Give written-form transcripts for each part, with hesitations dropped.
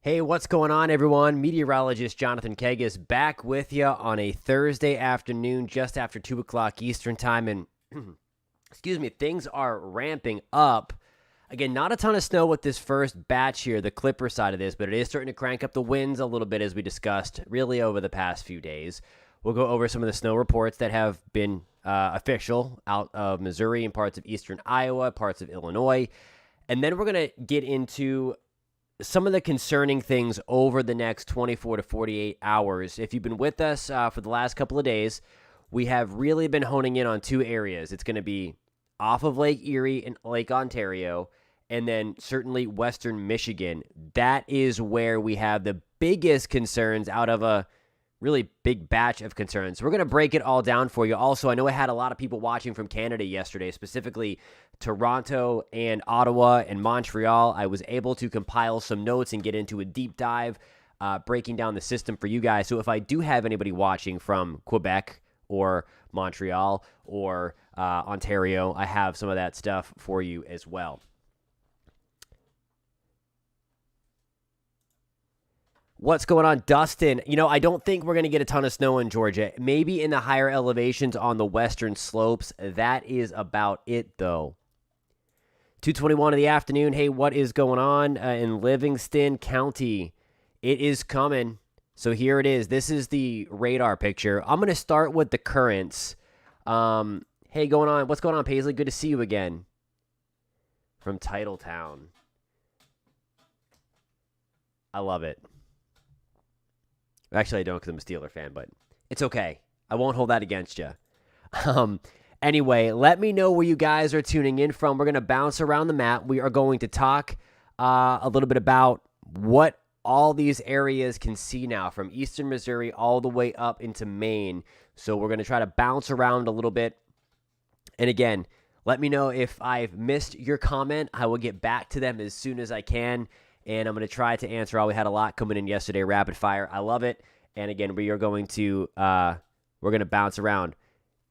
Hey, what's going on, everyone? Meteorologist Jonathan Kegas back with you on a Thursday afternoon, just after 2 o'clock Eastern Time. And, excuse me, things are ramping up. Again, not a ton of snow with this first batch here, the Clipper side of this, but it is starting to crank up the winds a little bit, as we discussed, really over the past few days. We'll go over some of the snow reports that have been official out of Missouri and parts of eastern Iowa, parts of Illinois. And then we're going to get into some of the concerning things over the next 24 to 48 hours. If you've been with us for the last couple of days, we have really been honing in on two areas. It's going to be off of Lake Erie and Lake Ontario, and then certainly western Michigan. That is where we have the biggest concerns out of a really big batch of concerns. We're going to break it all down for you. Also, I know I had a lot of people watching from Canada yesterday, specifically Toronto and Ottawa and Montreal. I was able to compile some notes and get into a deep dive, breaking down the system for you guys. So if I do have anybody watching from Quebec or Montreal or Ontario, I have some of that stuff for you as well. What's going on, Dustin? I don't think we're going to get a ton of snow in Georgia. Maybe in the higher elevations on the western slopes. That is about it, though. 2:21 in the afternoon. Hey, what is going on in Livingston County? It is coming. So here it is. This is the radar picture. I'm going to start with the currents. Hey, going on? What's going on, Paisley? Good to see you again. From Titletown. I love it. Actually, I don't because I'm a Steeler fan, but it's okay. I won't hold that against you. Anyway, let me know where you guys are tuning in from. We're going to bounce around the map. We are going to talk a little bit about what all these areas can see now, from eastern Missouri all the way up into Maine. So we're going to try to bounce around a little bit. And again, let me know if I've missed your comment. I will get back to them as soon as I can. And I'm going to try to answer all. We had a lot coming in yesterday, rapid fire. I love it. And again, we are going to we're going to bounce around.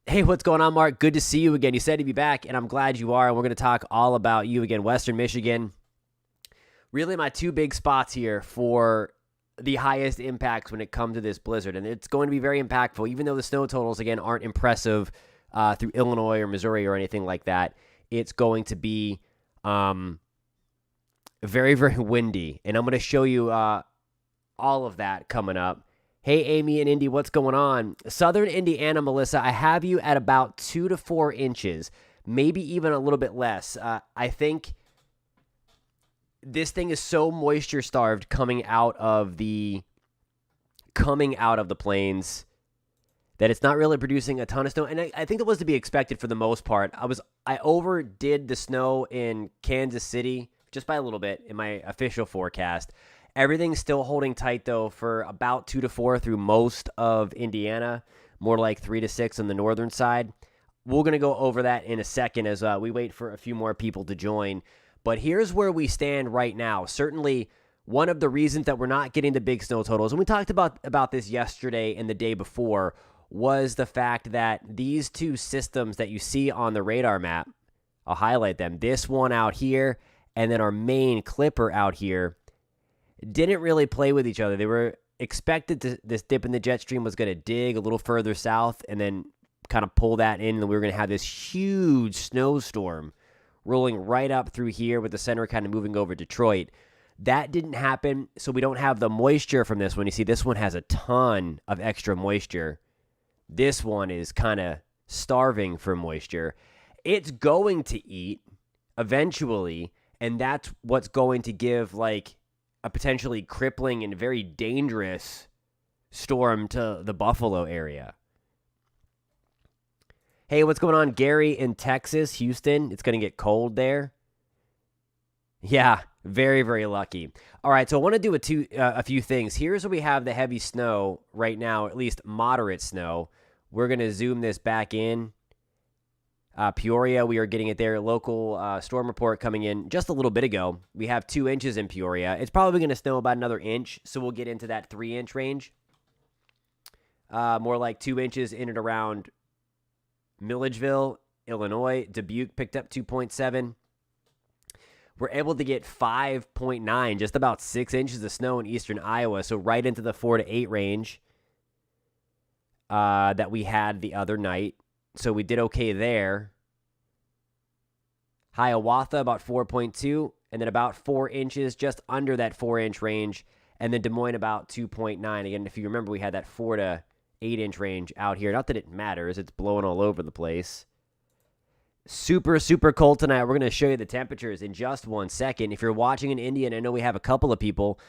Hey, what's going on, Mark? Good to see you again. You said to be back, and I'm glad you are. And we're going to talk all about you again, Western Michigan. Really, my two big spots here for the highest impacts when it comes to this blizzard, and it's going to be very impactful, even though the snow totals again aren't impressive through Illinois or Missouri or anything like that. It's going to be very, very windy, and I'm going to show you all of that coming up. Hey, Amy and Indy, what's going on? Southern Indiana, Melissa, I have you at about 2 to 4 inches, maybe even a little bit less. I think this thing is so moisture starved coming out of the plains that it's not really producing a ton of snow. And I think it was to be expected for the most part. I overdid the snow in Kansas City just by a little bit in my official forecast. Everything's still holding tight, though, for about 2 to 4 through most of Indiana, more like 3 to 6 on the northern side. We're going to go over that in a second as we wait for a few more people to join. But here's where we stand right now. Certainly, one of the reasons that we're not getting the big snow totals, and we talked about this yesterday and the day before, was the fact that these two systems that you see on the radar map, I'll highlight them, this one out here and then our main Clipper out here, didn't really play with each other. They were expected to, this dip in the jet stream was going to dig a little further south and then kind of pull that in, and we were going to have this huge snowstorm rolling right up through here with the center kind of moving over Detroit. That didn't happen, so we don't have the moisture from this one. You see, this one has a ton of extra moisture. This one is kind of starving for moisture. It's going to eat eventually, and that's what's going to give like a potentially crippling and very dangerous storm to the Buffalo area. Hey, what's going on, Gary in Texas, Houston? It's going to get cold there. Yeah, very, very lucky. All right, so I want to do a few things. Here's where we have the heavy snow right now, at least moderate snow. We're going to zoom this back in. Peoria, we are getting it there. Local storm report coming in just a little bit ago. We have 2 inches in Peoria. It's probably going to snow about another inch, so we'll get into that 3-inch range. More like 2 inches in and around Milledgeville, Illinois. Dubuque picked up 2.7. we're able to get 5.9, just about 6 inches of snow in eastern Iowa. So right into the 4 to 8 range that we had the other night. So we did okay there. Hiawatha, about 4.2, and then about 4 inches, just under that 4-inch range. And then Des Moines, about 2.9. Again, if you remember, we had that 4 to 8-inch range out here. Not that it matters. It's blowing all over the place. Super, super cold tonight. We're going to show you the temperatures in just 1 second. If you're watching in India, and I know we have a couple of people,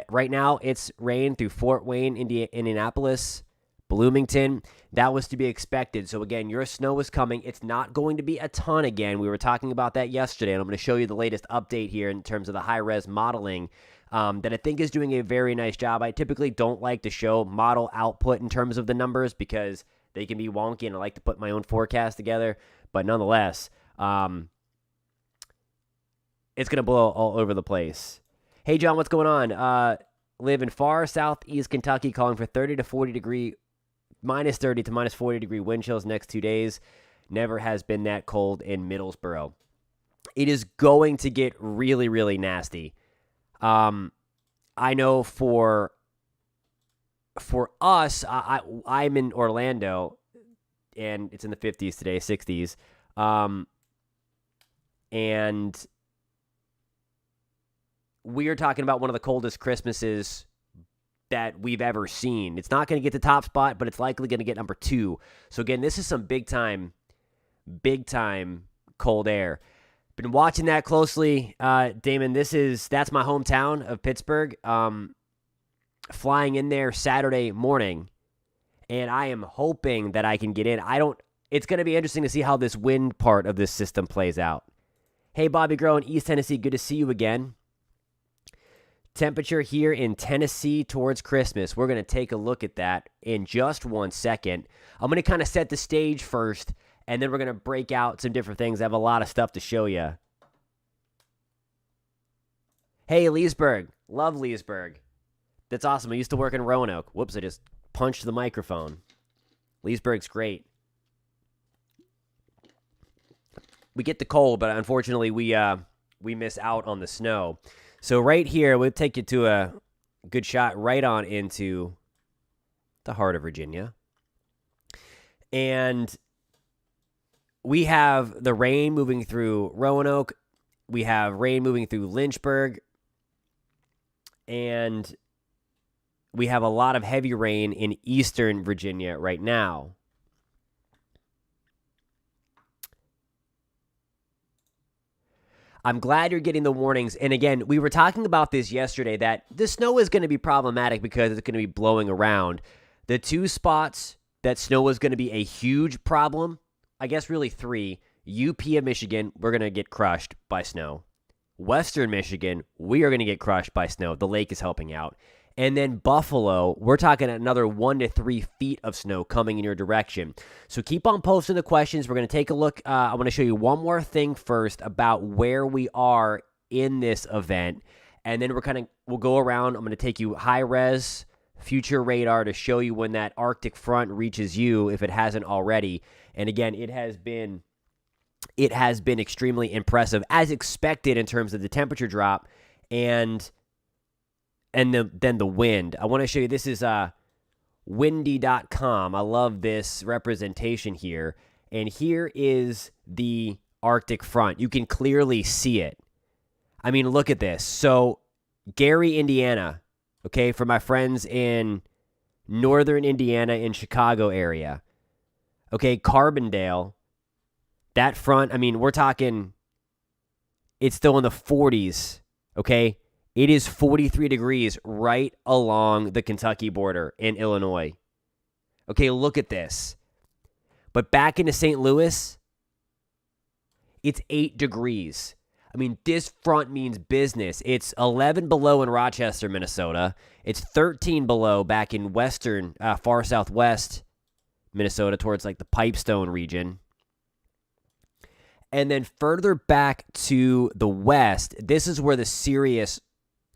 right now it's rain through Fort Wayne, Indianapolis, Bloomington. That was to be expected. So again, your snow is coming. It's not going to be a ton again. We were talking about that yesterday, and I'm going to show you the latest update here in terms of the high-res modeling that I think is doing a very nice job. I typically don't like to show model output in terms of the numbers because they can be wonky, and I like to put my own forecast together. But nonetheless, it's going to blow all over the place. Hey, John, what's going on? Live in far southeast Kentucky, calling for 30 to 40 degree, minus 30 to minus 40 degree wind chills next 2 days. Never has been that cold in Middlesboro. It is going to get really, really nasty. I know for us, I'm in Orlando, and it's in the 50s today, 60s. And we are talking about one of the coldest Christmases that we've ever seen. It's not going to get the top spot, but it's likely going to get number 2. So again, this is some big time cold air. Been watching that closely, Damon. That's my hometown of Pittsburgh. Flying in there Saturday morning, and I am hoping that I can get in. It's going to be interesting to see how this wind part of this system plays out. Hey, Bobby Grow in East Tennessee, good to see you again. Temperature here in Tennessee towards Christmas. We're going to take a look at that in just 1 second. I'm going to kind of set the stage first, and then we're going to break out some different things. I have a lot of stuff to show you. Hey, Leesburg. Love Leesburg. That's awesome. I used to work in Roanoke. Whoops, I just punched the microphone. Leesburg's great. We get the cold, but unfortunately we miss out on the snow. So right here, we'll take you to a good shot right on into the heart of Virginia. And we have the rain moving through Roanoke. We have rain moving through Lynchburg. And we have a lot of heavy rain in eastern Virginia right now. I'm glad you're getting the warnings. And again, we were talking about this yesterday, that the snow is going to be problematic because it's going to be blowing around. The 2 spots that snow is going to be a huge problem, I guess really 3. UP of Michigan, we're going to get crushed by snow. Western Michigan, we are going to get crushed by snow. The lake is helping out. And then Buffalo, we're talking another 1 to 3 feet of snow coming in your direction. So keep on posting the questions. We're going to take a look. I want to show you one more thing first about where we are in this event. And then we'll go around. I'm going to take you high res, future radar to show you when that Arctic front reaches you, if it hasn't already. And again, it has been extremely impressive, as expected in terms of the temperature drop and then the wind. I want to show you, this is windy.com. I love this representation here. And here is the Arctic front. You can clearly see it. I mean, look at this. So, Gary, Indiana, okay, for my friends in northern Indiana in Chicago area. Okay, Carbondale, that front, I mean, we're talking, it's still in the 40s, okay? It is 43 degrees right along the Kentucky border in Illinois. Okay, look at this. But back into St. Louis, it's 8 degrees. I mean, this front means business. It's 11 below in Rochester, Minnesota. It's 13 below back in western, far southwest Minnesota towards like the Pipestone region. And then further back to the west, this is where the serious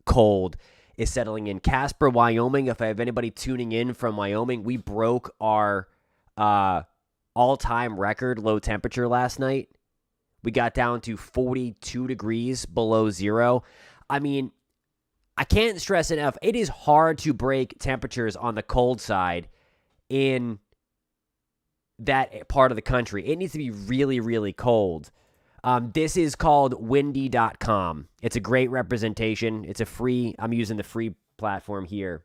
cold is settling in. Casper, Wyoming. If I have anybody tuning in from Wyoming, we broke our all-time record low temperature last night. We got down to 42 degrees below zero. I mean, I can't stress enough, it is hard to break temperatures on the cold side in that part of the country. It needs to be really, really cold. This is called windy.com. It's a great representation. It's a free, I'm using the free platform here.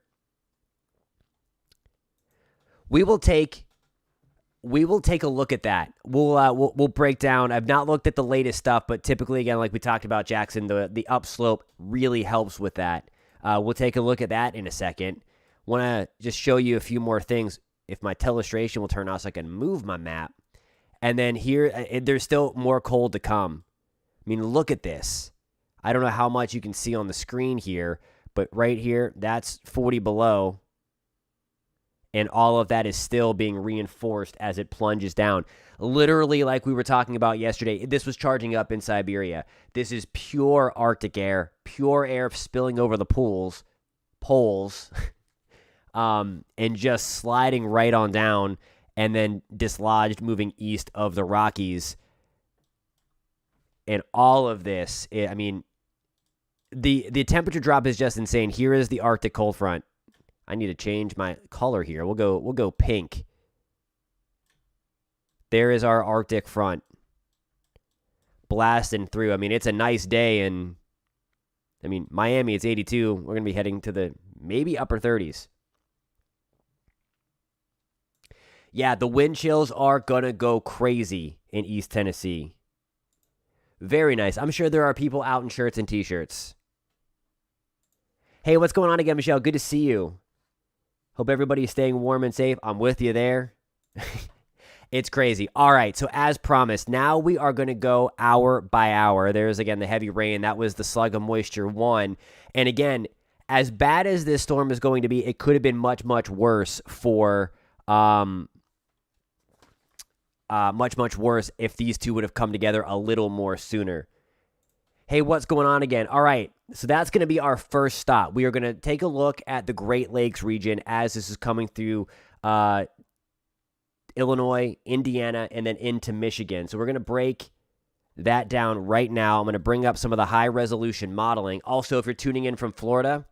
We will take a look at that. We'll break down. I've not looked at the latest stuff, but typically, again, like we talked about, Jackson, the upslope really helps with that. We'll take a look at that in a second. Want to just show you a few more things. If my telestration will turn on so I can move my map. And then here, there's still more cold to come. I mean, look at this. I don't know how much you can see on the screen here, but right here, that's 40 below. And all of that is still being reinforced as it plunges down. Literally, like we were talking about yesterday, this was charging up in Siberia. This is pure Arctic air, pure air spilling over the poles, and just sliding right on down and then dislodged moving east of the Rockies. And all of this, I mean, the temperature drop is just insane. Here is the Arctic cold front. I need to change my color here. We'll go pink. There is our Arctic front blasting through. I mean, it's a nice day, and I mean, Miami, it's 82. We're going to be heading to the maybe upper 30s. Yeah, the wind chills are going to go crazy in East Tennessee. Very nice. I'm sure there are people out in shirts and T-shirts. Hey, what's going on again, Michelle? Good to see you. Hope everybody's staying warm and safe. I'm with you there. It's crazy. All right, so as promised, now we are going to go hour by hour. There's, again, the heavy rain. That was the slug of moisture 1. And, again, as bad as this storm is going to be, it could have been much, much worse for much worse if these two would have come together a little more sooner. Hey, what's going on again? All right, so that's going to be our first stop. We are going to take a look at the Great Lakes region as this is coming through Illinois, Indiana, and then into Michigan. So we're going to break that down right now. I'm going to bring up some of the high-resolution modeling. Also, if you're tuning in from Florida,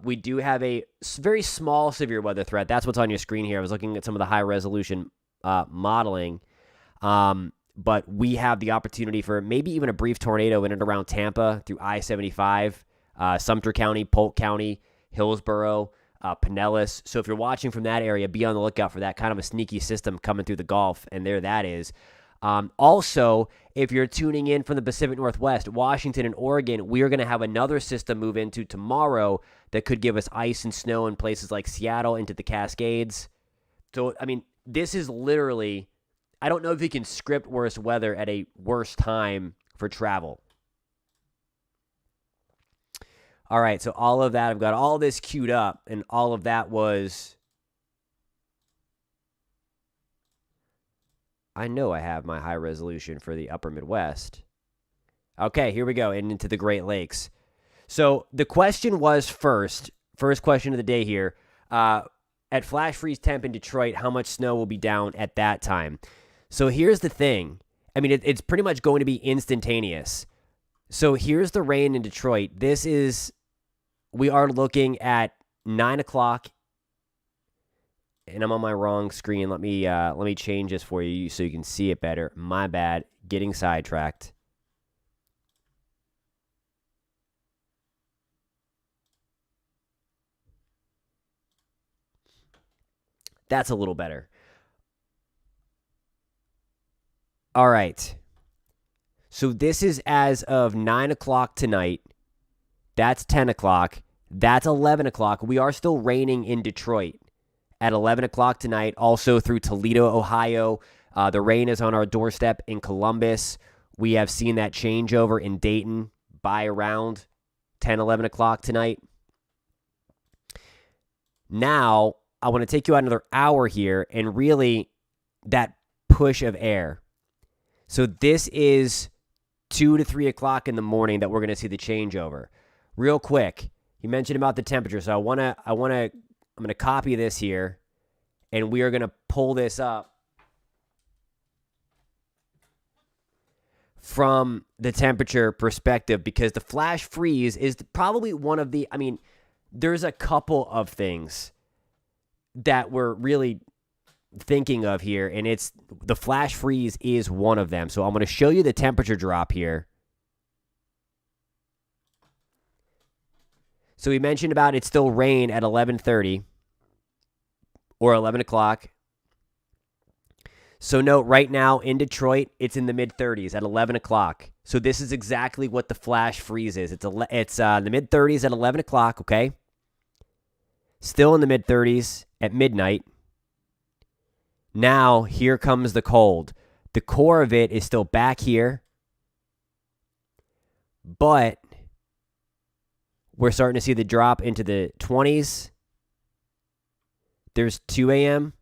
we do have a very small severe weather threat. That's what's on your screen here. I was looking at some of the high-resolution modeling. But we have the opportunity for maybe even a brief tornado in and around Tampa through I-75, Sumter County, Polk County, Hillsborough, Pinellas. So if you're watching from that area, be on the lookout for that kind of a sneaky system coming through the Gulf, and there that is. Also, if you're tuning in from the Pacific Northwest, Washington and Oregon, we are going to have another system move into tomorrow that could give us ice and snow in places like Seattle into the Cascades. So, I mean, this is literally... I don't know if you can script worse weather at a worse time for travel. All right, so all of that, I've got all this queued up, and all of that was... I know I have my high resolution for the upper Midwest. Okay, here we go, and into the Great Lakes. So the question was first question of the day here, at flash freeze temp in Detroit, how much snow will be down at that time? So here's the thing. I mean, it's pretty much going to be instantaneous. So here's the rain in Detroit. We are looking at 9 o'clock, and I'm on my wrong screen. Let me change this for you so you can see it better. My bad, getting sidetracked. That's a little better. All right. So this is as of 9 o'clock tonight. That's 10 o'clock. That's 11 o'clock. We are still raining in Detroit at 11 o'clock tonight. Also through Toledo, Ohio. The rain is on our doorstep in Columbus. We have seen that changeover in Dayton by around 10, 11 o'clock tonight. Now, I want to take you out another hour here and really that push of air. So this is 2 to 3 o'clock in the morning that we're going to see the changeover. Real quick, you mentioned about the temperature, so I'm going to copy this here, and we are going to pull this up from the temperature perspective, because the flash freeze is probably one of the, I mean, there's a couple of things that we're really thinking of here, and it's the flash freeze is one of them. So I'm going to show you the temperature drop here. So we mentioned about it still rain at 11:30 or 11 o'clock. So note, right now in Detroit, it's in the mid-30s at 11 o'clock. So this is exactly what the flash freeze is. It's the mid-30s at 11 o'clock, okay? Still in the mid-30s at midnight. Now, here comes the cold. The core of it is still back here, but we're starting to see the drop into the 20s. There's 2 a.m.,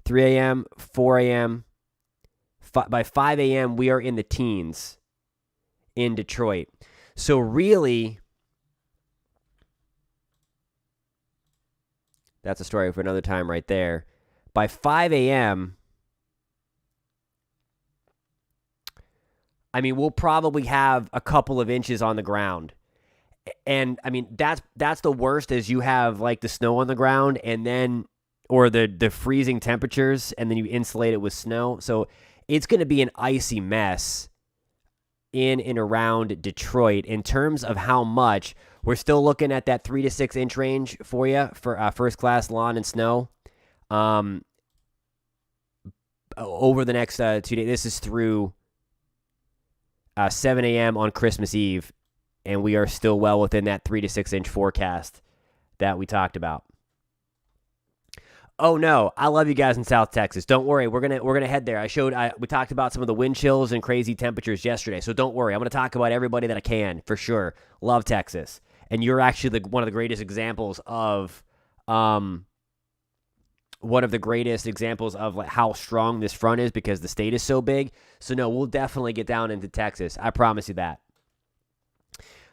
3 a.m., 4 a.m. By 5 a.m., we are in the teens in Detroit. So really, that's a story for another time right there. By 5 a.m., I mean, we'll probably have a couple of inches on the ground. And, I mean, that's the worst, is you have, like, the snow on the ground and then, or the freezing temperatures, and then you insulate it with snow. So it's going to be an icy mess in and around Detroit. In terms of how much, we're still looking at that 3 to 6 inch range for you for first-class lawn and snow. Over the next 2 days. This is through 7 a.m. on Christmas Eve, and we are still well within that 3 to 6 inch forecast that we talked about. Oh no, I love you guys in South Texas. Don't worry, we're gonna head there. We talked about some of the wind chills and crazy temperatures yesterday, so don't worry. I'm gonna talk about everybody that I can for sure. Love Texas, and you're actually one of the greatest examples of like how strong this front is, because the state is so big. So no, we'll definitely get down into Texas. I promise you that.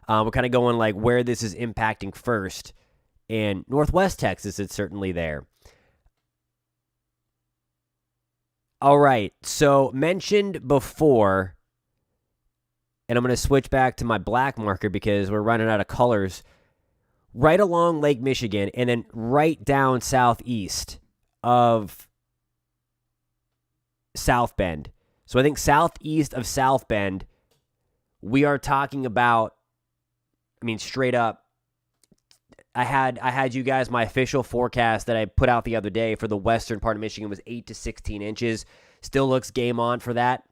We're kind of going like where this is impacting first. In Northwest Texas, it's certainly there. All right, so mentioned before, and I'm going to switch back to my black marker because we're running out of colors, right along Lake Michigan and then right down southeast of South Bend. So I think southeast of South Bend, we are talking about, I mean, straight up, I had you guys, my official forecast that I put out the other day for the western part of Michigan was 8 to 16 inches. Still looks game on for that.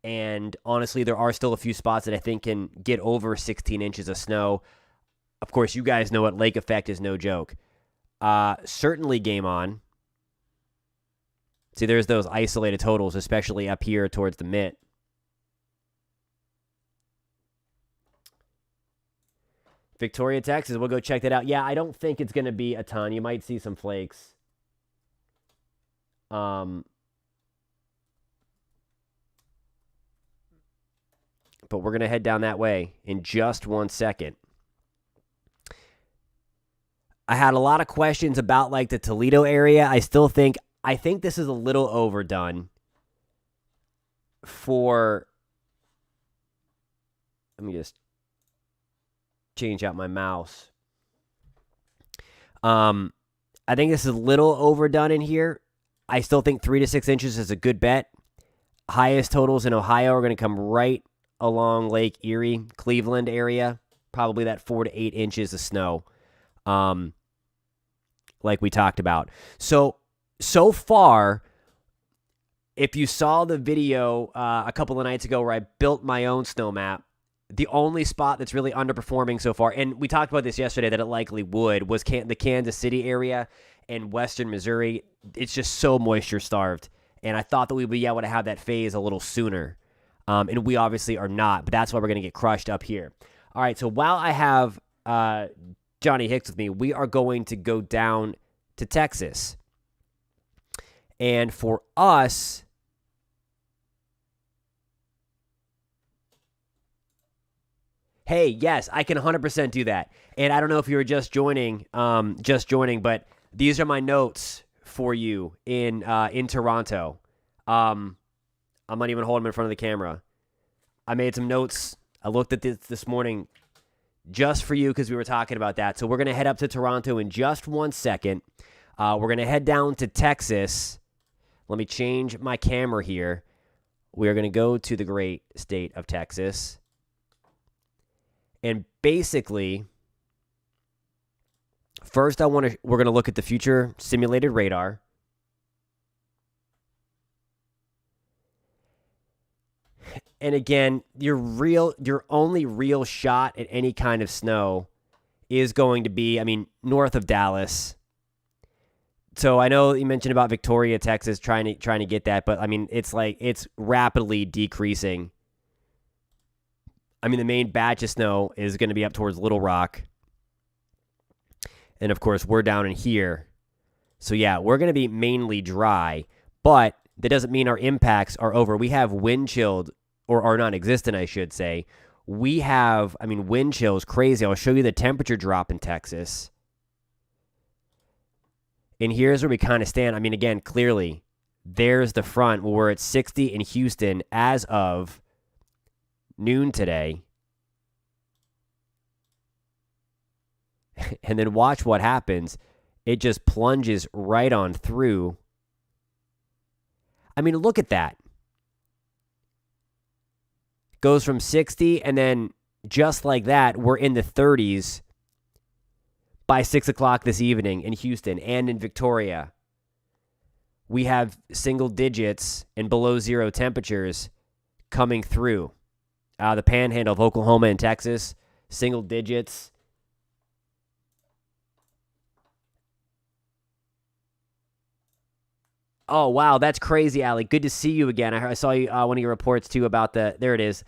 And honestly, there are still a few spots that I think can get over 16 inches of snow. Of course, you guys know what lake effect is no joke. Certainly game on. See, there's those isolated totals, especially up here towards the mitt. Victoria, Texas, we'll go check that out. Yeah, I don't think it's going to be a ton. You might see some flakes. But we're going to head down that way in just 1 second. I had a lot of questions about like the Toledo area. I think this is a little overdone for, let me just change out my mouse. I think this is a little overdone in here. I still think 3 to 6 inches is a good bet. Highest totals in Ohio are going to come right along Lake Erie, Cleveland area. Probably that 4 to 8 inches of snow, like we talked about. So far, if you saw the video a couple of nights ago where I built my own snow map, the only spot that's really underperforming so far, and we talked about this yesterday that it likely would, was the Kansas City area and western Missouri. It's just so moisture-starved, and I thought that we would be able to have that phase a little sooner, and we obviously are not, but that's why we're going to get crushed up here. All right, so while I have Johnny Hicks with me, we are going to go down to Texas, and for us, hey, yes, I can 100% do that. And I don't know if you were just joining, but these are my notes for you in Toronto. I'm not even holding them in front of the camera. I made some notes. I looked at this morning just for you because we were talking about that. So we're going to head up to Toronto in just 1 second. We're going to head down to Texas. Let me change my camera here. We are going to go to the great state of Texas. And basically, first we're going to look at the future simulated radar. And again, your only real shot at any kind of snow is going to be, north of Dallas. So I know you mentioned about Victoria, Texas, trying to get that, but it's rapidly decreasing. The main batch of snow is going to be up towards Little Rock. And of course, we're down in here. So yeah, we're going to be mainly dry, but that doesn't mean our impacts are over. We have wind chilled, or are non-existent, I should say. We have, wind chill is crazy. I'll show you the temperature drop in Texas. And here's where we kind of stand. Again, clearly, there's the front. We're at 60 in Houston as of noon today. And then watch what happens. It just plunges right on through. Look at that. Goes from 60, and then just like that, we're in the 30s by 6 o'clock this evening in Houston and in Victoria. We have single digits and below zero temperatures coming through. The panhandle of Oklahoma and Texas, single digits. Oh, wow, that's crazy, Allie. Good to see you again. I saw you one of your reports, too, about there it is,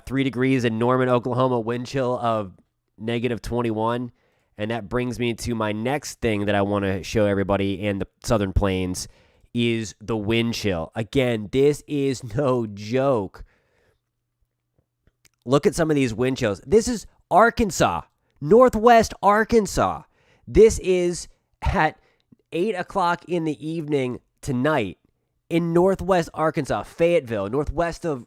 3 degrees in Norman, Oklahoma, wind chill of negative 21. And that brings me to my next thing that I want to show everybody in the Southern Plains is the wind chill. Again, this is no joke. Look at some of these wind chills. This is Arkansas, northwest Arkansas. This is at 8 o'clock in the evening tonight in northwest Arkansas, Fayetteville, northwest of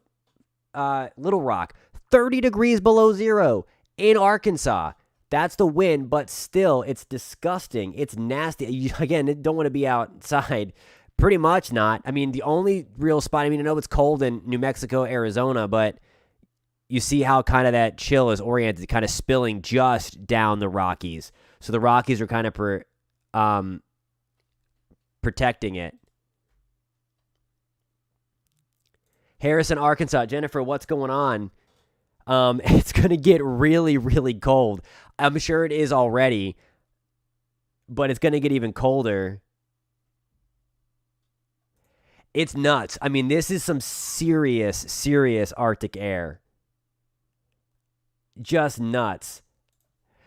Little Rock, 30 degrees below zero in Arkansas. That's the wind, but still, it's disgusting. It's nasty. You, again, don't want to be outside. Pretty much not. The only real spot, I know it's cold in New Mexico, Arizona, but you see how kind of that chill is oriented, kind of spilling just down the Rockies. So the Rockies are kind of protecting it. Harrison, Arkansas. Jennifer, what's going on? It's going to get really, really cold. I'm sure it is already, but it's going to get even colder. It's nuts. This is some serious, serious Arctic air. Just nuts.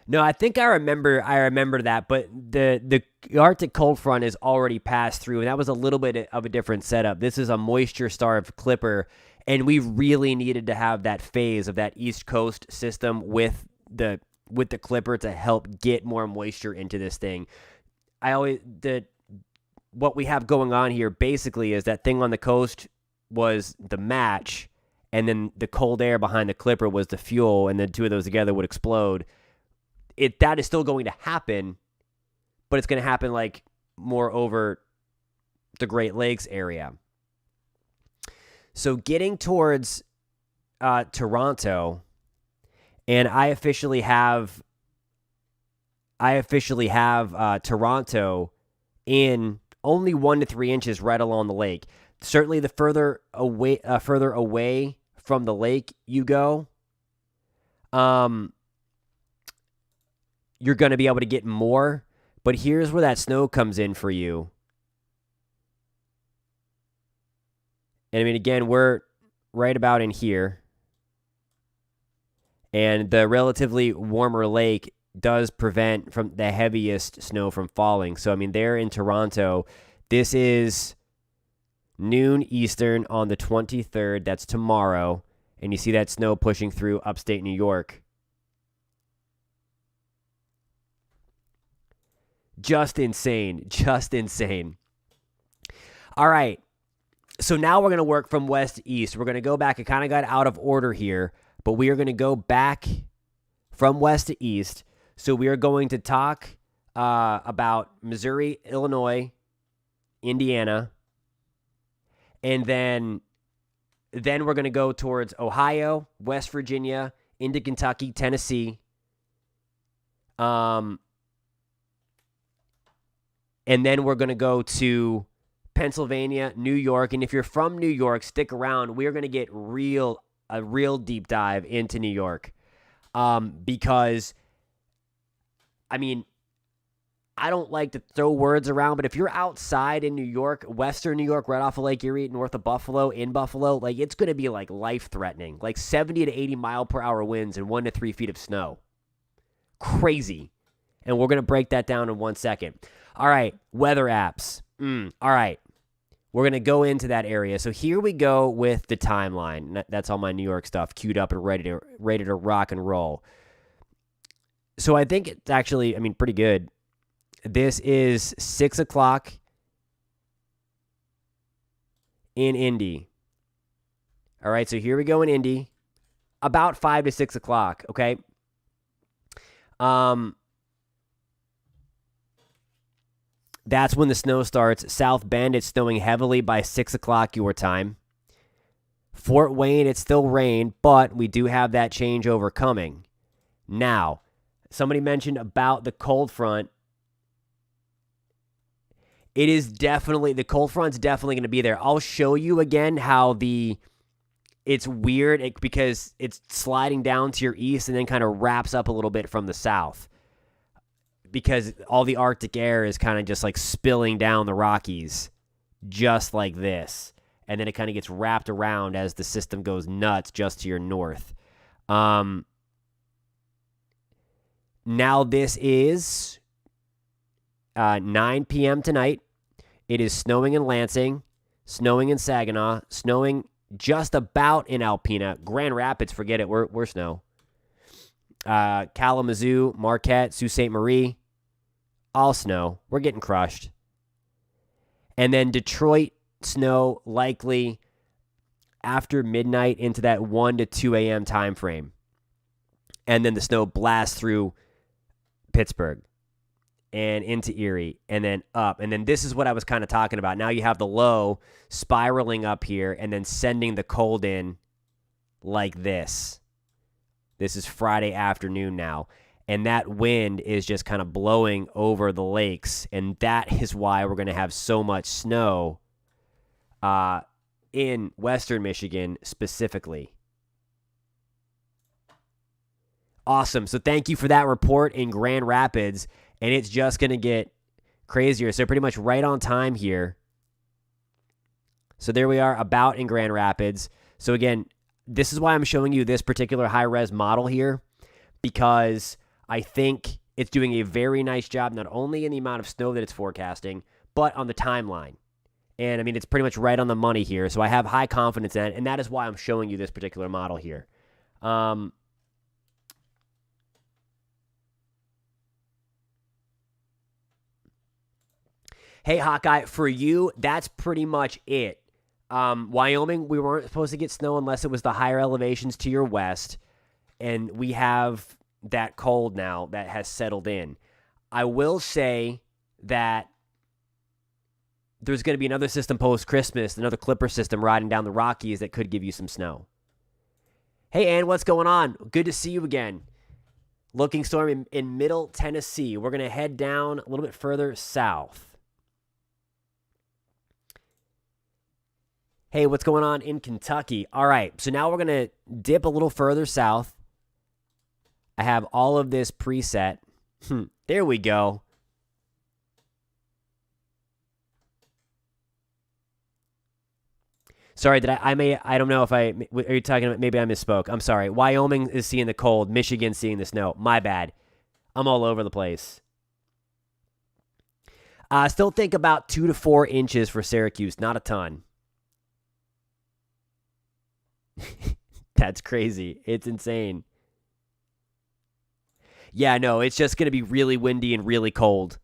No, I think I remember that, but the Arctic cold front is already passed through, and that was a little bit of a different setup. This is a moisture-starved clipper, and we really needed to have that phase of that East Coast system with the clipper to help get more moisture into this thing. What we have going on here basically is that thing on the coast was the match, and then the cold air behind the clipper was the fuel, and the two of those together would explode. That is still going to happen, but it's going to happen more over the Great Lakes area. So getting towards Toronto, and I officially have Toronto in only 1 to 3 inches right along the lake. Certainly, the further away from the lake you go, you're going to be able to get more. But here's where that snow comes in for you. And again, we're right about in here. And the relatively warmer lake does prevent from the heaviest snow from falling. So, there in Toronto, this is noon Eastern on the 23rd. That's tomorrow. And you see that snow pushing through upstate New York. Just insane. Just insane. All right. So now we're going to work from west to east. We're going to go back. I kind of got out of order here, but we are going to go back from west to east. So we are going to talk about Missouri, Illinois, Indiana, and then we're going to go towards Ohio, West Virginia, into Kentucky, Tennessee. And then we're going to go to Pennsylvania, New York. And if you're from New York, stick around. We're going to get a real deep dive into New York. Because, I mean, I don't like to throw words around, but if you're outside in New York, Western New York, right off of Lake Erie, north of Buffalo, in Buffalo, like it's going to be like life-threatening, like 70 to 80 mile per hour winds and 1 to 3 feet of snow. Crazy. And we're going to break that down in 1 second. All right, weather apps. All right, we're going to go into that area. So here we go with the timeline. That's all my New York stuff queued up and ready to rock and roll. So I think it's actually, pretty good. This is 6 o'clock in Indy. All right, so here we go in Indy. About 5 to 6 o'clock, okay? That's when the snow starts. South Bend, it's snowing heavily by 6 o'clock your time. Fort Wayne, it's still rain, but we do have that changeover coming. Now, somebody mentioned about the cold front. It is definitely, the cold front's definitely going to be there. I'll show you again how it's weird because it's sliding down to your east and then kind of wraps up a little bit from the south. Because all the Arctic air is kind of just like spilling down the Rockies, just like this. And then it kind of gets wrapped around as the system goes nuts just to your north. Now this is 9 p.m. tonight. It is snowing in Lansing, snowing in Saginaw, snowing just about in Alpena. Grand Rapids, forget it, we're snow. Kalamazoo, Marquette, Sault Ste. Marie, all snow. We're getting crushed. And then Detroit, snow likely after midnight into that 1 to 2 a.m. time frame. And then the snow blasts through Pittsburgh and into Erie and then up. And then this is what I was kind of talking about. Now you have the low spiraling up here and then sending the cold in like this. This is Friday afternoon now. And that wind is just kind of blowing over the lakes. And that is why we're going to have so much snow in western Michigan specifically. Awesome. So thank you for that report in Grand Rapids. And it's just going to get crazier. So pretty much right on time here. So there we are about in Grand Rapids. So again, this is why I'm showing you this particular high-res model here, because I think it's doing a very nice job, not only in the amount of snow that it's forecasting, but on the timeline. And, it's pretty much right on the money here, so I have high confidence in it, and that is why I'm showing you this particular model here. Hey, Hawkeye, for you, that's pretty much it. Wyoming, we weren't supposed to get snow unless it was the higher elevations to your west, and we have that cold now that has settled in. I will say that there's going to be another system post-Christmas, another Clipper system riding down the Rockies that could give you some snow. Hey, Ann, what's going on? Good to see you again. Looking storm in Middle Tennessee. We're going to head down a little bit further south. Hey, what's going on in Kentucky? All right, so now we're going to dip a little further south. I have all of this preset. There we go. Sorry, I don't know if are you talking about, maybe I misspoke. I'm sorry. Wyoming is seeing the cold. Michigan seeing the snow. My bad. I'm all over the place. Still think about 2 to 4 inches for Syracuse. Not a ton. That's crazy. It's insane. Yeah, no, it's just going to be really windy and really cold.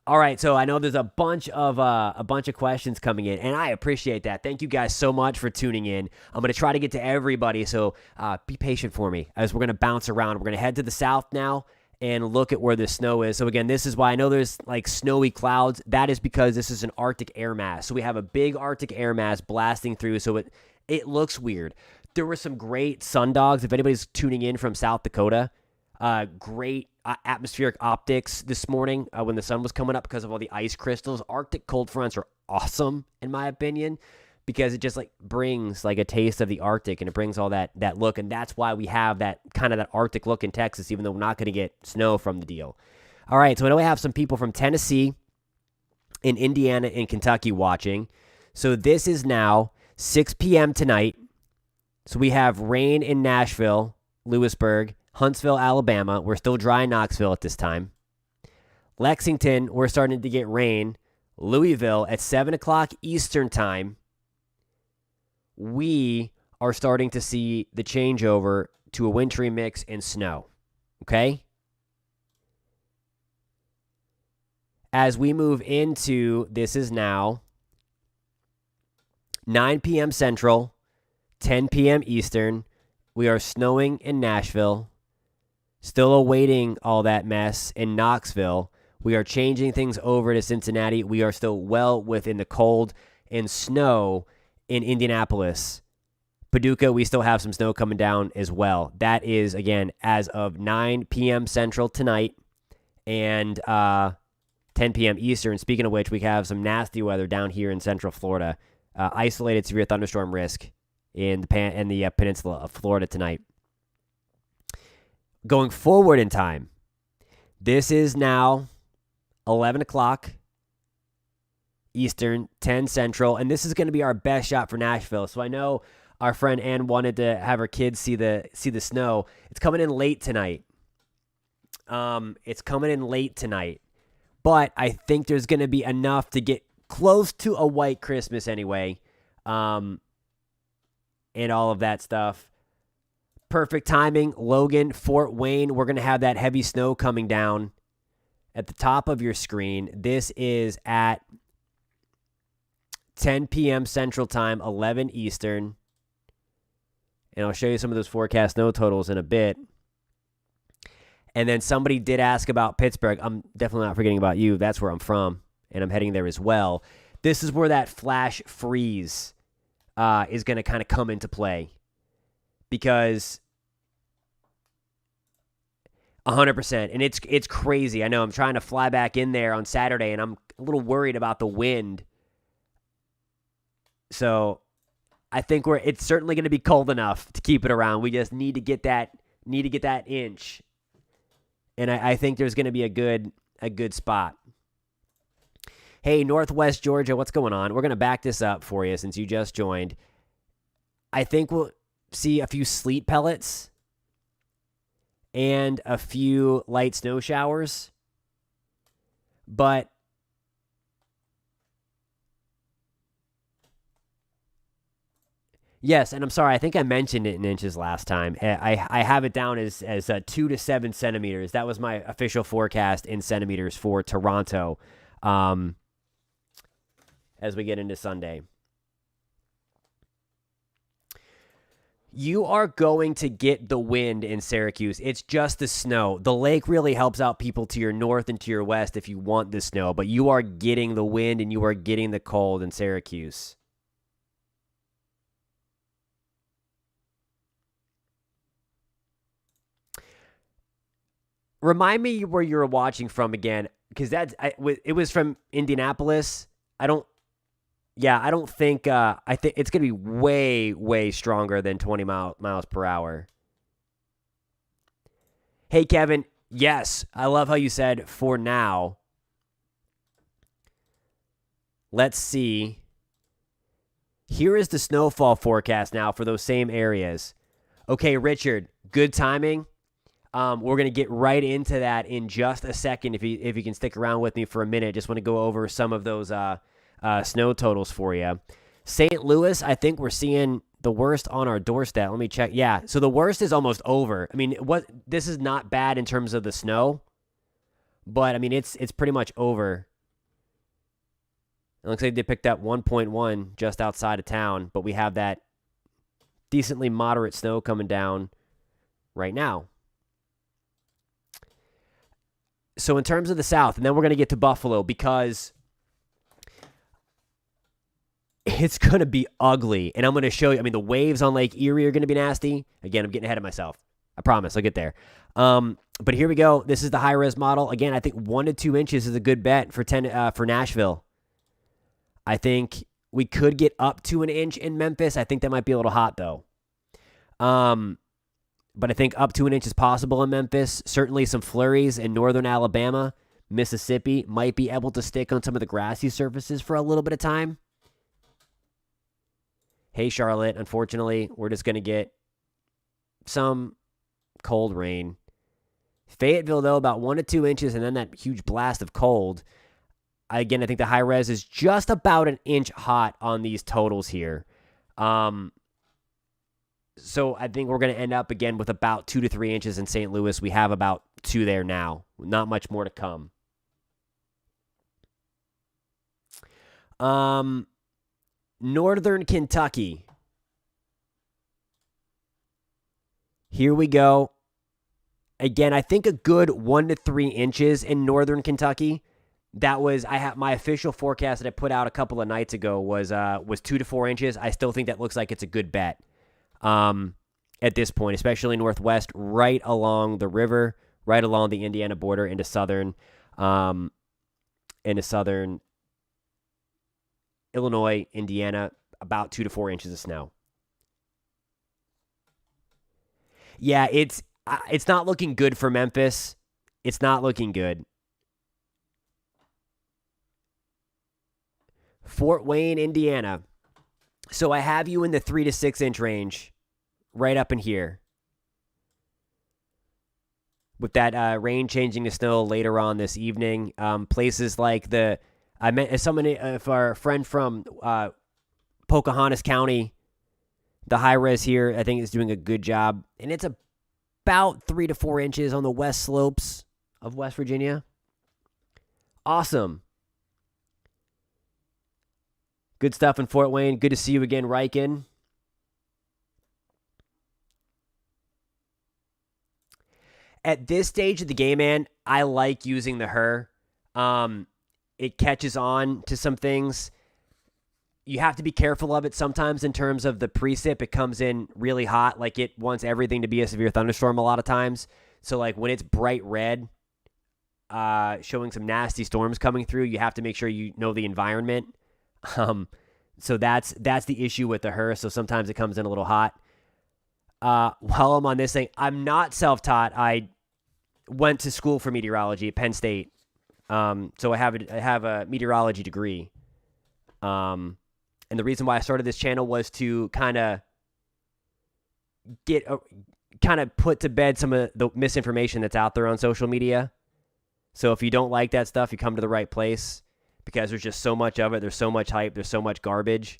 All right, so I know there's a bunch of questions coming in, and I appreciate that. Thank you guys so much for tuning in. I'm going to try to get to everybody, so be patient for me as we're going to bounce around. We're going to head to the south now and look at where the snow is. So again, this is why I know there's like snowy clouds. That is because this is an Arctic air mass. So we have a big Arctic air mass blasting through, so it looks weird. There were some great sundogs. If anybody's tuning in from South Dakota, great atmospheric optics this morning when the sun was coming up because of all the ice crystals. Arctic cold fronts are awesome, in my opinion, because it just like brings like a taste of the Arctic, and it brings all that look, and that's why we have that kind of that Arctic look in Texas, even though we're not going to get snow from the deal. All right, so I know we have some people from Tennessee, in Indiana, and Kentucky watching. So this is now 6 p.m. tonight. So we have rain in Nashville, Lewisburg, Huntsville, Alabama. We're still dry in Knoxville at this time. Lexington, we're starting to get rain. Louisville, at 7 o'clock Eastern time, we are starting to see the changeover to a wintry mix and snow. Okay? As we move into, this is now 9 p.m. Central, 10 p.m. Eastern. We are snowing in Nashville. Still awaiting all that mess in Knoxville. We are changing things over to Cincinnati. We are still well within the cold and snow in Indianapolis. Paducah, we still have some snow coming down as well. That is, again, as of 9 p.m. Central tonight and 10 p.m. Eastern. Speaking of which, we have some nasty weather down here in Central Florida. Isolated severe thunderstorm risk in the peninsula of Florida tonight. Going forward in time, this is now 11 o'clock Eastern, 10 Central, and this is going to be our best shot for Nashville. So I know our friend Ann wanted to have her kids see the snow. It's coming in late tonight. But I think there's going to be enough to get close to a white Christmas anyway, and all of that stuff. Perfect timing, Logan, Fort Wayne. We're going to have that heavy snow coming down at the top of your screen. This is at 10 p.m. Central Time, 11 Eastern. And I'll show you some of those forecast snow totals in a bit. And then somebody did ask about Pittsburgh. I'm definitely not forgetting about you. That's where I'm from, and I'm heading there as well. This is where that flash freeze is going to kind of come into play. Because 100%, and it's crazy. I know I'm trying to fly back in there on Saturday, and I'm a little worried about the wind. So I think it's certainly going to be cold enough to keep it around. We just need to get that inch, and I think there's going to be a good spot. Hey, Northwest Georgia, what's going on? We're going to back this up for you since you just joined. I think we'll see a few sleet pellets and a few light snow showers. But yes, and I'm sorry, I think I mentioned it in inches last time. I have it down as 2 to 7 centimeters. That was my official forecast in centimeters for Toronto as we get into Sunday. You are going to get the wind in Syracuse. It's just the snow. The lake really helps out people to your north and to your west if you want the snow, but you are getting the wind and you are getting the cold in Syracuse. Remind me where you were watching from again, because it was from Indianapolis. I don't think I think it's going to be way, way stronger than 20 miles per hour. Hey, Kevin. Yes, I love how you said for now. Let's see. Here is the snowfall forecast now for those same areas. Okay, Richard, good timing. We're going to get right into that in just a second if you can stick around with me for a minute. Just want to go over some of those snow totals for you. St. Louis, I think we're seeing the worst on our doorstep. Let me check. Yeah, so the worst is almost over. I mean, this is not bad in terms of the snow, but I mean it's pretty much over It looks like they picked up 1.1 just outside of town, but we have that decently moderate snow coming down right now. So in terms of the South, and then we're going to get to Buffalo because it's going to be ugly. And I'm going to show you, I mean, the waves on Lake Erie are going to be nasty. Again, I'm getting ahead of myself. I promise I'll get there. But here we go. This is the high-res model. Again, I think 1 to 2 inches is a good bet for Nashville. I think we could get up to an inch in Memphis. I think that might be a little hot, though. But I think up to an inch is possible in Memphis. Certainly some flurries in northern Alabama. Mississippi might be able to stick on some of the grassy surfaces for a little bit of time. Hey, Charlotte, unfortunately, we're just going to get some cold rain. Fayetteville, though, about 1 to 2 inches, and then that huge blast of cold. Again, I think the high res is just about an inch hot on these totals here. So I think we're going to end up again with about 2 to 3 inches in St. Louis. We have about 2 there now. Not much more to come. Northern Kentucky. Here we go. Again, I think a good 1 to 3 inches in Northern Kentucky. That was my official forecast that I put out a couple of nights ago was 2 to 4 inches. I still think that looks like it's a good bet at this point, especially northwest, right along the river, right along the Indiana border into southern Illinois, Indiana, about 2 to 4 inches of snow. Yeah, it's not looking good for Memphis. It's not looking good. Fort Wayne, Indiana. So I have you in the 3 to 6 inch range, right up in here. With that rain changing to snow later on this evening, places like if our friend from Pocahontas County, the high res here, I think is doing a good job, and it's about 3 to 4 inches on the west slopes of West Virginia. Awesome. Good stuff in Fort Wayne. Good to see you again, Riken. At this stage of the game, man, I like using the her. It catches on to some things. You have to be careful of it sometimes in terms of the precip. It comes in really hot. Like it wants everything to be a severe thunderstorm a lot of times. So like when it's bright red, showing some nasty storms coming through, you have to make sure you know the environment. So that's the issue with the her. So sometimes it comes in a little hot. While I'm on this thing, I'm not self-taught. I went to school for meteorology at Penn State. So I have a meteorology degree. And the reason why I started this channel was to kind of put to bed some of the misinformation that's out there on social media. So if you don't like that stuff, you come to the right place because there's just so much of it. There's so much hype. There's so much garbage.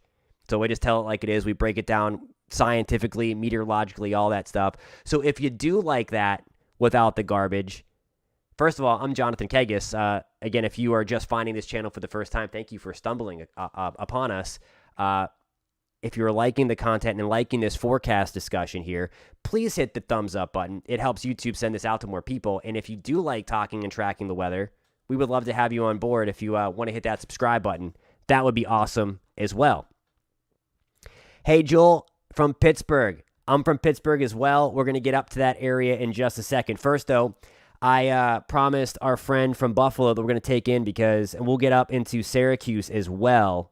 So we just tell it like it is. We break it down scientifically, meteorologically, all that stuff. So if you do like that without the garbage, first of all, I'm Jonathan Kegas. Again, if you are just finding this channel for the first time, thank you for stumbling upon us. If you're liking the content and liking this forecast discussion here, please hit the thumbs up button. It helps YouTube send this out to more people. And if you do like talking and tracking the weather, we would love to have you on board. If you want to hit that subscribe button, that would be awesome as well. Hey, Joel from Pittsburgh. I'm from Pittsburgh as well. We're going to get up to that area in just a second. First, though, I promised our friend from Buffalo that we're going to take in and we'll get up into Syracuse as well.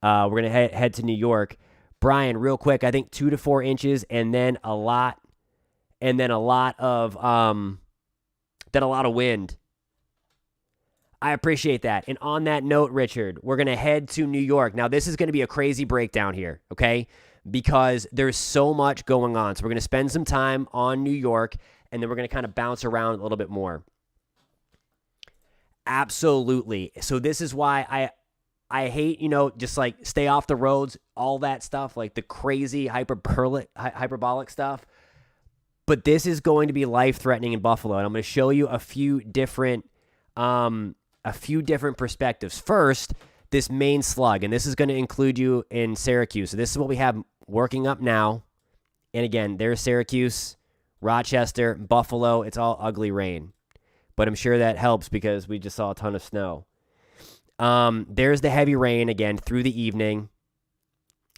We're going to head to New York. Brian, real quick, I think 2 to 4 inches and then a lot of wind. I appreciate that. And on that note, Richard, we're going to head to New York. Now, this is going to be a crazy breakdown here, okay? Because there's so much going on. So we're going to spend some time on New York, and then we're going to kind of bounce around a little bit more. Absolutely. So this is why I hate, just like stay off the roads, all that stuff, like the crazy hyperbolic stuff. But this is going to be life-threatening in Buffalo, and I'm going to show you a few different perspectives. First, this main slug, and this is going to include you in Syracuse. So this is what we have working up now. And again, there's Syracuse, Rochester, Buffalo. It's all ugly rain. But I'm sure that helps because we just saw a ton of snow. There's the heavy rain again through the evening.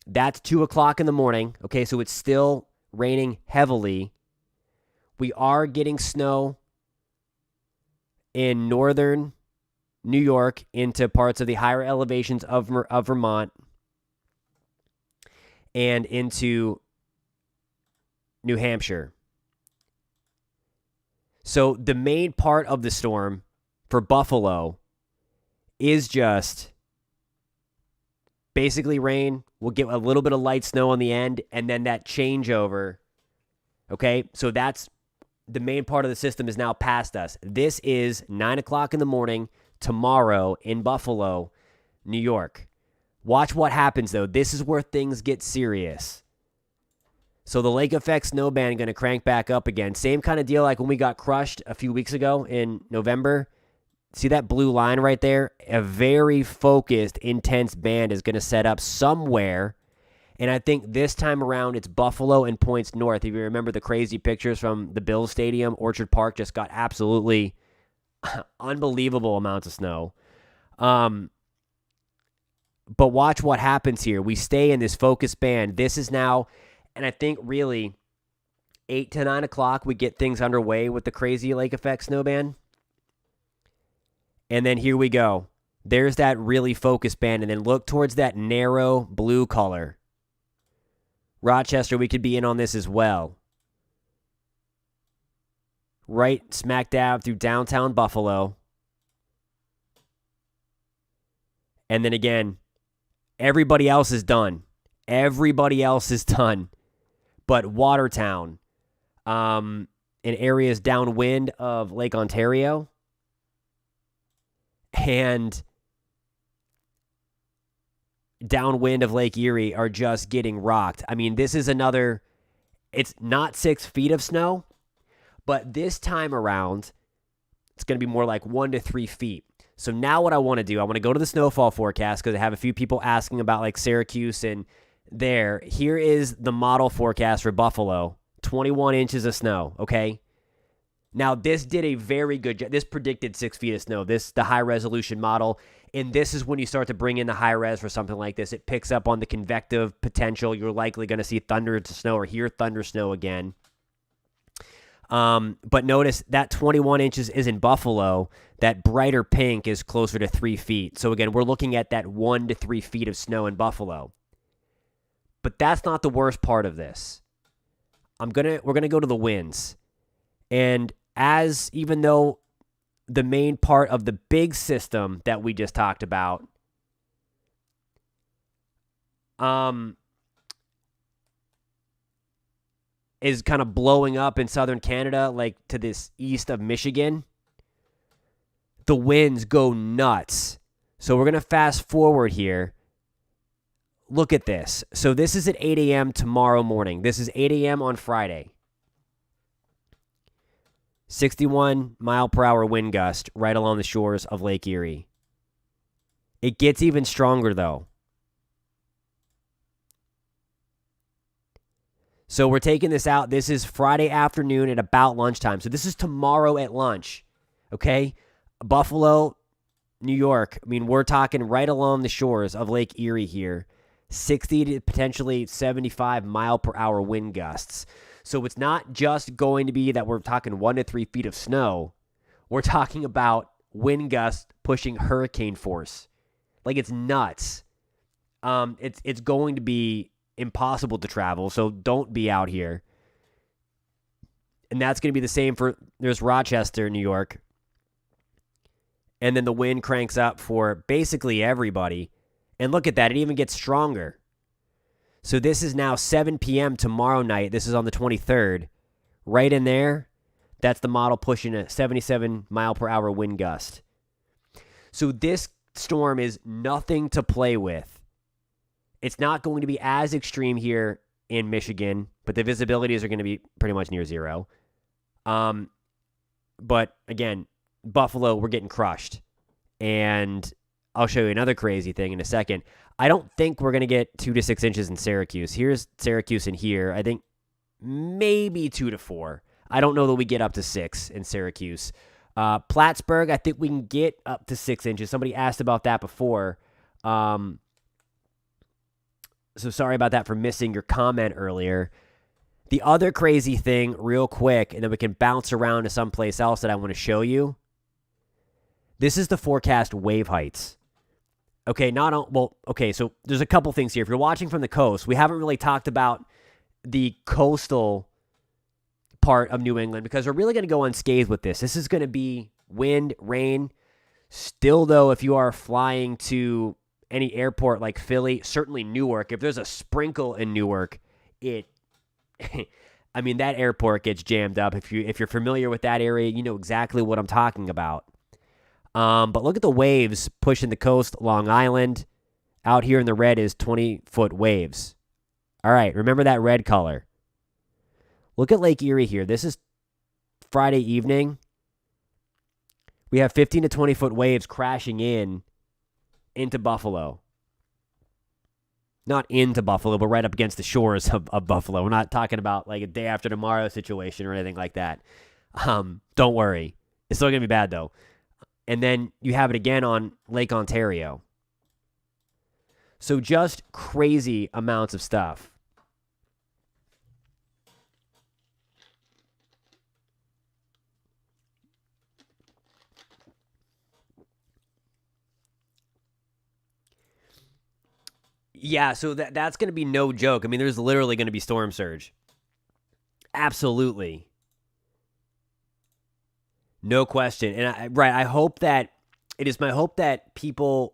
That's 2 o'clock in the morning. Okay, so it's still raining heavily. We are getting snow in northern New York into parts of the higher elevations of Vermont and into New Hampshire. So the main part of the storm for Buffalo is just basically rain. We'll get a little bit of light snow on the end, and then that changeover. Okay, so that's the main part of the system is now past us. This is 9 o'clock in the morning tomorrow in Buffalo, New York. Watch what happens, though. This is where things get serious. So the lake effect snow band going to crank back up again. Same kind of deal like when we got crushed a few weeks ago in November. See that blue line right there? A very focused, intense band is going to set up somewhere. And I think this time around, it's Buffalo and points north. If you remember the crazy pictures from the Bills Stadium, Orchard Park just got absolutely unbelievable amounts of snow. But watch what happens here. We stay in this focus band. This is now, and I think really 8 to 9 o'clock, we get things underway with the crazy lake effect snow band. And then here we go. There's that really focused band. And then look towards that narrow blue color. Rochester, we could be in on this as well. Right smack dab through downtown Buffalo. And then again, everybody else is done. Everybody else is done. But Watertown, in areas downwind of Lake Ontario, and downwind of Lake Erie are just getting rocked. I mean, this is another, it's not 6 feet of snow, but this time around, it's going to be more like 1 to 3 feet. So now what I want to do, I want to go to the snowfall forecast because I have a few people asking about like Syracuse and there. Here is the model forecast for Buffalo, 21 inches of snow, okay? Now, this did a very good job. This predicted 6 feet of snow. This, the high-resolution model, and this is when you start to bring in the high-res for something like this. It picks up on the convective potential. You're likely going to see thunder to snow or hear thunder snow again. But notice that 21 inches is in Buffalo. That brighter pink is closer to 3 feet. So, again, we're looking at that 1 to 3 feet of snow in Buffalo. But that's not the worst part of this. We're gonna go to the winds. And even though the main part of the big system that we just talked about is kind of blowing up in southern Canada, like to this east of Michigan, the winds go nuts. So we're going to fast forward here. Look at this. So this is at 8 a.m. tomorrow morning. This is 8 a.m. on Friday. 61 mile per hour wind gust right along the shores of Lake Erie. It gets even stronger, though. So we're taking this out. This is Friday afternoon at about lunchtime. So this is tomorrow at lunch, okay? Buffalo, New York. I mean, we're talking right along the shores of Lake Erie here. 60 to potentially 75 mile per hour wind gusts. So it's not just going to be that we're talking 1 to 3 feet of snow. We're talking about wind gusts pushing hurricane force. Like, it's nuts. It's going to be impossible to travel, so don't be out here. And that's going to be the same for, there's Rochester, New York. And then the wind cranks up for basically everybody. And look at that, it even gets stronger. So this is now 7 p.m. tomorrow night. This is on the 23rd. Right in there, that's the model pushing a 77 mile per hour wind gust. So this storm is nothing to play with. It's not going to be as extreme here in Michigan, but the visibilities are going to be pretty much near zero. But again, Buffalo, we're getting crushed. And I'll show you another crazy thing in a second. I don't think we're going to get 2 to 6 inches in Syracuse. Here's Syracuse in here. I think maybe 2 to 4. I don't know that we get up to 6 in Syracuse. Plattsburgh, I think we can get up to 6 inches. Somebody asked about that before. So sorry about that for missing your comment earlier. The other crazy thing, real quick, and then we can bounce around to someplace else that I want to show you. This is the forecast wave heights. Okay, so there's a couple things here. If you're watching from the coast, we haven't really talked about the coastal part of New England because we're really going to go unscathed with this. This is going to be wind, rain. Still, though, if you are flying to any airport like Philly, certainly Newark, if there's a sprinkle in Newark, I mean, that airport gets jammed up. If you're familiar with that area, you know exactly what I'm talking about. But look at the waves pushing the coast. Long Island out here in the red is 20-foot waves. All right, remember that red color. Look at Lake Erie here. This is Friday evening. We have 15 to 20-foot waves crashing into Buffalo. Not into Buffalo, but right up against the shores of Buffalo. We're not talking about like a day after tomorrow situation or anything like that. Don't worry. It's still going to be bad, though. And then you have it again on Lake Ontario. So just crazy amounts of stuff. Yeah, so that's going to be no joke. I mean, there's literally going to be storm surge. Absolutely. No question. And I hope that it is my hope that people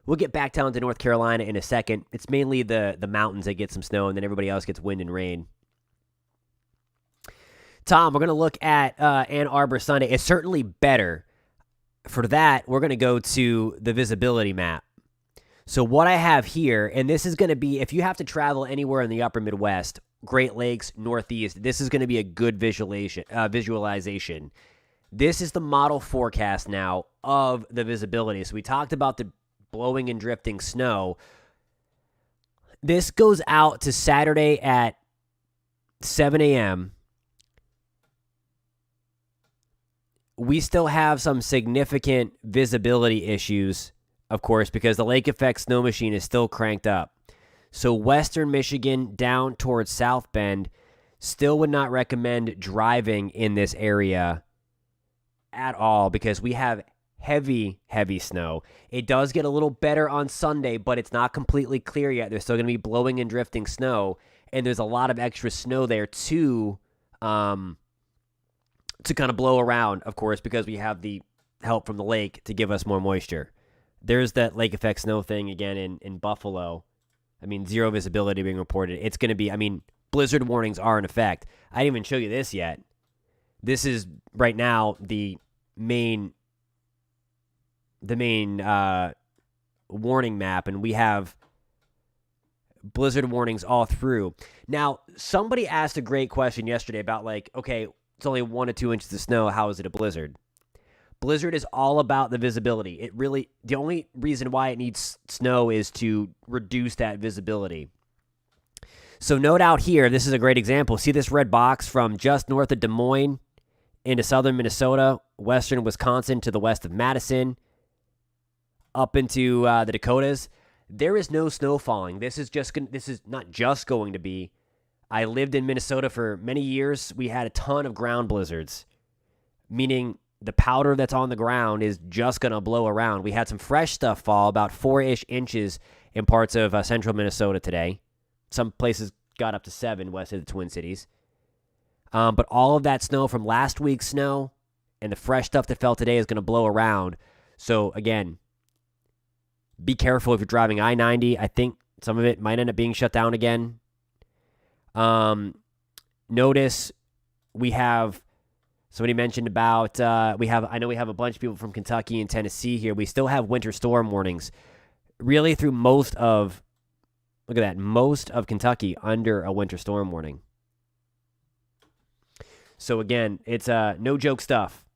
we'll get back down to North Carolina in a second. It's mainly the mountains that get some snow and then everybody else gets wind and rain. Tom, we're going to look at Ann Arbor Sunday. It's certainly better. For that, we're going to go to the visibility map. So what I have here, and this is going to be, if you have to travel anywhere in the upper Midwest, Great Lakes, Northeast, this is going to be a good visualization. This is the model forecast now of the visibility. So we talked about the blowing and drifting snow. This goes out to Saturday at 7 a.m. We still have some significant visibility issues, of course, because the lake effect snow machine is still cranked up. So western Michigan down towards South Bend still would not recommend driving in this area at all because we have heavy, heavy snow. It does get a little better on Sunday, but it's not completely clear yet. There's still going to be blowing and drifting snow, and there's a lot of extra snow there to kind of blow around, of course, because we have the help from the lake to give us more moisture. There's that lake effect snow thing again in Buffalo. I mean, zero visibility being reported. It's going to be, blizzard warnings are in effect. I didn't even show you this yet. This is right now the main warning map, and we have blizzard warnings all through. Now, somebody asked a great question yesterday about okay, it's only 1 to 2 inches of snow. How is it a blizzard? Blizzard is all about the visibility. The only reason why it needs snow is to reduce that visibility. So note out here, this is a great example. See this red box from just north of Des Moines into southern Minnesota, western Wisconsin to the west of Madison, up into the Dakotas. There is no snow falling. This is not just going to be. I lived in Minnesota for many years. We had a ton of ground blizzards, meaning the powder that's on the ground is just going to blow around. We had some fresh stuff fall, about 4-ish inches in parts of central Minnesota today. Some places got up to 7 west of the Twin Cities. But all of that snow from last week's snow and the fresh stuff that fell today is going to blow around. So, again, be careful if you're driving I-90. I think some of it might end up being shut down again. Notice we have... Somebody mentioned about, I know we have a bunch of people from Kentucky and Tennessee here. We still have winter storm warnings really through most of Kentucky under a winter storm warning. So again, it's no joke stuff.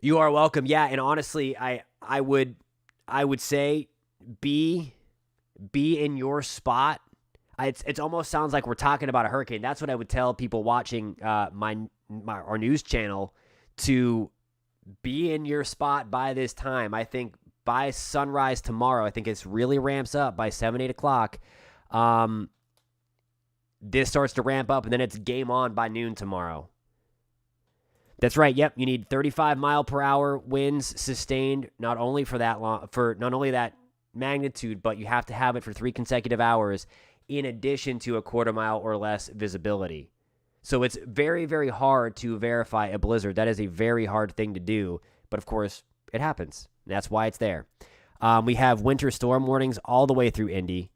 You are welcome. Yeah, and honestly, I would say be in your spot. It's almost sounds like we're talking about a hurricane. That's what I would tell people watching our news channel, to be in your spot by this time. I think by sunrise tomorrow, I think it's really ramps up by 7, 8 o'clock. This starts to ramp up, and then it's game on by noon tomorrow. That's right. Yep, you need 35 mile per hour winds sustained, not only for not only that magnitude, but you have to have it for 3 consecutive hours, in addition to a quarter mile or less visibility. So it's very, very hard to verify a blizzard. That is a very hard thing to do, but of course, it happens. That's why it's there. We have winter storm warnings all the way through Indy.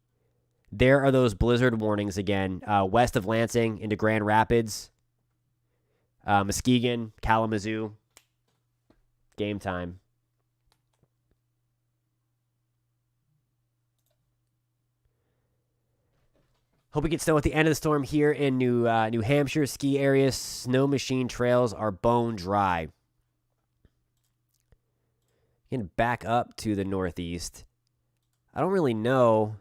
There are those blizzard warnings again, west of Lansing into Grand Rapids, Muskegon, Kalamazoo. Game time. Hope we get snow at the end of the storm here in New Hampshire. Ski areas, snow machine trails are bone dry. Getting back up to the northeast. I don't really know.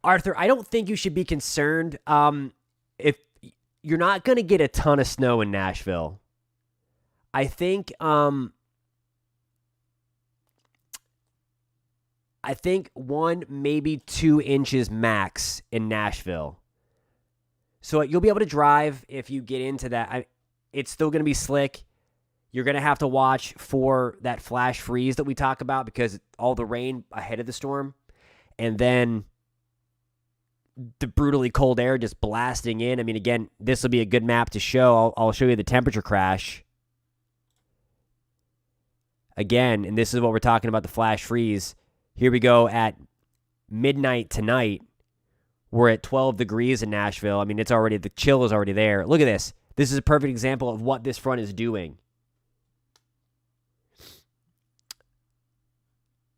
Arthur, I don't think you should be concerned. If you're not going to get a ton of snow in Nashville, I think 1, maybe 2 inches max in Nashville. So you'll be able to drive if you get into that. It's still going to be slick. You're going to have to watch for that flash freeze that we talk about, because all the rain ahead of the storm, and then the brutally cold air just blasting in. I mean, again, this will be a good map to show. I'll show you the temperature crash. Again, and this is what we're talking about, the flash freeze. Here we go at midnight tonight. We're at 12 degrees in Nashville. I mean, the chill is already there. Look at this. This is a perfect example of what this front is doing.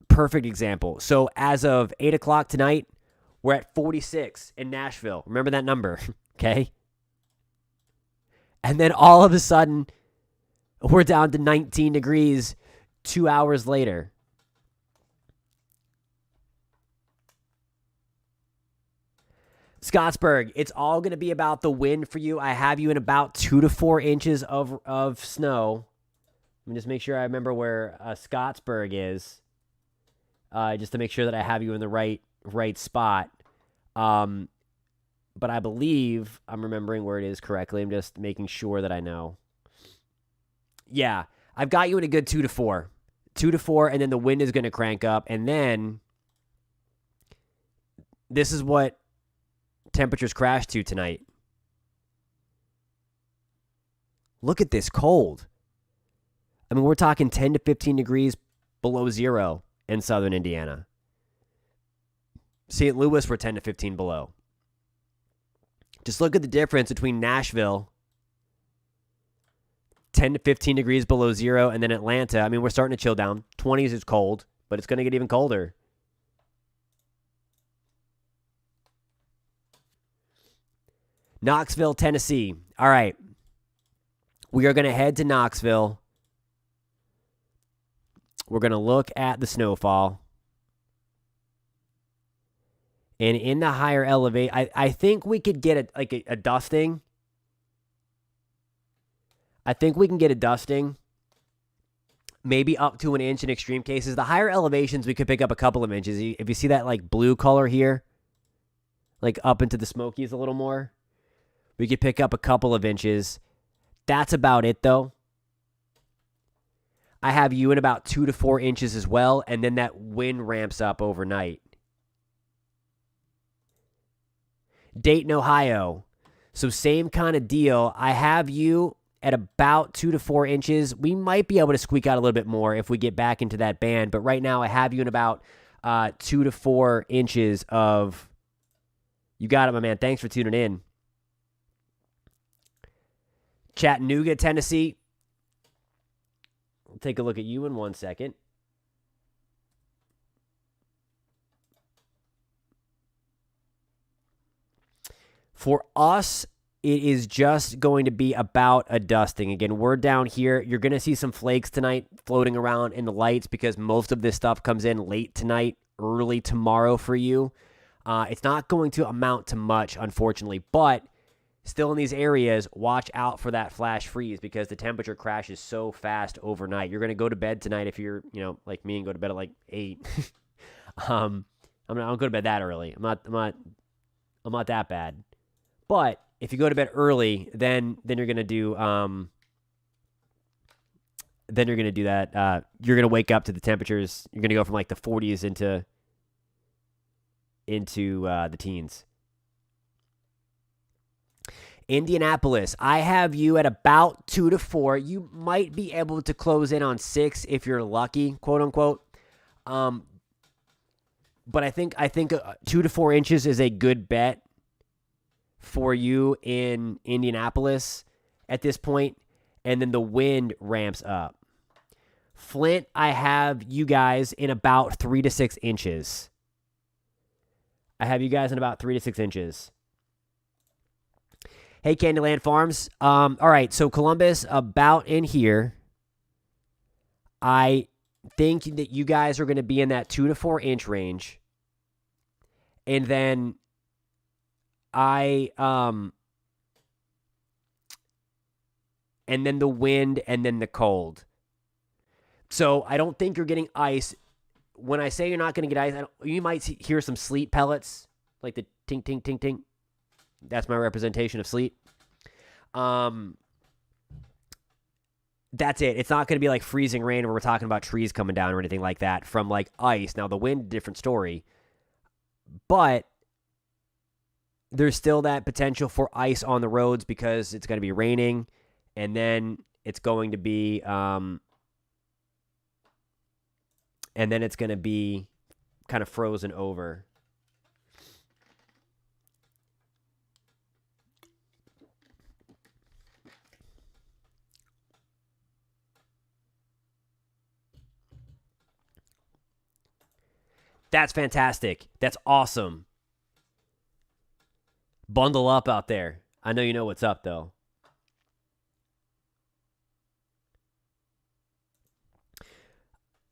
Perfect example. So as of 8 o'clock tonight, we're at 46 in Nashville. Remember that number, okay? And then all of a sudden, we're down to 19 degrees 2 hours later. Scottsburg, it's all going to be about the wind for you. I have you in about 2 to 4 inches of snow. Let me just make sure I remember where Scottsburg is, just to make sure that I have you in the right spot. But I believe I'm remembering where it is correctly. I'm just making sure that I know. Yeah, I've got you in a good 2 to 4. 2 to 4, and then the wind is going to crank up. And then this is what temperatures crash to tonight. Look at this cold. I mean, we're talking 10 to 15 degrees below zero in southern Indiana. St. Louis, we're 10 to 15 below. Just look at the difference between Nashville, 10 to 15 degrees below zero, and then Atlanta. I mean, we're starting to chill down. 20s is cold, but it's going to get even colder. Knoxville, Tennessee. All right. We are going to head to Knoxville. We're going to look at the snowfall. And in the higher elevate, I think we could get a dusting. I think we can get a dusting. Maybe up to an inch in extreme cases. The higher elevations, we could pick up a couple of inches. If you see that like blue color here, like up into the Smokies a little more, we could pick up a couple of inches. That's about it, though. I have you in about 2 to 4 inches as well, and then that wind ramps up overnight. Dayton, Ohio. So same kind of deal. I have you at about 2 to 4 inches. We might be able to squeak out a little bit more if we get back into that band, but right now I have you in about 2 to 4 inches of... You got it, my man. Thanks for tuning in. Chattanooga, Tennessee. We'll take a look at you in 1 second. For us, it is just going to be about a dusting. Again, we're down here. You're going to see some flakes tonight floating around in the lights because most of this stuff comes in late tonight, early tomorrow for you. It's not going to amount to much, unfortunately, but still in these areas, watch out for that flash freeze because the temperature crashes so fast overnight. You're going to go to bed tonight if you're, like me and go to bed at like 8. I'm not go to bed that early. I'm not that bad. But if you go to bed early, then you're gonna do that. You're gonna wake up to the temperatures. You're gonna go from like the 40s into the teens. Indianapolis, I have you at about 2 to 4. You might be able to close in on 6 if you're lucky, quote unquote. But I think 2 to 4 inches is a good bet for you in Indianapolis at this point, and then the wind ramps up. Flint, I have you guys in about 3 to 6 inches. Hey, Candyland Farms. All right, so Columbus, about in here. I think that you guys are going to be in that 2 to 4 inch range. And then and then the wind and then the cold. So I don't think you're getting ice. When I say you're not going to get ice, you might hear some sleet pellets, like the tink, tink, tink, tink. That's my representation of sleet. That's it. It's not going to be like freezing rain where we're talking about trees coming down or anything like that from like ice. Now the wind, different story. But there's still that potential for ice on the roads because it's going to be raining, and then it's going to be kind of frozen over. That's fantastic. That's awesome. Bundle up out there. I know you know what's up, though.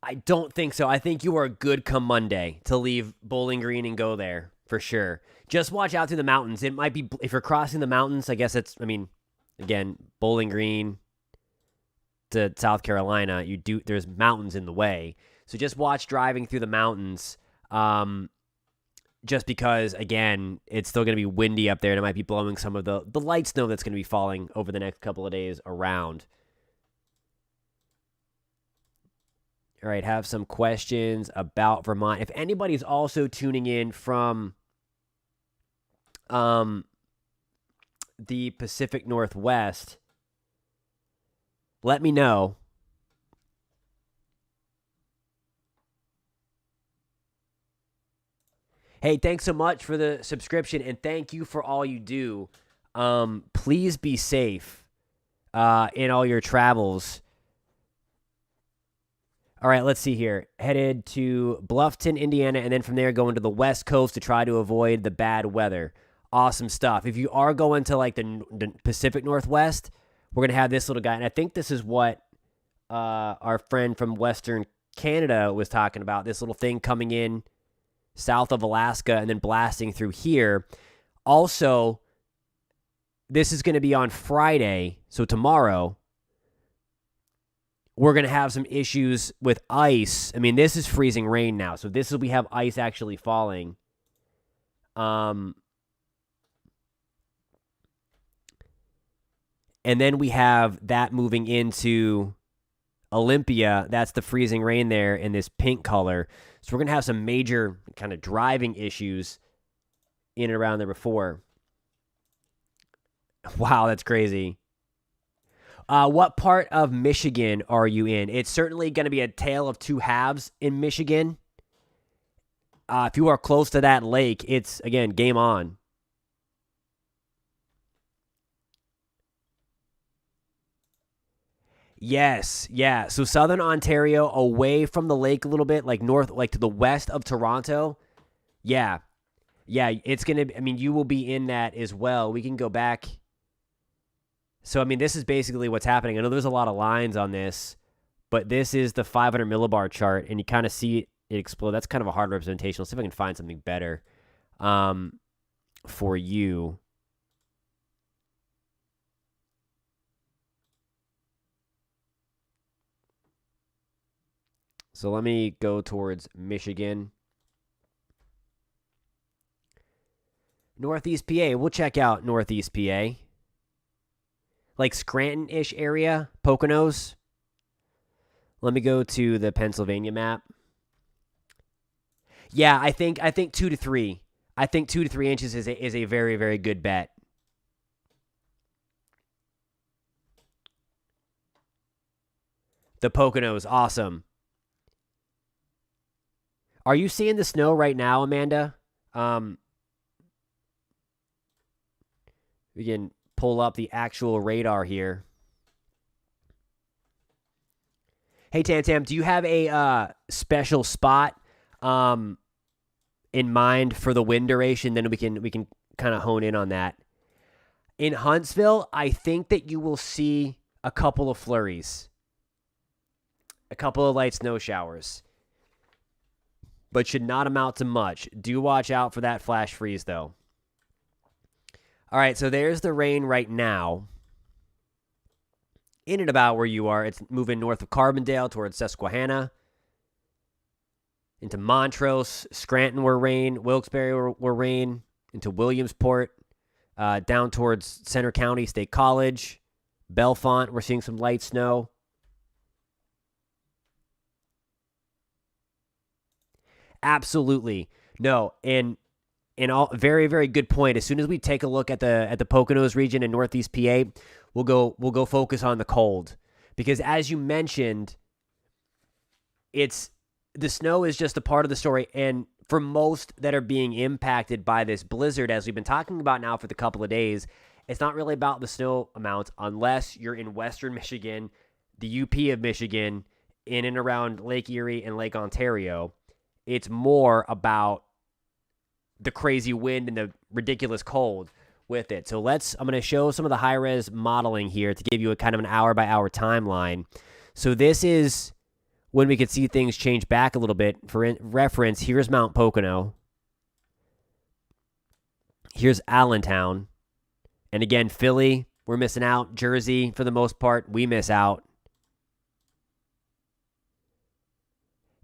I don't think so. I think you are good come Monday to leave Bowling Green and go there, for sure. Just watch out through the mountains. It might be, if you're crossing the mountains, I guess again, Bowling Green to South Carolina, there's mountains in the way. So just watch driving through the mountains. Just because, again, it's still going to be windy up there, and it might be blowing some of the light snow that's going to be falling over the next couple of days around. All right, have some questions about Vermont. If anybody's also tuning in from the Pacific Northwest, let me know. Hey, thanks so much for the subscription, and thank you for all you do. Please be safe in all your travels. All right, let's see here. Headed to Bluffton, Indiana, and then from there going to the West Coast to try to avoid the bad weather. Awesome stuff. If you are going to like the Pacific Northwest, we're going to have this little guy, and I think this is what our friend from Western Canada was talking about, this little thing coming in south of Alaska and then blasting through here. Also, this is going to be on Friday, so tomorrow, we're going to have some issues with ice. I mean, this is freezing rain now, so we have ice actually falling. And then we have that moving into Olympia. That's the freezing rain there in this pink color. So we're going to have some major kind of driving issues in and around there before. Wow, that's crazy. What part of Michigan are you in? It's certainly going to be a tale of two halves in Michigan. If you are close to that lake, it's, again, game on. Yes, yeah. So southern Ontario, away from the lake a little bit, like north, like to the west of Toronto. Yeah. Yeah, it's going to, I mean, you will be in that as well. We can go back. So, I mean, this is basically what's happening. I know there's a lot of lines on this, but this is the 500 millibar chart, and you kind of see it explode. That's kind of a hard representation. Let's see if I can find something better for you. So let me go towards Michigan. Northeast PA. We'll check out Northeast PA. Like Scranton-ish area, Poconos. Let me go to the Pennsylvania map. Yeah, I think 2 to 3. I think 2 to 3 inches is a very, very good bet. The Poconos, awesome. Are you seeing the snow right now, Amanda? We can pull up the actual radar here. Hey, Tam, do you have a special spot in mind for the wind duration? Then we can kind of hone in on that. In Huntsville, I think that you will see a couple of flurries, a couple of light snow showers, but should not amount to much. Do watch out for that flash freeze, though. All right, so there's the rain right now. In and about where you are, it's moving north of Carbondale towards Susquehanna, into Montrose, Scranton where rain, Wilkes-Barre where rain, into Williamsport, down towards Center County State College, Bellefonte, we're seeing some light snow. Absolutely. No, and all very, very good point. As soon as we take a look at the Poconos region in Northeast PA, we'll go focus on the cold. Because as you mentioned, the snow is just a part of the story. And for most that are being impacted by this blizzard, as we've been talking about now for the couple of days, it's not really about the snow amount unless you're in Western Michigan, the UP of Michigan, in and around Lake Erie and Lake Ontario. It's more about the crazy wind and the ridiculous cold with it. So I'm going to show some of the high-res modeling here to give you a kind of an hour-by-hour timeline. So this is when we could see things change back a little bit. For reference, here's Mount Pocono. Here's Allentown. And again, Philly, we're missing out. Jersey, for the most part, we miss out.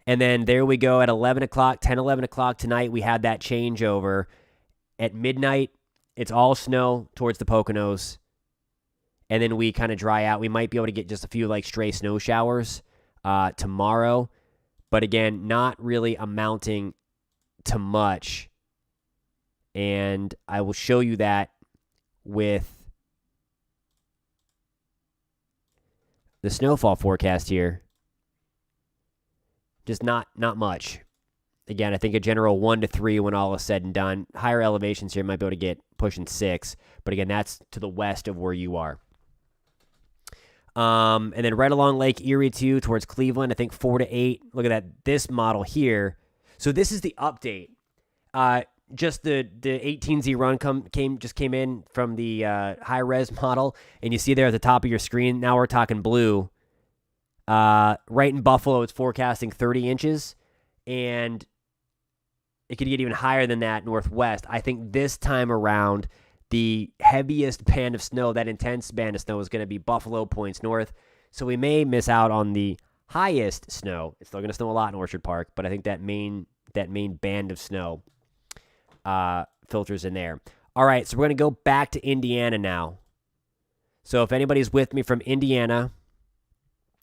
And then there we go at 11 o'clock tonight. We had that changeover. At midnight, it's all snow towards the Poconos. And then we kind of dry out. We might be able to get just a few like stray snow showers tomorrow. But again, not really amounting to much. And I will show you that with the snowfall forecast here. Just not much. Again, I think a general 1 to 3 when all is said and done. Higher elevations here might be able to get pushing 6. But again, that's to the west of where you are. And then right along Lake Erie, too, towards Cleveland, I think 4 to 8. Look at that. This model here. So this is the update. Just the 18Z run came in from the high-res model. And you see there at the top of your screen, now we're talking blue. Right in Buffalo, it's forecasting 30 inches, and it could get even higher than that northwest. I think this time around, the heaviest band of snow, that intense band of snow, is going to be Buffalo points north. So we may miss out on the highest snow. It's still going to snow a lot in Orchard Park, but I think that main band of snow filters in there. All right, so we're going to go back to Indiana now. So if anybody's with me from Indiana,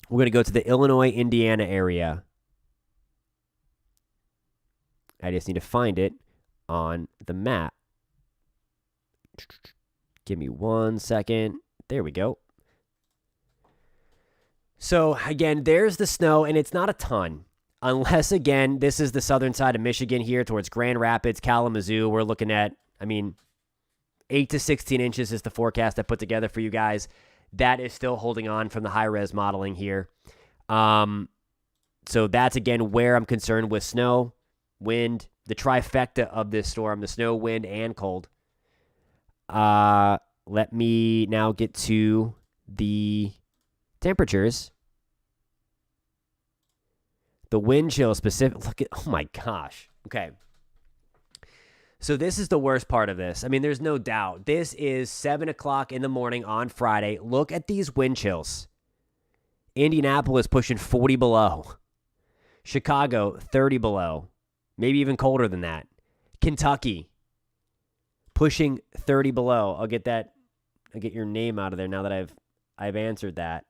we're going to go to the Illinois-Indiana area. I just need to find it on the map. Give me 1 second. There we go. So, again, there's the snow, and it's not a ton. Unless, again, this is the southern side of Michigan here towards Grand Rapids, Kalamazoo. We're looking at, 8 to 16 inches is the forecast I put together for you guys. That is still holding on from the high-res modeling here. So that's, again, where I'm concerned with snow, wind, the trifecta of this storm, the snow, wind, and cold. Let me now get to the temperatures. The wind chill specific. Look at, oh my gosh. Okay. So this is the worst part of this. I mean, there's no doubt. This is 7 o'clock in the morning on Friday. Look at these wind chills. Indianapolis pushing 40 below. Chicago, 30 below. Maybe even colder than that. Kentucky, pushing 30 below. I'll get your name out of there now that I've answered that.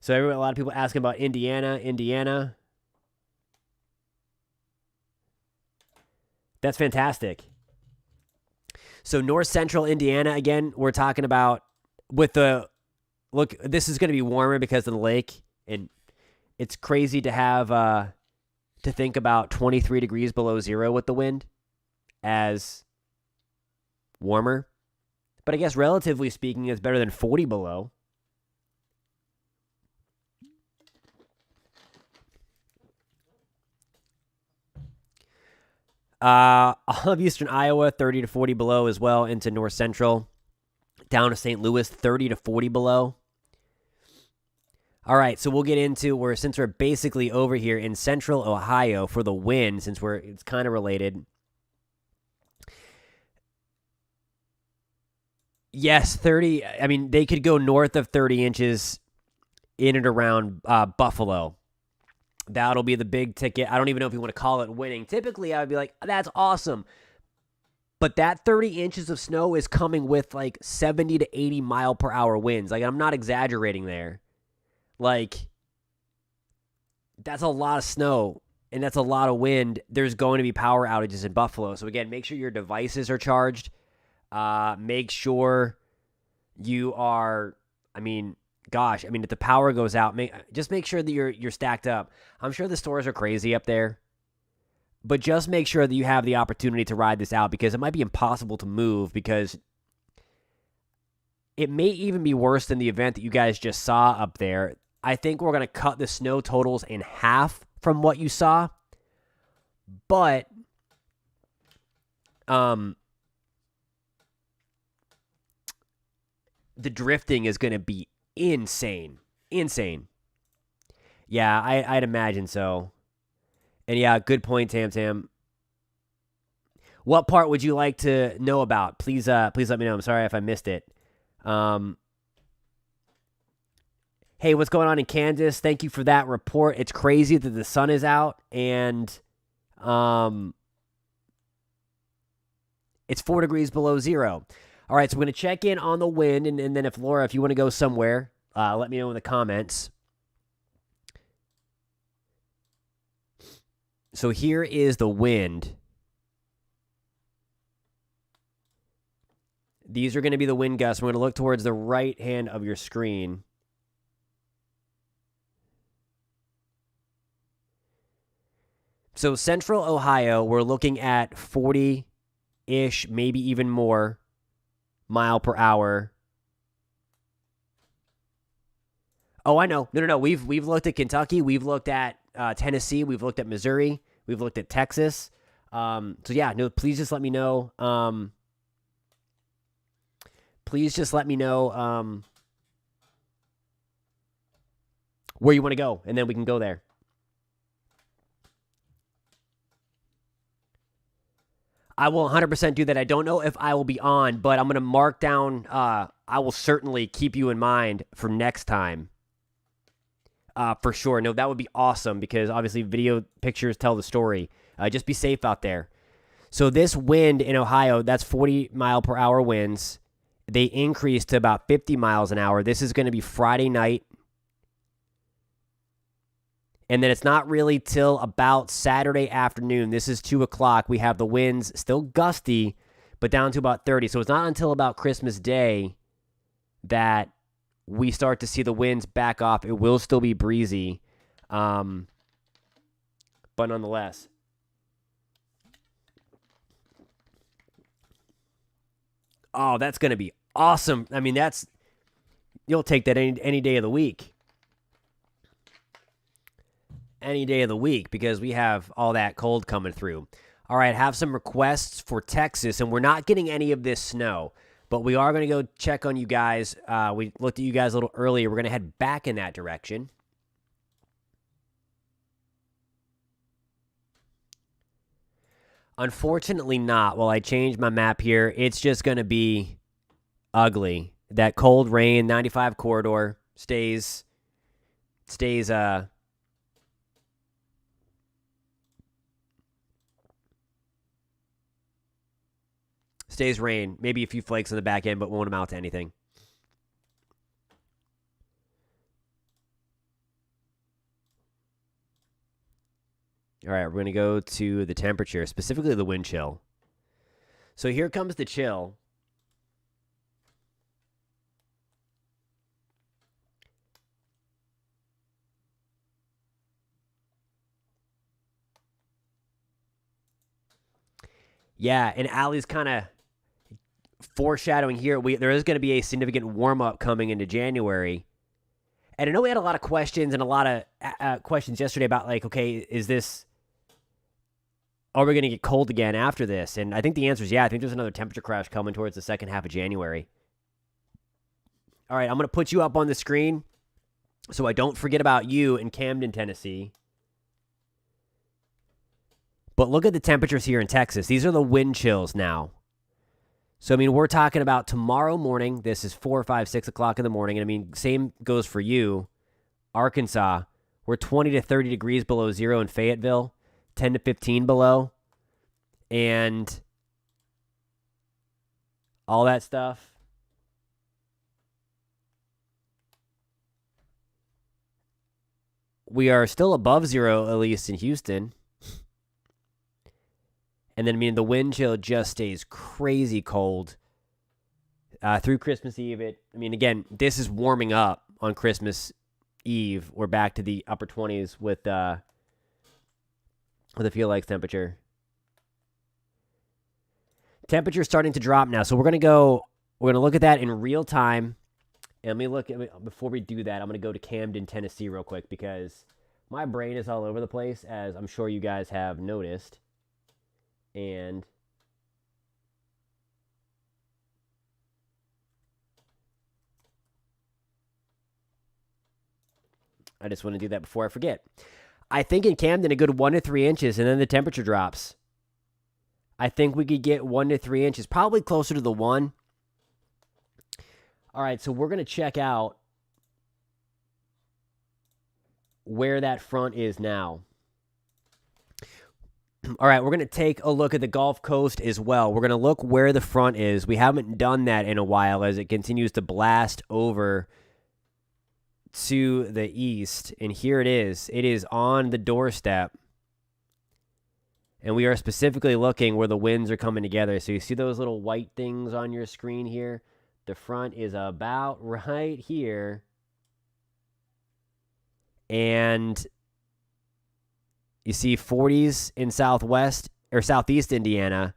So a lot of people asking about Indiana. That's fantastic. So north central Indiana, again, we're talking about with the, look, this is going to be warmer because of the lake. And it's crazy to have, to think about 23 degrees below zero with the wind as warmer. But I guess relatively speaking, it's better than 40 below. All of eastern Iowa, 30 to 40 below as well, into north central. Down to St. Louis, 30 to 40 below. All right, so we'll get into since we're basically over here in central Ohio for the wind, since it's kind of related. Yes, 30. I mean, they could go north of 30 inches in and around Buffalo. That'll be the big ticket. I don't even know if you want to call it winning. Typically, I would be like, that's awesome. But that 30 inches of snow is coming with like 70 to 80 mile per hour winds. Like, I'm not exaggerating there. Like, that's a lot of snow and that's a lot of wind. There's going to be power outages in Buffalo. So again, make sure your devices are charged. Make sure you are, if the power goes out, just make sure that you're stacked up. I'm sure the stores are crazy up there, but just make sure that you have the opportunity to ride this out, because it might be impossible to move, because it may even be worse than the event that you guys just saw up there. I think we're going to cut the snow totals in half from what you saw, but the drifting is going to be insane. Yeah, I'd imagine so. And yeah, good point, Tam. What part would you like to know about? Please let me know. I'm sorry if I missed it. Hey, what's going on in Kansas? Thank you for that report. It's crazy that the sun is out and it's 4 degrees below zero. All right, so we're going to check in on the wind, and then if Laura, if you want to go somewhere, let me know in the comments. So here is the wind. These are going to be the wind gusts. We're going to look towards the right hand of your screen. So central Ohio, we're looking at 40-ish, maybe even more mile per hour. Oh, I know. No. We've looked at Kentucky. We've looked at Tennessee. We've looked at Missouri. We've looked at Texas. So yeah, no. Please just let me know. Where you want to go, and then we can go there. I will 100% do that. I don't know if I will be on, but I'm going to mark down. I will certainly keep you in mind for next time. For sure. No, that would be awesome, because obviously video pictures tell the story. Just be safe out there. So this wind in Ohio, that's 40 mile per hour winds. They increased to about 50 miles an hour. This is going to be Friday night. And then it's not really till about Saturday afternoon. This is 2 o'clock. We have the winds still gusty, but down to about 30. So it's not until about Christmas Day that we start to see the winds back off. It will still be breezy, but nonetheless. Oh, that's going to be awesome. I mean, you'll take that any day of the week. any day of the week because we have all that cold coming through. All right, have some requests for Texas, and we're not getting any of this snow, but we are going to go check on you guys. We looked at you guys a little earlier. We're going to head back in that direction. Unfortunately not. Well, I changed my map here. It's just going to be ugly. That cold rain, 95 corridor stays rain. Maybe a few flakes on the back end, but won't amount to anything. All right, we're going to go to the temperature, specifically the wind chill. So here comes the chill. Yeah, and Allie's kind of foreshadowing here. There is going to be a significant warm-up coming into January. And I know we had a lot of questions and a lot of questions yesterday about, like, okay, are we going to get cold again after this? And I think the answer is yeah. I think there's another temperature crash coming towards the second half of January. All right, I'm going to put you up on the screen so I don't forget about you in Camden, Tennessee. But look at the temperatures here in Texas. These are the wind chills now. So, I mean, we're talking about tomorrow morning. This is 4, 5, 6 o'clock in the morning. And, I mean, same goes for you. Arkansas, we're 20 to 30 degrees below zero in Fayetteville, 10 to 15 below. And all that stuff. We are still above zero, at least in Houston. And then, I mean, the wind chill just stays crazy cold through Christmas Eve. Again, this is warming up on Christmas Eve. We're back to the upper 20s with the feel-like temperature. Temperature's starting to drop now, so we're going to look at that in real time. And before we do that, I'm going to go to Camden, Tennessee real quick because my brain is all over the place, as I'm sure you guys have noticed. And I just want to do that before I forget. I think in Camden, a good 1 to 3 inches, and then the temperature drops. I think we could get 1 to 3 inches, probably closer to the 1. All right, so we're going to check out where that front is now. All right, we're going to take a look at the Gulf Coast as well. We're going to look where the front is. We haven't done that in a while as it continues to blast over to the east. And here it is. It is on the doorstep. And we are specifically looking where the winds are coming together. So you see those little white things on your screen here? The front is about right here. And you see 40s in southwest or southeast Indiana,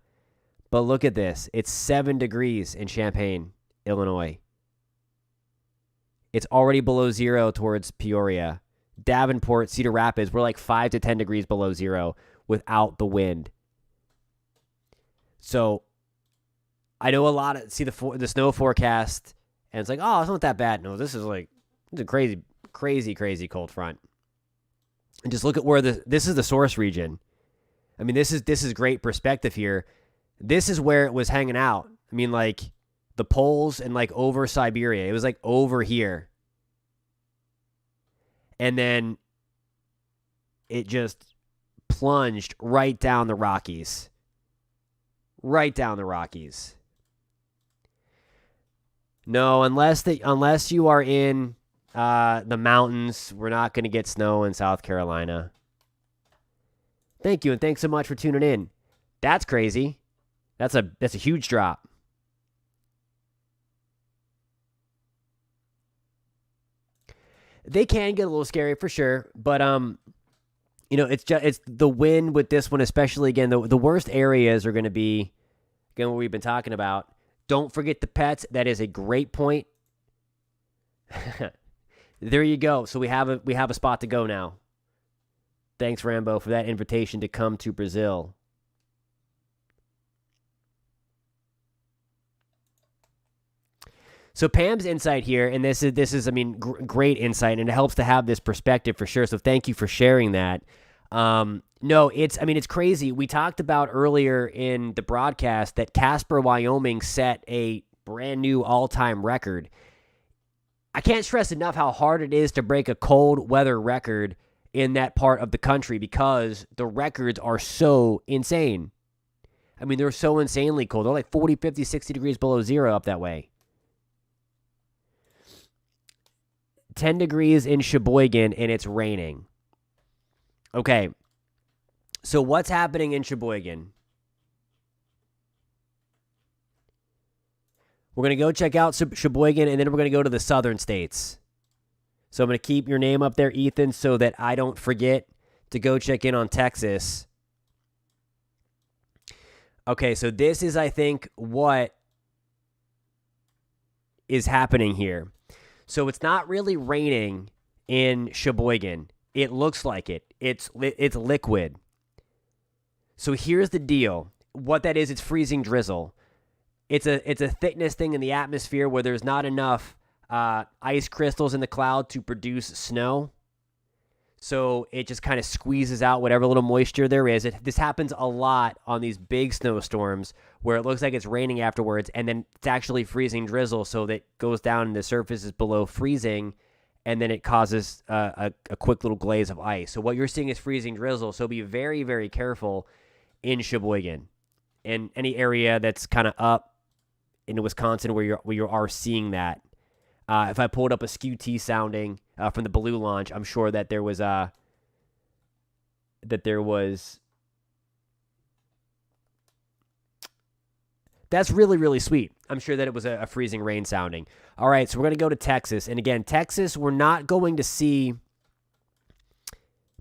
but look at this. It's 7 degrees in Champaign, Illinois. It's already below zero towards Peoria. Davenport, Cedar Rapids, we're like 5 to 10 degrees below zero without the wind. So I know a lot of see the snow forecast, and it's like, oh, it's not that bad. No, this is a crazy cold front. And just look at where this is the source region. I mean, this is great perspective here. This is where it was hanging out. I mean, like the poles and like over Siberia. It was like over here. And then it just plunged right down the Rockies. Right down the Rockies. No, unless you are in the mountains, we're not going to get snow in South Carolina. Thank you, and thanks so much for tuning in. That's crazy. That's a huge drop. They can get a little scary for sure, but it's the wind with this one, especially again. The worst areas are going to be again what we've been talking about. Don't forget the pets. That is a great point. There you go. So we have a spot to go now. Thanks, Rambo, for that invitation to come to Brazil. So Pam's insight here, and this is, I mean, great insight, and it helps to have this perspective for sure. So thank you for sharing that. No, it's crazy. We talked about earlier in the broadcast that Casper, Wyoming set a brand new all-time record. I can't stress enough how hard it is to break a cold weather record in that part of the country because the records are so insane. I mean, they're so insanely cold. They're like 40, 50, 60 degrees below zero up that way. 10 degrees in Sheboygan, and it's raining. Okay, so what's happening in Sheboygan? We're going to go check out Sheboygan, and then we're going to go to the southern states. So I'm going to keep your name up there, Ethan, so that I don't forget to go check in on Texas. Okay, so this is, I think, what is happening here. So it's not really raining in Sheboygan. It looks like it. It's liquid. So here's the deal. What that is, it's freezing drizzle. It's a thickness thing in the atmosphere where there's not enough ice crystals in the cloud to produce snow. So it just kind of squeezes out whatever little moisture there is. This happens a lot on these big snowstorms where it looks like it's raining afterwards, and then it's actually freezing drizzle, so that goes down and the surface is below freezing, and then it causes a quick little glaze of ice. So what you're seeing is freezing drizzle, so be very, very careful in Sheboygan and any area that's kind of up in Wisconsin where you are seeing that. If I pulled up a SKU-T sounding from the Baloo launch, I'm sure that there was that's really, really sweet. I'm sure that it was a freezing rain sounding. All right, so we're going to go to Texas. And again, Texas, we're not going to see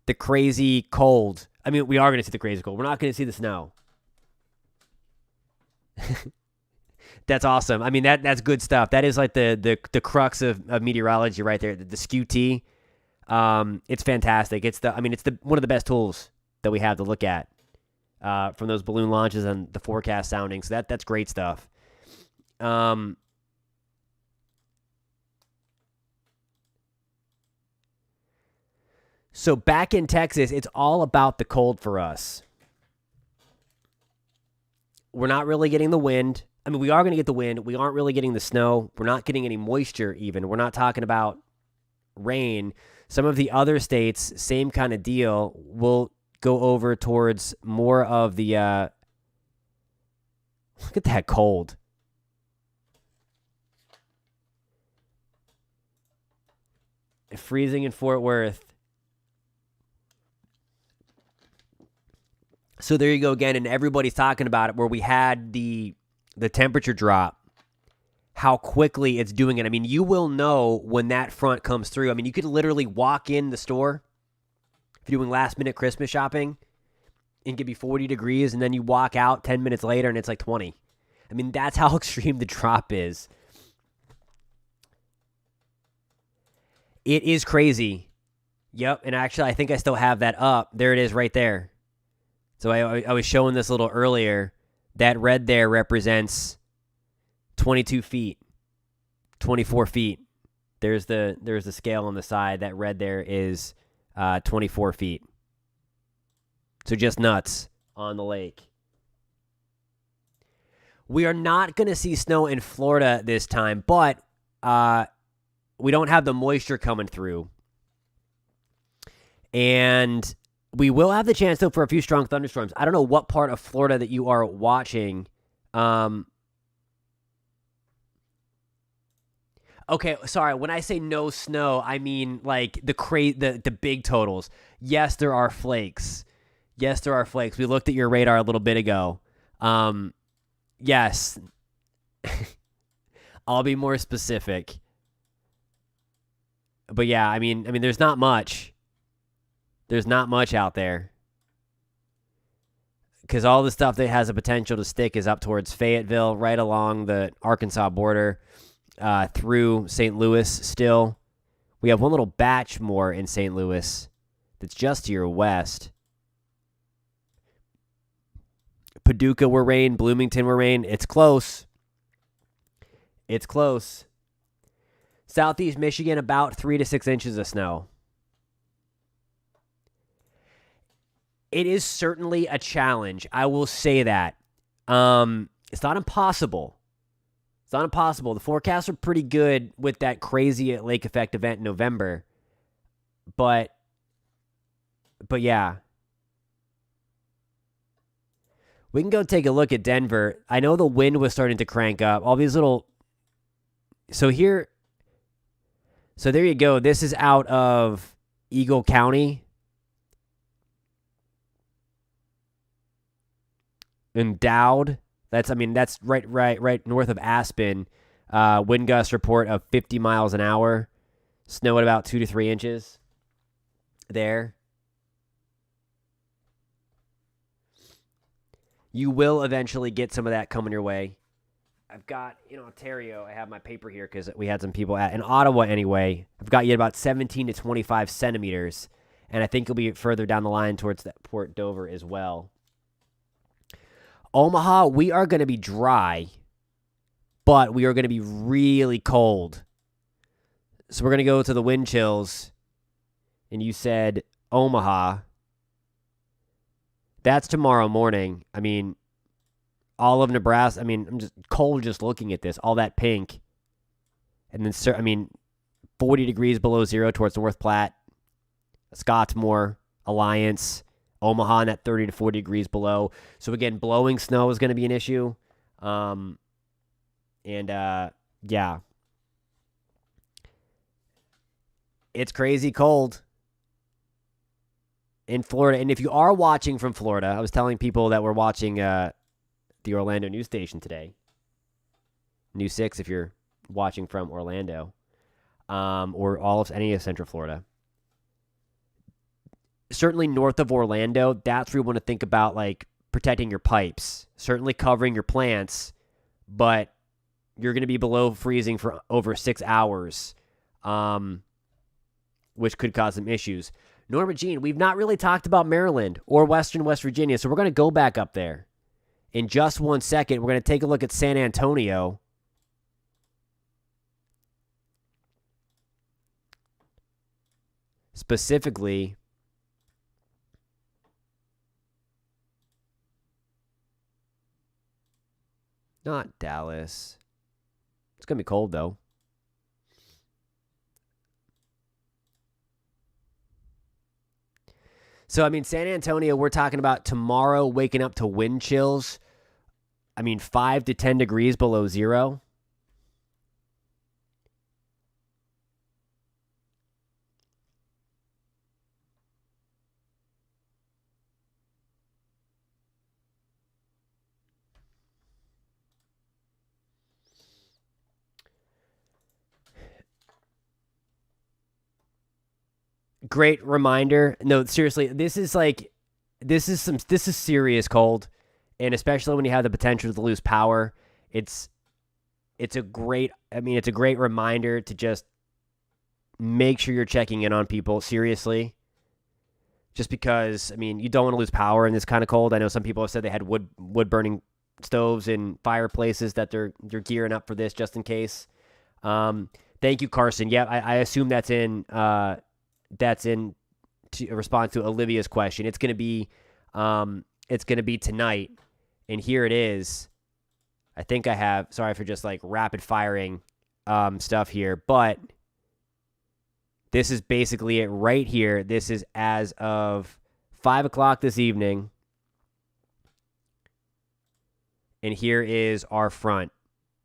the crazy cold. I mean, we are going to see the crazy cold. We're not going to see the snow. That's awesome. I mean, that's good stuff. That is like the crux of meteorology right there. The SKU-T. It's fantastic. It's one of the best tools that we have to look at from those balloon launches and the forecast sounding. So that's great stuff. So back in Texas, it's all about the cold for us. We're not really getting the wind. I mean, we are going to get the wind. We aren't really getting the snow. We're not getting any moisture even. We're not talking about rain. Some of the other states, same kind of deal. We'll go over towards more of the... look at that cold. Freezing in Fort Worth. So there you go again, and everybody's talking about it where we had the temperature drop, how quickly it's doing it. I mean, you will know when that front comes through. I mean, you could literally walk in the store if you're doing last-minute Christmas shopping and it could be 40 degrees, and then you walk out 10 minutes later and it's like 20. I mean, that's how extreme the drop is. It is crazy. Yep, and actually, I think I still have that up. There it is right there. So I was showing this a little earlier. That red there represents 22 feet, 24 feet. There's the scale on the side. That red there is 24 feet. So just nuts on the lake. We are not going to see snow in Florida this time, but we don't have the moisture coming through. And we will have the chance, though, for a few strong thunderstorms. I don't know what part of Florida that you are watching. Okay, sorry. When I say no snow, I mean like the big totals. Yes, there are flakes. Yes, there are flakes. We looked at your radar a little bit ago. Yes. I'll be more specific. But yeah, I mean, there's not much. There's not much out there. Because all the stuff that has a potential to stick is up towards Fayetteville, right along the Arkansas border, through St. Louis still. We have one little batch more in St. Louis, that's just to your west. Paducah were rain. Bloomington were rain. It's close. It's close. Southeast Michigan, about 3 to 6 inches of snow. It is certainly a challenge. I will say that. It's not impossible. It's not impossible. The forecasts are pretty good with that crazy lake effect event in November. But yeah. We can go take a look at Denver. I know the wind was starting to crank up. All these little... So there you go. This is out of Eagle County. In Dowd. That's right north of Aspen. Wind gust report of 50 miles an hour. Snow at about 2 to 3 inches there. You will eventually get some of that coming your way. I've got, in Ontario, I have my paper here because we had some people in Ottawa anyway. I've got you at about 17 to 25 centimeters. And I think it'll be further down the line towards that Port Dover as well. Omaha, we are going to be dry, but we are going to be really cold. So we're going to go to the wind chills. And you said Omaha. That's tomorrow morning. I mean, all of Nebraska. I mean, I'm just cold just looking at this. All that pink. And then, 40 degrees below zero towards North Platte, Scottsmore, Alliance, Omaha, and at 30 to 40 degrees below. So, again, blowing snow is going to be an issue. Yeah. It's crazy cold in Florida. And if you are watching from Florida, I was telling people that we're watching the Orlando news station today. News 6 if you're watching from Orlando. Or any of Central Florida. Certainly north of Orlando, that's where you want to think about protecting your pipes. Certainly covering your plants, but you're going to be below freezing for over 6 hours, which could cause some issues. Norma Jean, we've not really talked about Maryland or Western West Virginia, so we're going to go back up there. In just 1 second, we're going to take a look at San Antonio. Specifically, not Dallas. It's going to be cold, though. So, San Antonio, we're talking about tomorrow waking up to wind chills. 5 to 10 degrees below zero. Great reminder. No, seriously, this is serious cold, and especially when you have the potential to lose power, it's a great reminder to just make sure you're checking in on people seriously. Just because, you don't want to lose power in this kind of cold. I know some people have said they had wood burning stoves and fireplaces that they're gearing up for this just in case. Thank you, Carson. Yeah, I assume that's in to response to Olivia's question. It's going to be tonight, and here it is. I think I have. Sorry for just rapid firing stuff here, but this is basically it right here. This is as of 5:00 this evening, and here is our front,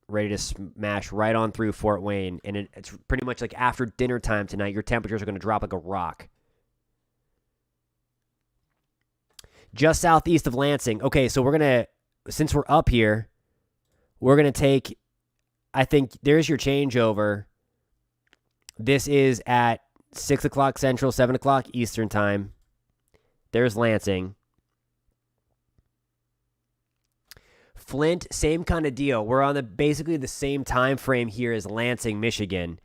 ready to smash right on through Fort Wayne. And it's pretty much after dinner time tonight, your temperatures are going to drop like a rock. Just southeast of Lansing. Okay, so since we're up here, we're going to take, I think there's your changeover. This is at 6:00 Central, 7:00 Eastern time. There's Lansing. Flint, same kind of deal. We're on basically the same time frame here as Lansing, Michigan.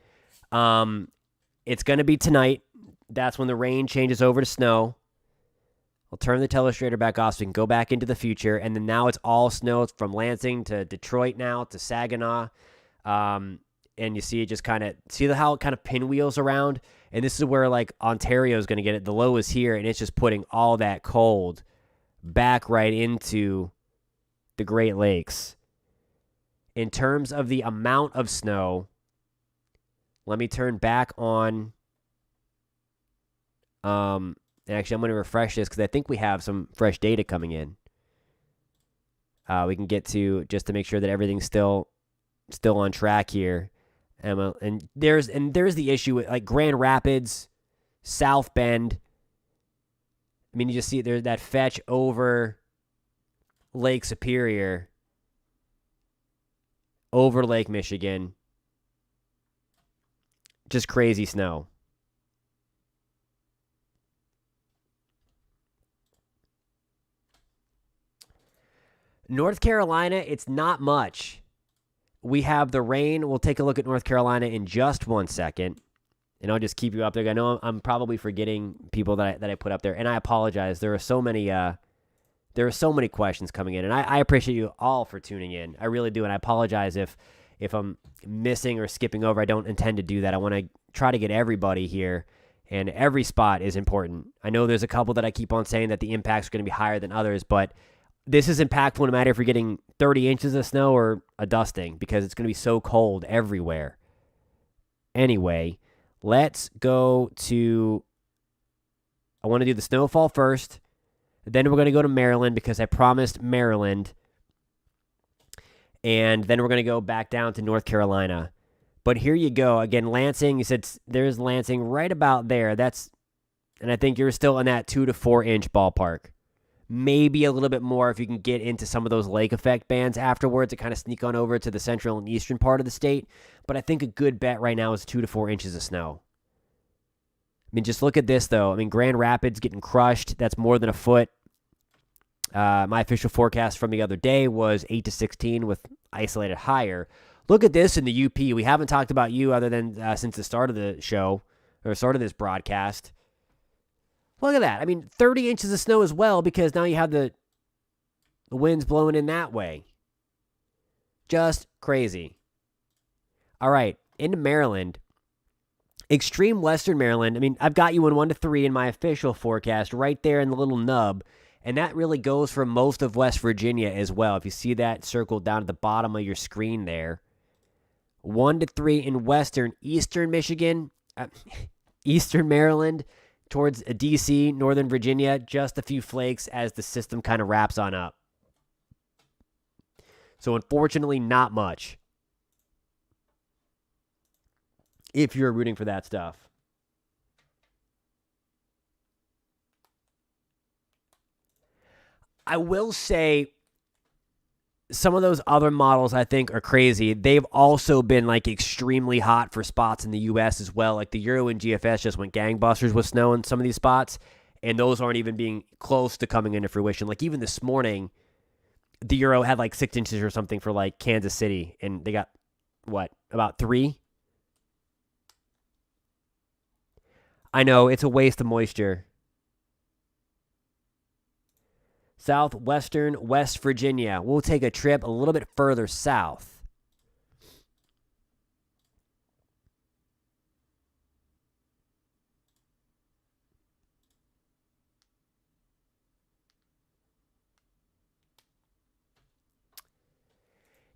It's going to be tonight. That's when the rain changes over to snow. I'll turn the telestrator back off so we can go back into the future. And then now it's all snow. It's from Lansing to Detroit now to Saginaw. And you see it just kind of, how it kind of pinwheels around? And this is where, like, Ontario is going to get it. The low is here, and it's just putting all that cold back right into the Great Lakes. In terms of the amount of snow, let me turn back on. Actually, I'm going to refresh this because I think we have some fresh data coming in. We can get to just to make sure that everything's still on track here. And there's the issue with, like, Grand Rapids, South Bend. I mean, you just see there's that fetch over Lake Superior, over Lake Michigan. Just crazy snow. North Carolina, it's not much. We have the rain. We'll take a look at North Carolina in just 1 second, and I'll just keep you up there. I know I'm probably forgetting people that I put up there, and I apologize. There are so many questions coming in, and I appreciate you all for tuning in. I really do, and I apologize if I'm missing or skipping over. I don't intend to do that. I want to try to get everybody here, and every spot is important. I know there's a couple that I keep on saying that the impact's going to be higher than others, but this is impactful no matter if you're getting 30 inches of snow or a dusting, because it's going to be so cold everywhere. Anyway, let's go to, I want to do the snowfall first. Then we're going to go to Maryland because I promised Maryland. And then we're going to go back down to North Carolina. But here you go. Again, Lansing, you said there's Lansing right about there. And I think you're still in that 2 to 4 inch ballpark. Maybe a little bit more if you can get into some of those lake effect bands afterwards to kind of sneak on over to the central and eastern part of the state. But I think a good bet right now is 2 to 4 inches of snow. I mean, just look at this, though. I mean, Grand Rapids getting crushed. That's more than a foot. My official forecast from the other day was 8 to 16 with isolated higher. Look at this in the UP. We haven't talked about you other than since the start of the show, or start of this broadcast. Look at that. I mean, 30 inches of snow as well, because now you have the winds blowing in that way. Just crazy. All right, into Maryland. Extreme western Maryland. I mean, I've got you in 1 to 3 in my official forecast right there in the little nub, and that really goes for most of West Virginia as well. If you see that circled down at the bottom of your screen there. 1 to 3 in eastern Michigan, eastern Maryland, towards D.C., Northern Virginia, just a few flakes as the system kind of wraps on up. So unfortunately, not much. If you're rooting for that stuff. I will say some of those other models I think are crazy. They've also been like extremely hot for spots in the U.S. as well. Like the Euro and GFS just went gangbusters with snow in some of these spots, and those aren't even being close to coming into fruition. Like even this morning, the Euro had like 6 inches or something for like Kansas City, and they got, what, about 3? I know, it's a waste of moisture. Southwestern West Virginia. We'll take a trip a little bit further south.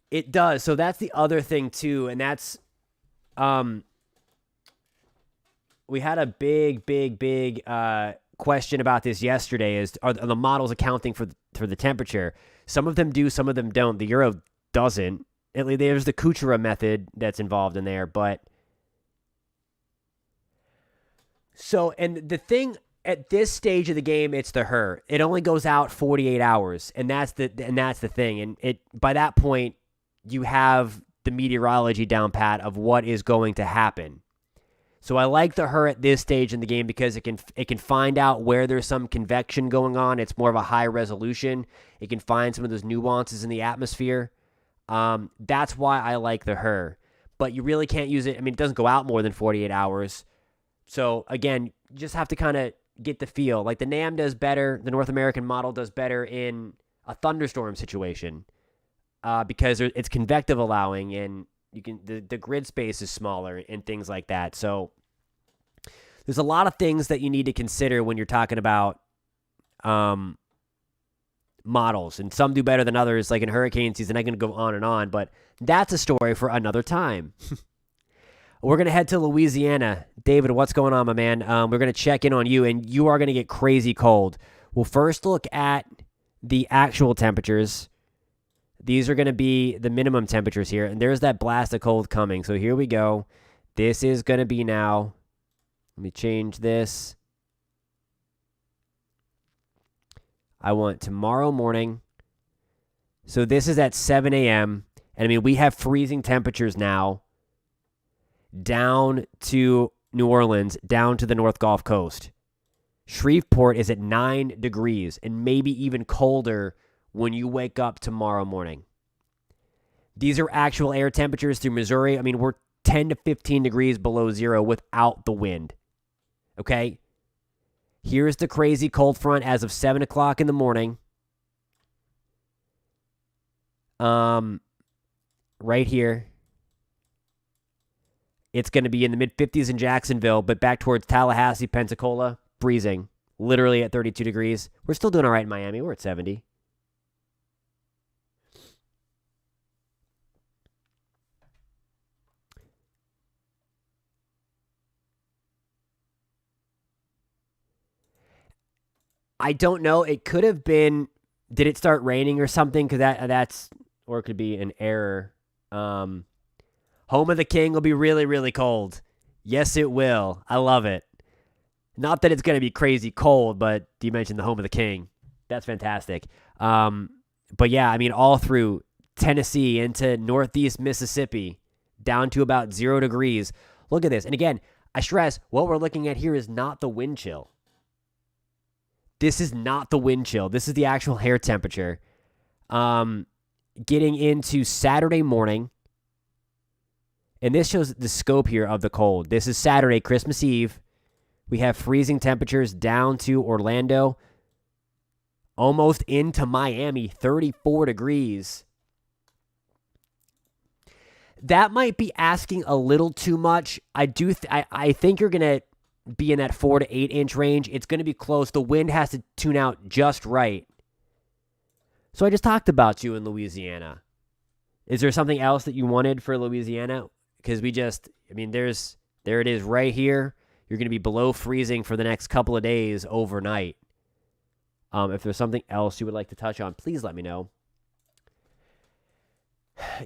It does. So that's the other thing too, and that's we had a big question about this yesterday. Is are the models accounting for the temperature? Some of them do, some of them don't. The Euro doesn't. There's the Kuchera method that's involved in there, but so, and the thing at this stage of the game, it's the HER. It only goes out 48 hours, and that's the thing. And it by that point, you have the meteorology down pat of what is going to happen. So I like the HER at this stage in the game because it can find out where there's some convection going on. It's more of a high resolution. It can find some of those nuances in the atmosphere. That's why I like the HER. But you really can't use it. I mean, it doesn't go out more than 48 hours. So again, you just have to kind of get the feel. Like the NAM does better, the North American model does better in a thunderstorm situation because it's convective allowing and you can the grid space is smaller and things like that. So there's a lot of things that you need to consider when you're talking about models, and some do better than others. Like in hurricane season, I can go on and on, but that's a story for another time. We're going to head to Louisiana. David, what's going on, my man? We're going to check in on you, and you are going to get crazy cold. We'll first look at the actual temperatures. These are going to be the minimum temperatures here, and there's that blast of cold coming. So here we go. This is going to be now. Let me change this. I want tomorrow morning. So this is at 7 a.m. And I mean, we have freezing temperatures now down to New Orleans, down to the North Gulf Coast. Shreveport is at 9 degrees and maybe even colder when you wake up tomorrow morning. These are actual air temperatures through Missouri. I mean, we're 10 to 15 degrees below zero without the wind. Okay? Here's the crazy cold front as of 7 o'clock in the morning. Right here. It's going to be in the mid-50s in Jacksonville, but back towards Tallahassee, Pensacola, freezing. Literally at 32 degrees. We're still doing all right in Miami. We're at 70. I don't know. It could have been, did it start raining or something? Because that's, or it could be an error. Home of the King will be really, really cold. Yes, it will. I love it. Not that it's going to be crazy cold, but you mentioned the Home of the King. That's fantastic. But yeah, I mean, all through Tennessee into northeast Mississippi, down to about 0 degrees. Look at this. And again, I stress, what we're looking at here is not the wind chill. This is not the wind chill. This is the actual air temperature. Getting into Saturday morning. And this shows the scope here of the cold. This is Saturday, Christmas Eve. We have freezing temperatures down to Orlando. Almost into Miami, 34 degrees. That might be asking a little too much. I think you're going to be in that 4 to 8 inch range. It's going to be close. The wind has to tune out just right. So I just talked about you in Louisiana. Is there something else that you wanted for Louisiana? Because there it is right here. You're going to be below freezing for the next couple of days overnight. If there's something else you would like to touch on, please let me know.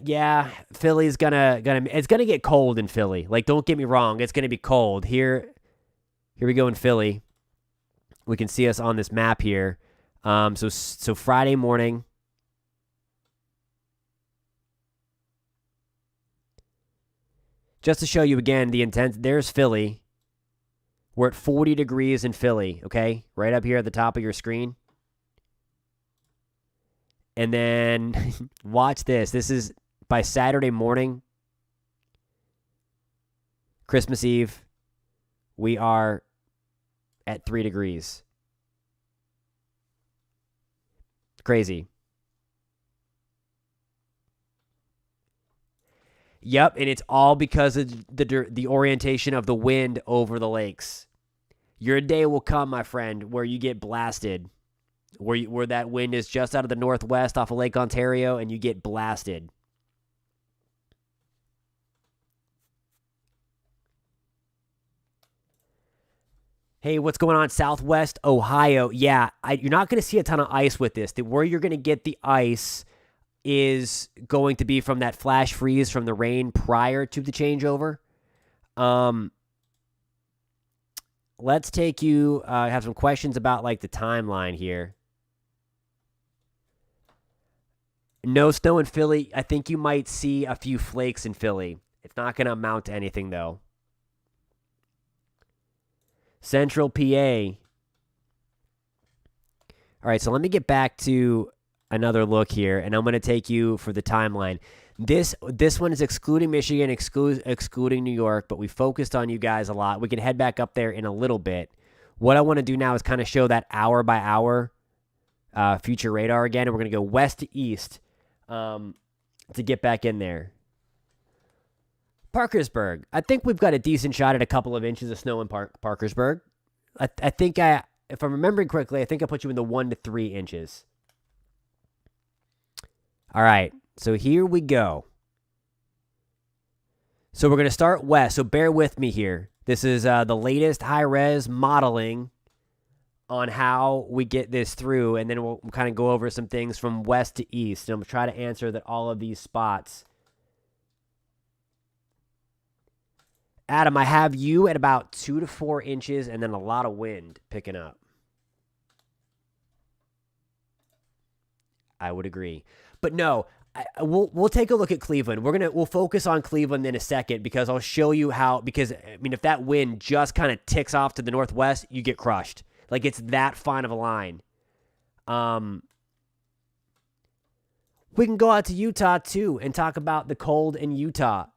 Yeah, Philly's it's gonna get cold in Philly. Like, don't get me wrong, it's gonna be cold. Here we go in Philly. We can see us on this map here. So Friday morning. Just to show you again the intent, there's Philly. We're at 40 degrees in Philly, okay? Right up here at the top of your screen. And then watch this. This is by Saturday morning, Christmas Eve. We are at 3 degrees. Crazy. Yep, and it's all because of the orientation of the wind over the lakes. Your day will come, my friend, where you get blasted. Where that wind is just out of the northwest off of Lake Ontario, and you get blasted. Hey, what's going on? Southwest Ohio. Yeah, you're not going to see a ton of ice with this. Where you're going to get the ice is going to be from that flash freeze from the rain prior to the changeover. Let's take you, I have some questions about like the timeline here. No snow in Philly. I think you might see a few flakes in Philly. It's not going to amount to anything, though. Central PA. All right, so let me get back to another look here, and I'm going to take you for the timeline. This one is excluding Michigan, excluding New York, but we focused on you guys a lot. We can head back up there in a little bit. What I want to do now is kind of show that hour by hour future radar again, and we're going to go west to east to get back in there. Parkersburg. I think we've got a decent shot at a couple of inches of snow in Parkersburg. I think if I'm remembering correctly, I think I put you in the 1 to 3 inches. All right, so here we go. So we're going to start west, so bear with me here. This is the latest high-res modeling on how we get this through, and then we'll kind of go over some things from west to east, and I'm going to try to answer that all of these spots. Adam, I have you at about 2 to 4 inches and then a lot of wind picking up. I would agree. But no, we'll take a look at Cleveland. We'll focus on Cleveland in a second because I'll show you how, because I mean if that wind just kind of ticks off to the northwest, you get crushed. Like it's that fine of a line. We can go out to Utah too and talk about the cold in Utah.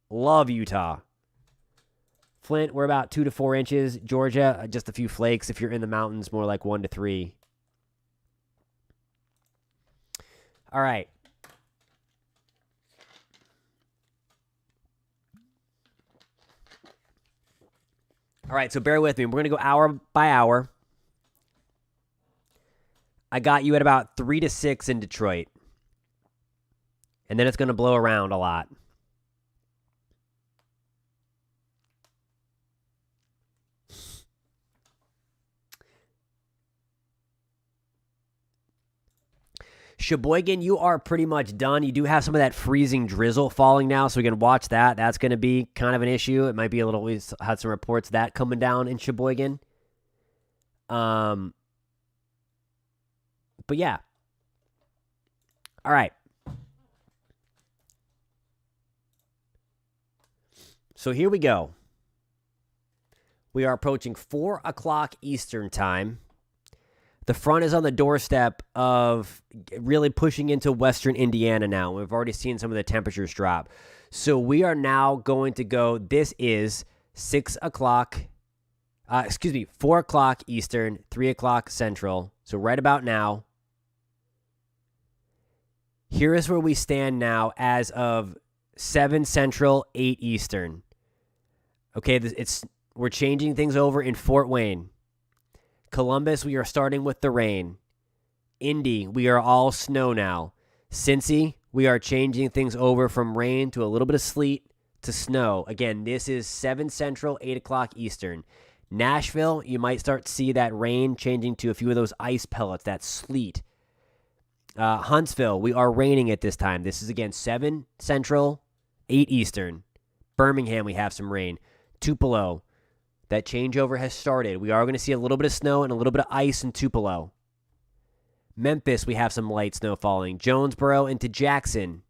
Love Utah. Flint, we're about 2 to 4 inches. Georgia, just a few flakes. If you're in the mountains, more like 1 to 3. All right. All right, so bear with me. We're going to go hour by hour. I got you at about 3 to 6 in Detroit. And then it's going to blow around a lot. Sheboygan, you are pretty much done. You do have some of that freezing drizzle falling now, so we can watch that. That's going to be kind of an issue. It might be a little. We had some reports of that coming down in Sheboygan. But yeah. All right. So here we go. We are approaching 4 o'clock Eastern time. The front is on the doorstep of really pushing into western Indiana now. We've already seen some of the temperatures drop. So we are now going to go, this is 4 o'clock Eastern, 3 o'clock Central. So right about now. Here is where we stand now as of 7 Central, 8 Eastern. Okay, we're changing things over in Fort Wayne. Columbus, we are starting with the rain. Indy, we are all snow now. Cincy, we are changing things over from rain to a little bit of sleet to snow. Again, this is 7 Central, 8 o'clock Eastern. Nashville, you might start to see that rain changing to a few of those ice pellets, that sleet. Huntsville, we are raining at this time. This is, again, 7 Central, 8 Eastern. Birmingham, we have some rain. Tupelo, that changeover has started. We are going to see a little bit of snow and a little bit of ice in Tupelo. Memphis, we have some light snow falling. Jonesboro into Jackson.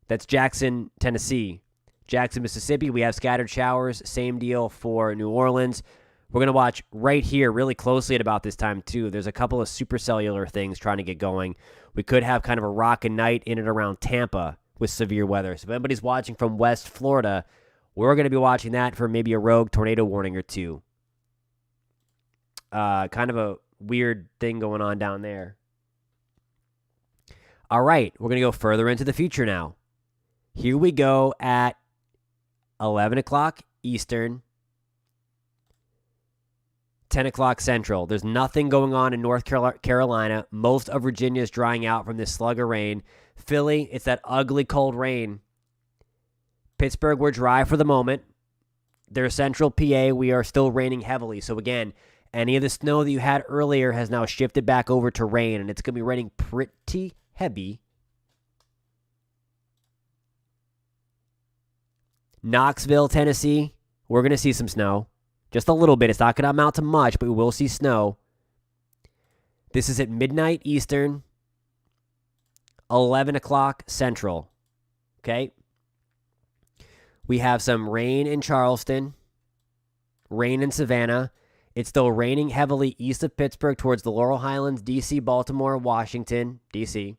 That's Jackson, Tennessee. Jackson, Mississippi, we have scattered showers. Same deal for New Orleans. We're going to watch right here really closely at about this time, too. There's a couple of supercellular things trying to get going. We could have kind of a rockin' night in and around Tampa with severe weather. So if anybody's watching from West Florida, we're going to be watching that for maybe a rogue tornado warning or two. Kind of a weird thing going on down there. All right, we're going to go further into the future now. Here we go at 11 o'clock Eastern, 10 o'clock Central. There's nothing going on in North Carolina. Most of Virginia is drying out from this slug of rain. Philly, it's that ugly cold rain. Pittsburgh, we're dry for the moment. Their central PA, we are still raining heavily. So again, any of the snow that you had earlier has now shifted back over to rain, and it's going to be raining pretty heavy. Knoxville, Tennessee, we're going to see some snow. Just a little bit. It's not going to amount to much, but we will see snow. This is at midnight Eastern, 11 o'clock Central. Okay? We have some rain in Charleston, rain in Savannah. It's still raining heavily east of Pittsburgh towards the Laurel Highlands, D.C., Baltimore, Washington, D.C.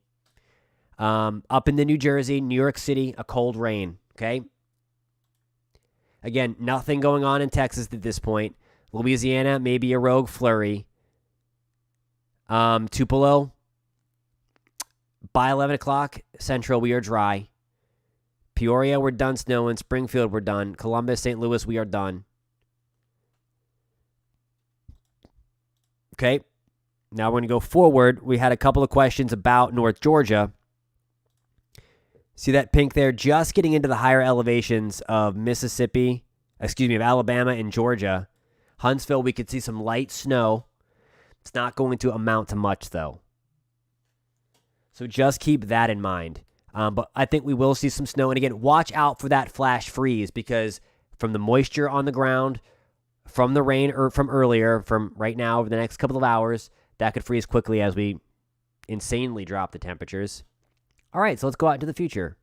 Up in the New Jersey, New York City, a cold rain. Okay. Again, nothing going on in Texas at this point. Louisiana, maybe a rogue flurry. Tupelo, by 11 o'clock, Central, we are dry. Peoria, we're done snowing. Springfield, we're done. Columbus, St. Louis, we are done. Okay. Now we're going to go forward. We had a couple of questions about North Georgia. See that pink there? Just getting into the higher elevations of of Alabama and Georgia. Huntsville, we could see some light snow. It's not going to amount to much, though. So just keep that in mind. But I think we will see some snow. And again, watch out for that flash freeze because from the moisture on the ground, from the rain or from earlier, from right now over the next couple of hours, that could freeze quickly as we insanely drop the temperatures. All right, so let's go out into the future.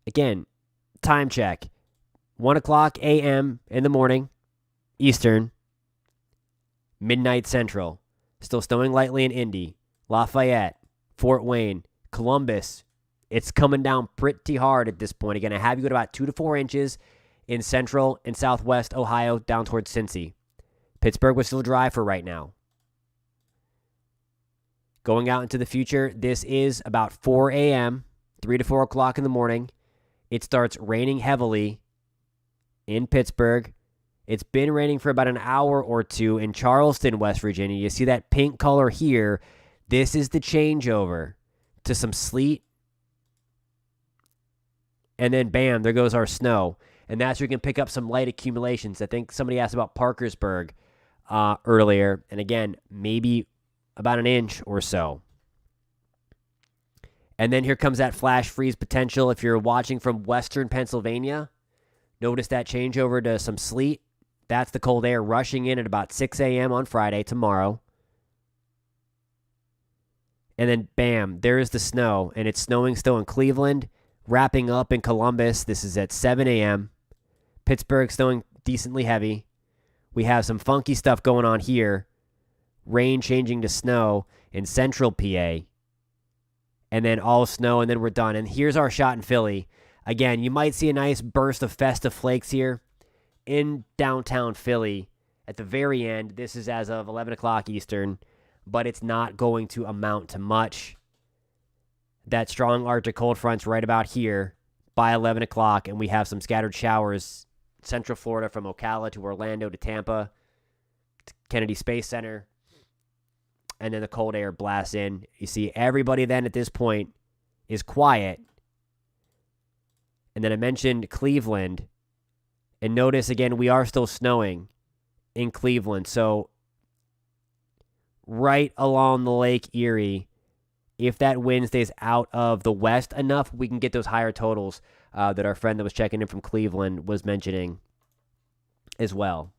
Again, time check. 1 o'clock a.m. in the morning, Eastern, midnight Central. Still snowing lightly in Indy, Lafayette, Fort Wayne, Columbus. It's coming down pretty hard at this point. Again, I have you at about 2 to 4 inches in Central and Southwest Ohio down towards Cincy. Pittsburgh was still dry for right now. Going out into the future, this is about 4 a.m., 3 to 4 o'clock in the morning. It starts raining heavily in Pittsburgh. It's been raining for about an hour or two in Charleston, West Virginia. You see that pink color here? This is the changeover to some sleet. And then, bam, there goes our snow. And that's where you can pick up some light accumulations. I think somebody asked about Parkersburg earlier. And again, maybe about an inch or so. And then here comes that flash freeze potential. If you're watching from western Pennsylvania, notice that changeover to some sleet. That's the cold air rushing in at about 6 a.m. on Friday, tomorrow. And then, bam, there's the snow. And it's snowing still in Cleveland, wrapping up in Columbus. This is at 7 a.m. Pittsburgh snowing decently heavy. We have some funky stuff going on here. Rain changing to snow in central PA. And then all snow, and then we're done. And here's our shot in Philly. Again, you might see a nice burst of festive flakes here in downtown Philly at the very end. This is as of 11 o'clock Eastern, but it's not going to amount to much. That strong Arctic cold front's right about here by 11 o'clock, and we have some scattered showers. Central Florida from Ocala to Orlando to Tampa, to Kennedy Space Center. And then the cold air blasts in. You see everybody then at this point is quiet. And then I mentioned Cleveland. And notice again, we are still snowing in Cleveland. So right along the Lake Erie, if that wind stays out of the west enough, we can get those higher totals that our friend that was checking in from Cleveland was mentioning as well.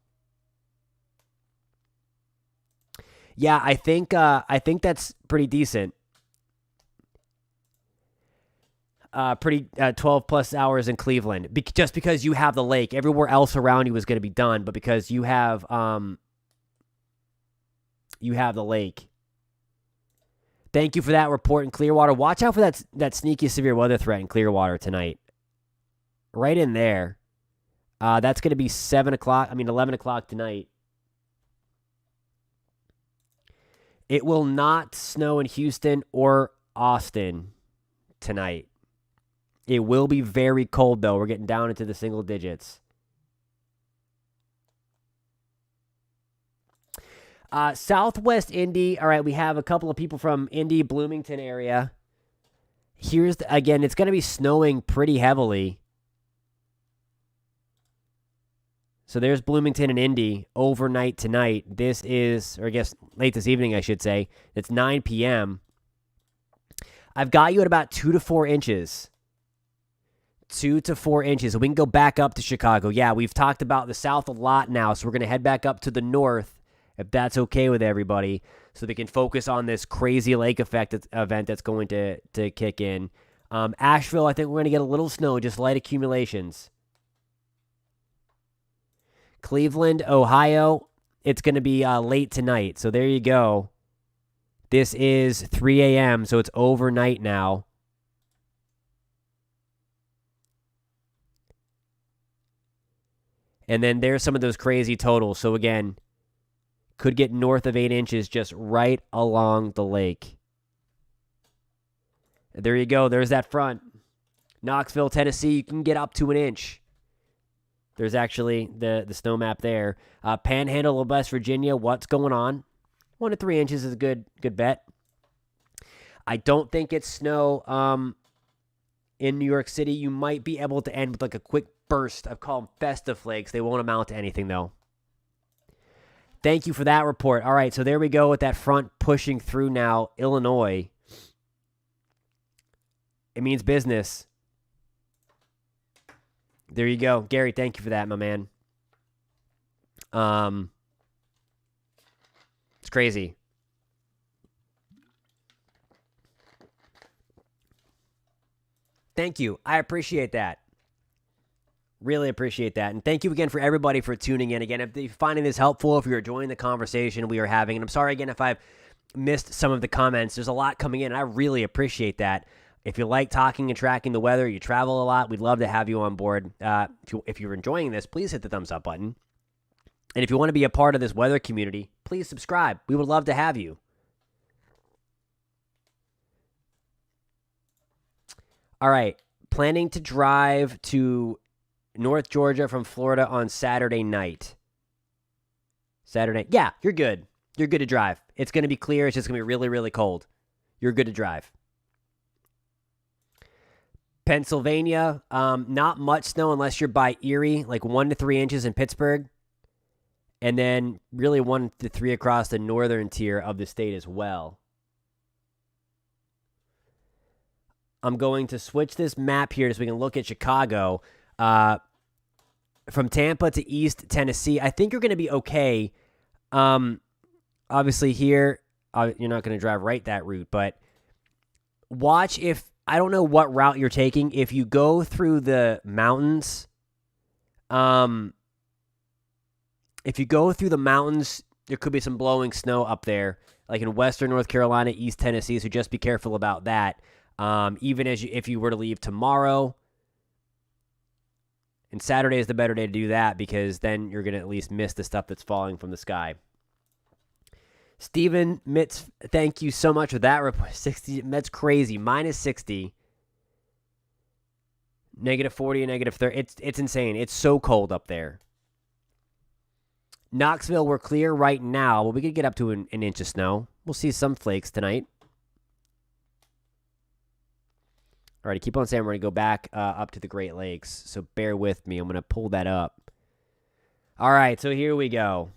Yeah, I think that's pretty decent. Pretty 12 plus hours in Cleveland, just because you have the lake. Everywhere else around you is going to be done, but because you have the lake. Thank you for that report in Clearwater. Watch out for that sneaky severe weather threat in Clearwater tonight. Right in there. That's going to be 11 o'clock tonight. It will not snow in Houston or Austin tonight. It will be very cold, though. We're getting down into the single digits. Southwest Indy. All right, we have a couple of people from Indy, Bloomington area. Again, it's going to be snowing pretty heavily. So there's Bloomington and Indy overnight tonight. This is, or I guess late this evening, I should say. It's 9 p.m. I've got you at about 2 to 4 inches. 2 to 4 inches. So we can go back up to Chicago. Yeah, we've talked about the south a lot now, so we're going to head back up to the north, if that's okay with everybody, so they can focus on this crazy lake effect event that's going to kick in. Asheville, I think we're going to get a little snow, just light accumulations. Cleveland, Ohio, it's going to be late tonight. So there you go. This is 3 a.m., so it's overnight now. And then there's some of those crazy totals. So again, could get north of 8 inches just right along the lake. There you go. There's that front. Knoxville, Tennessee, you can get up to an inch. There's actually the snow map there. Panhandle of West Virginia, what's going on? 1 to 3 inches is a good bet. I don't think it's snow in New York City. You might be able to end with like a quick burst. I've called them festive flakes. They won't amount to anything, though. Thank you for that report. All right, so there we go with that front pushing through now. Illinois. It means business. There you go. Gary, thank you for that, my man. It's crazy. Thank you. I appreciate that. Really appreciate that. And thank you again for everybody for tuning in. Again, if you're finding this helpful, if you're enjoying the conversation we are having, and I'm sorry again if I've missed some of the comments. There's a lot coming in, and I really appreciate that. If you like talking and tracking the weather, you travel a lot, we'd love to have you on board. If you're enjoying this, please hit the thumbs up button. And if you want to be a part of this weather community, please subscribe. We would love to have you. All right. Planning to drive to North Georgia from Florida on Saturday night. Yeah, you're good. You're good to drive. It's going to be clear. It's just going to be really, really cold. You're good to drive. Pennsylvania, not much snow unless you're by Erie, like 1 to 3 inches in Pittsburgh. And then really 1 to 3 across the northern tier of the state as well. I'm going to switch this map here so we can look at Chicago. From Tampa to East Tennessee, I think you're going to be okay. Obviously here, you're not going to drive right that route, but watch if, I don't know what route you're taking. If you go through the mountains, there could be some blowing snow up there, like in western North Carolina, East Tennessee, so just be careful about that. Even if you were to leave tomorrow, and Saturday is the better day to do that because then you're going to at least miss the stuff that's falling from the sky. Steven Mitz, thank you so much for that report. 60, that's crazy. Minus 60. Negative 40 and negative 30. It's insane. It's so cold up there. Knoxville, we're clear right now. Well, we could get up to an inch of snow. We'll see some flakes tonight. All right, keep on saying we're going to go back up to the Great Lakes, so bear with me. I'm going to pull that up. All right, so here we go.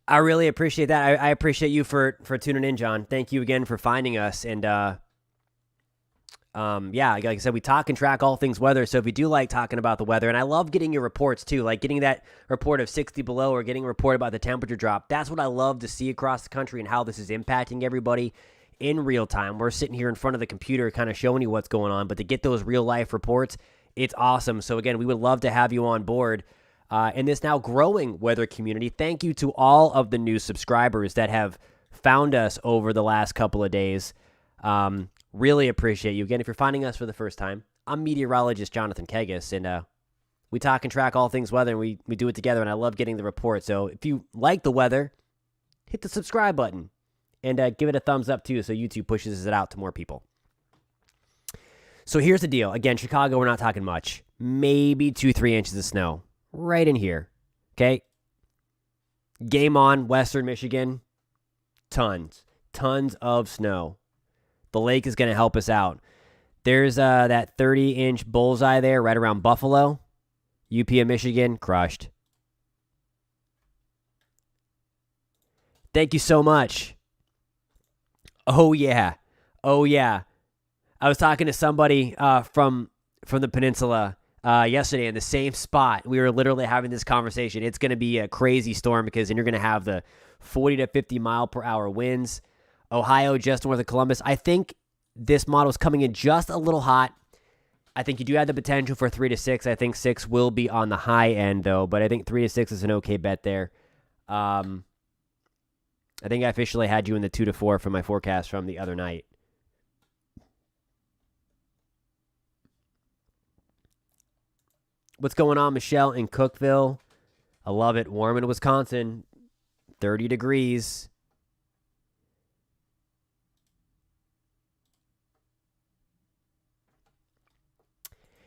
I really appreciate that. I appreciate you for tuning in, John. Thank you again for finding us. And yeah, like I said, we talk and track all things weather. So if you do like talking about the weather, and I love getting your reports too, like getting that report of 60 below or getting a report about the temperature drop. That's what I love to see across the country and how this is impacting everybody in real time. We're sitting here in front of the computer kind of showing you what's going on, but to get those real life reports, it's awesome. So again, we would love to have you on board in this now growing weather community. Thank you to all of the new subscribers that have found us over the last couple of days. Really appreciate you. Again, if you're finding us for the first time, I'm meteorologist Jonathan Kegas, and we talk and track all things weather, and we do it together, and I love getting the report. So if you like the weather, hit the subscribe button, and give it a thumbs up, too, so YouTube pushes it out to more people. So here's the deal. Again, Chicago, we're not talking much. Maybe 2-3 inches of snow right in here, okay? Game on, Western Michigan, tons of snow. The lake is going to help us out. There's that 30-inch bullseye there right around Buffalo. UP of Michigan, crushed. Thank you so much. Oh, yeah. I was talking to somebody from the peninsula yesterday in the same spot. We were literally having this conversation. It's going to be a crazy storm because then you're going to have the 40 to 50 mile per hour winds. Ohio, just north of Columbus. I think this model is coming in just a little hot. I think you do have the potential for 3 to 6. I think 6 will be on the high end, though, but I think 3 to 6 is an okay bet there. I think I officially had you in the 2 to 4 for my forecast from the other night. What's going on, Michelle in Cookeville? I love it. Warm in Wisconsin. 30 degrees.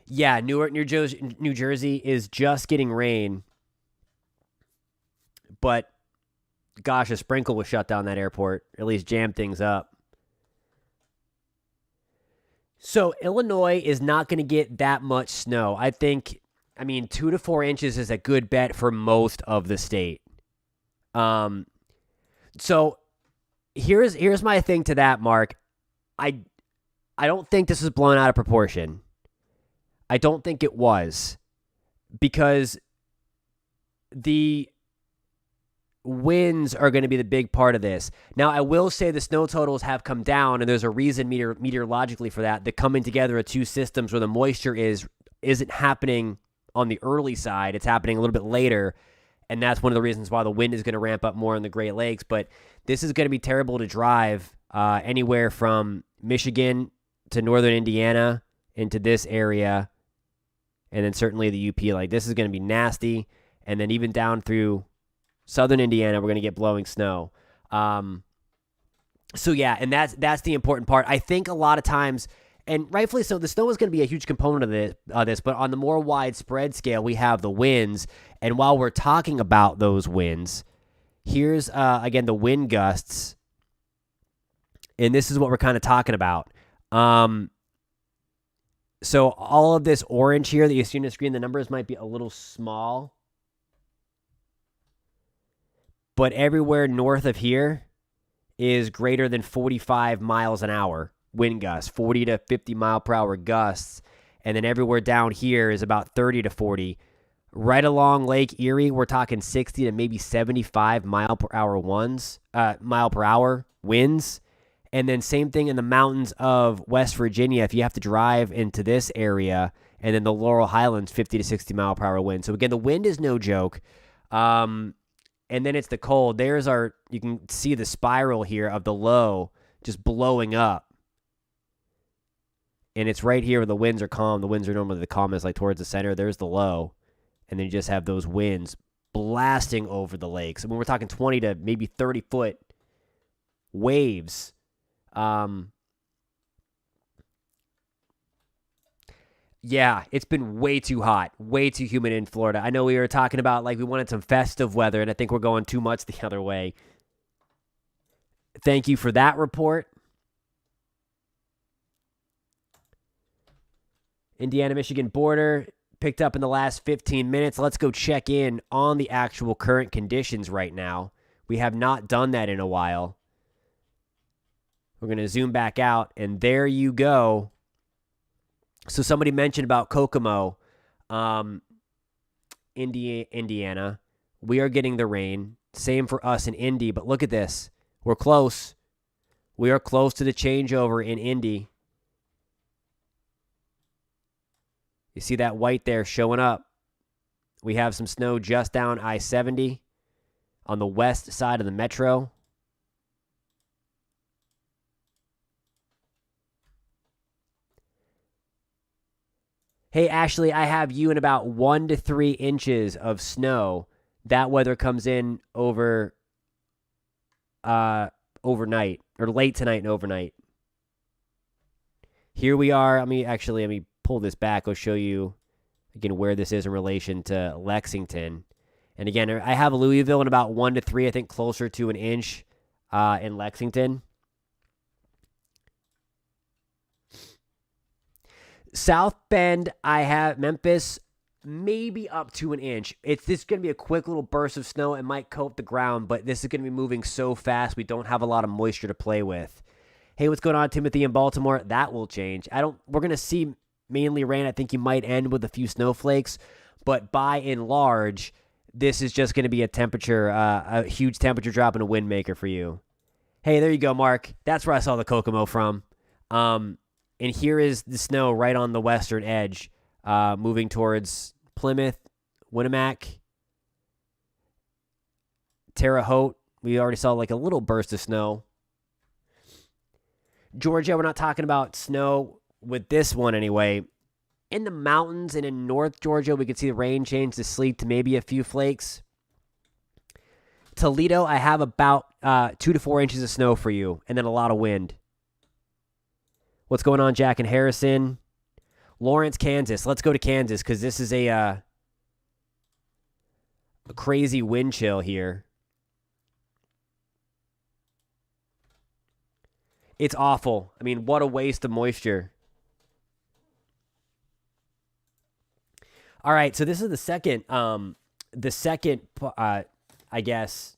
Yeah, Newark, New Jersey is just getting rain. But, gosh, a sprinkle was shut down that airport. At least jammed things up. So, Illinois is not going to get that much snow. I mean, 2 to 4 inches is a good bet for most of the state. So, here's my thing to that, Mark. I don't think this is blown out of proportion. I don't think it was, because the winds are going to be the big part of this. Now, I will say the snow totals have come down, and there's a reason meteorologically for that. The coming together of two systems where the moisture isn't happening on the early side. It's happening a little bit later, and that's one of the reasons why the wind is going to ramp up more in the Great Lakes. But this is going to be terrible to drive anywhere from Michigan to northern Indiana into this area. And then certainly the UP, like this is going to be nasty. And then even down through southern Indiana, we're going to get blowing snow. So yeah, and that's the important part. I think a lot of times, and rightfully so, the snow is going to be a huge component of this. But on the more widespread scale, we have the winds. And while we're talking about those winds, here's again the wind gusts, and this is what we're kind of talking about. So all of this orange here that you see on the screen, the numbers might be a little small. But everywhere north of here is greater than 45 miles an hour wind gusts, 40 to 50 mile per hour gusts. And then everywhere down here is about 30 to 40. Right along Lake Erie, we're talking 60 to maybe 75 mile per hour winds. And then same thing in the mountains of West Virginia. If you have to drive into this area, and then the Laurel Highlands, 50 to 60 mile per hour wind. So again, the wind is no joke. And then it's the cold. You can see the spiral here of the low just blowing up. And it's right here where the winds are calm. The winds are normally the calmest, like towards the center. There's the low. And then you just have those winds blasting over the lakes. And when we're talking 20 to maybe 30-foot waves. Yeah, it's been way too hot, way too humid in Florida. I know we were talking about like we wanted some festive weather, and I think we're going too much the other way. Thank you for that report. Indiana-Michigan border picked up in the last 15 minutes. Let's go check in on the actual current conditions right now. We have not done that in a while. We're going to zoom back out, and there you go. So somebody mentioned about Kokomo, Indiana. We are getting the rain. Same for us in Indy, but look at this. We're close. We are close to the changeover in Indy. You see that white there showing up. We have some snow just down I-70 on the west side of the metro. Hey, Ashley, I have you in about 1 to 3 inches of snow. That weather comes in overnight, or late tonight and overnight. Here we are. Let me pull this back. I'll show you again where this is in relation to Lexington. And again, I have Louisville in about 1 to 3, I think closer to an inch in Lexington. South Bend, I have Memphis, maybe up to an inch. This is going to be a quick little burst of snow. It might coat the ground, but this is going to be moving so fast we don't have a lot of moisture to play with. Hey, what's going on, Timothy in Baltimore? That will change. We're going to see mainly rain. I think you might end with a few snowflakes, but by and large, this is just going to be a huge temperature drop and a wind maker for you. Hey, there you go, Mark. That's where I saw the Kokomo from. And here is the snow right on the western edge, moving towards Plymouth, Winnemac, Terre Haute, We already saw like a little burst of snow. Georgia, we're not talking about snow with this one anyway. In the mountains and in North Georgia, we could see the rain change to sleet to maybe a few flakes. Toledo, I have about 2 to 4 inches of snow for you, and then a lot of wind. What's going on, Jack and Harrison? Lawrence, Kansas. Let's go to Kansas because this is a crazy wind chill here. It's awful. I mean, what a waste of moisture. All right, so this is the second, I guess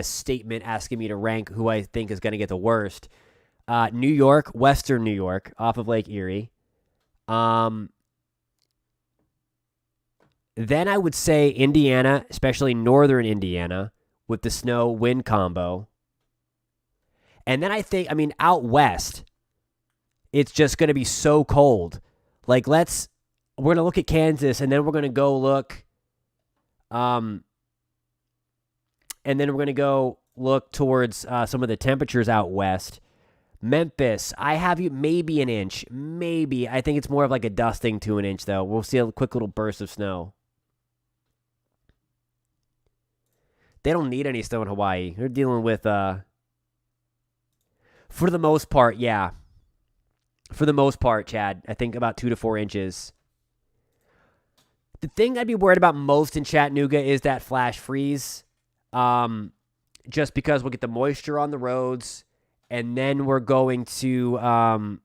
statement asking me to rank who I think is going to get the worst. New York, Western New York, off of Lake Erie. Then I would say Indiana, especially northern Indiana, with the snow-wind combo. And then I think, out west, it's just going to be so cold. Like, we're going to look at Kansas, and then we're going to go look, and then we're going to go look towards some of the temperatures out west. Memphis, I have you maybe an inch. Maybe. I think it's more of like a dusting to an inch, though. We'll see a quick little burst of snow. They don't need any snow in Hawaii. They're dealing with, for the most part, yeah. For the most part, Chad, I think about 2 to 4 inches. The thing I'd be worried about most in Chattanooga is that flash freeze. Just because we'll get the moisture on the roads, and then we're going to, and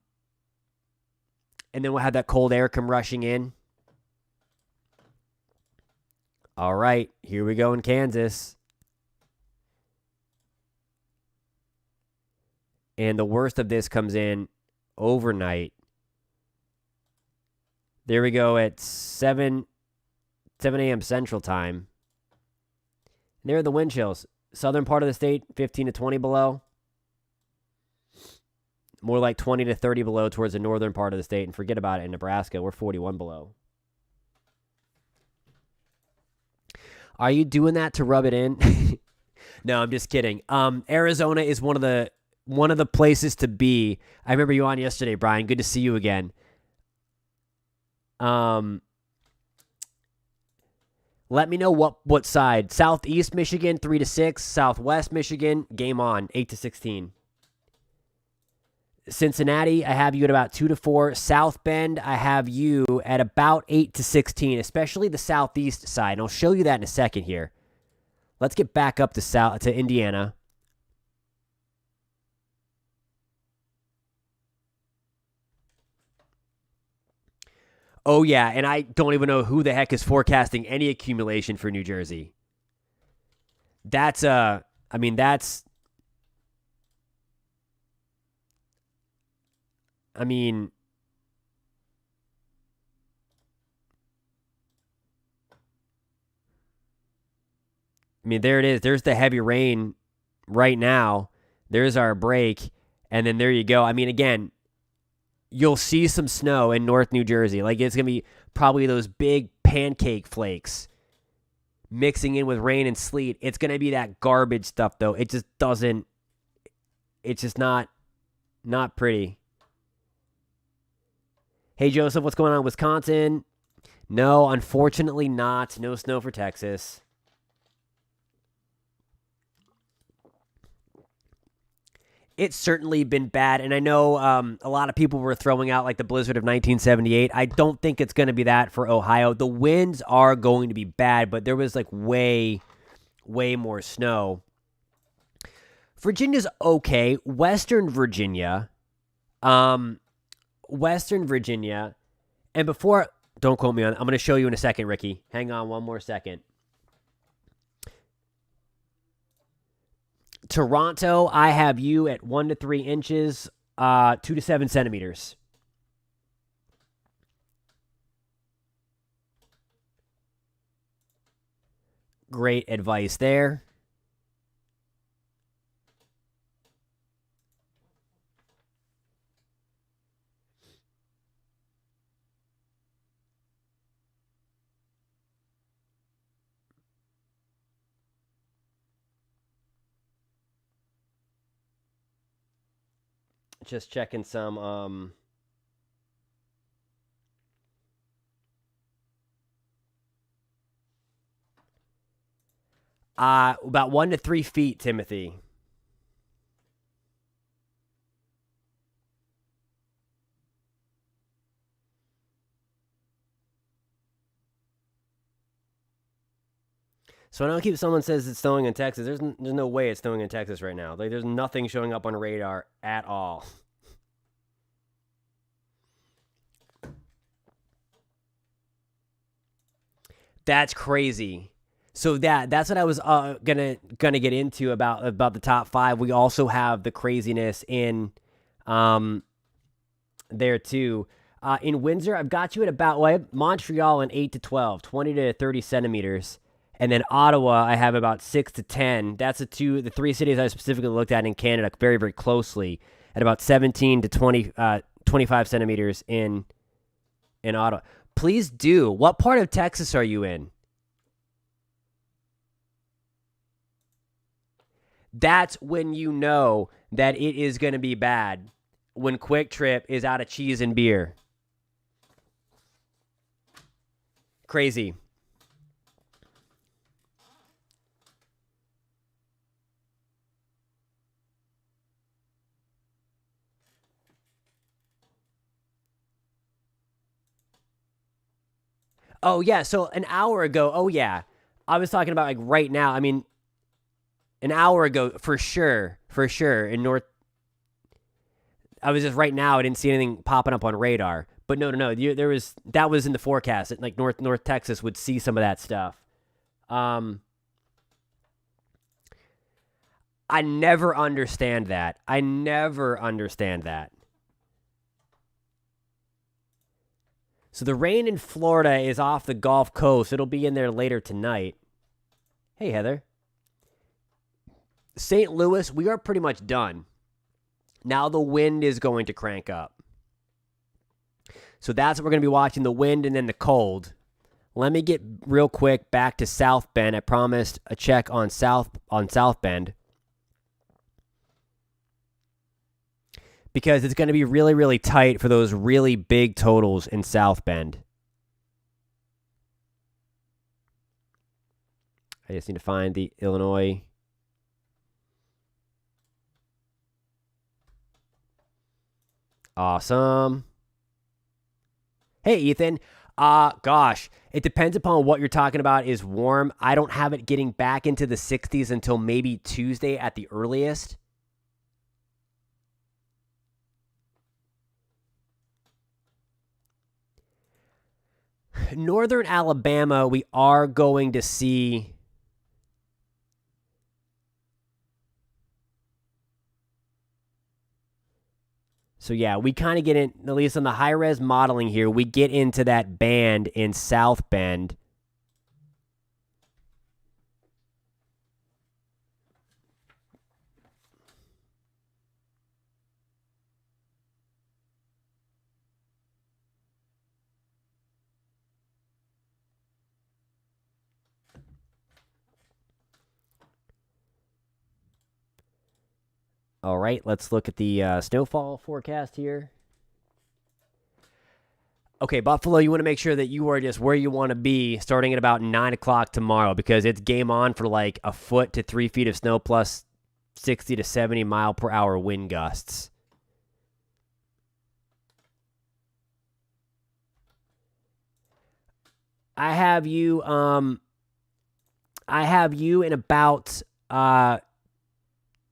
then we'll have that cold air come rushing in. All right, here we go in Kansas. And the worst of this comes in overnight. There we go at 7 a.m. Central Time. And there are the wind chills. Southern part of the state, 15 to 20 below. More like 20 to 30 below towards the northern part of the state. And forget about it in Nebraska. We're 41 below. Are you doing that to rub it in? No, I'm just kidding. Arizona is one of the places to be. I remember you on yesterday, Brian. Good to see you again. Let me know what side. Southeast Michigan, 3 to 6. Southwest Michigan, game on, 8 to 16. Cincinnati, I have you at about 2 to 4. South Bend, I have you at about 8 to 16, especially the southeast side. And I'll show you that in a second here. Let's get back up to Indiana. Oh, yeah, and I don't even know who the heck is forecasting any accumulation for New Jersey. That's there it is. There's the heavy rain right now. There's our break, and then there you go. Again, you'll see some snow in North New Jersey. Like, it's going to be probably those big pancake flakes mixing in with rain and sleet. It's going to be that garbage stuff, though. It just doesn't... It's just not pretty. Hey, Joseph, what's going on in Wisconsin? No, unfortunately not. No snow for Texas. It's certainly been bad, and I know a lot of people were throwing out like the blizzard of 1978. I don't think it's going to be that for Ohio. The winds are going to be bad, but there was like way more snow. Virginia's okay. Western Virginia, and before, don't quote me on, I'm going to show you in a second, Ricky. Hang on one more second. Toronto, I have you at 1 to 3 inches, 2 to 7 centimeters. Great advice there. Just checking some. About 1 to 3 feet, Timothy. So I don't keep someone says it's snowing in Texas. There's no way it's snowing in Texas right now. Like there's nothing showing up on radar at all. That's crazy. So that's what I was gonna get into about the top five. We also have the craziness in there too. In Windsor, I've got you at about I have Montreal in 8 to 12, 20 to 30 centimeters. And then Ottawa, I have about 6 to 10. That's the three cities I specifically looked at in Canada very, very closely at about 17 to 25 centimeters in Ottawa. Please do. What part of Texas are you in? That's when you know that it is going to be bad. When Quick Trip is out of cheese and beer. Crazy. Oh, yeah. So an hour ago, oh, yeah. I was talking about like right now. I mean, an hour ago, for sure. For sure. In North. I was just right now, I didn't see anything popping up on radar. But no. That was in the forecast. Like North Texas would see some of that stuff. I never understand that. So the rain in Florida is off the Gulf Coast. It'll be in there later tonight. Hey, Heather. St. Louis, we are pretty much done. Now the wind is going to crank up. So that's what we're going to be watching, the wind and then the cold. Let me get real quick back to South Bend. I promised a check on South Bend. Because it's going to be really, really tight for those really big totals in South Bend. I just need to find the Illinois. Awesome. Hey, Ethan. Gosh, it depends upon what you're talking about is warm. I don't have it getting back into the 60s until maybe Tuesday at the earliest. Northern Alabama, we are going to see. So, yeah, we kind of get in, at least on the high-res modeling here, we get into that band in South Bend. All right, let's look at the snowfall forecast here. Okay, Buffalo, you want to make sure that you are just where you want to be starting at about 9 o'clock tomorrow because it's game on for like a foot to 3 feet of snow plus 60 to 70 mile per hour wind gusts. I have you in about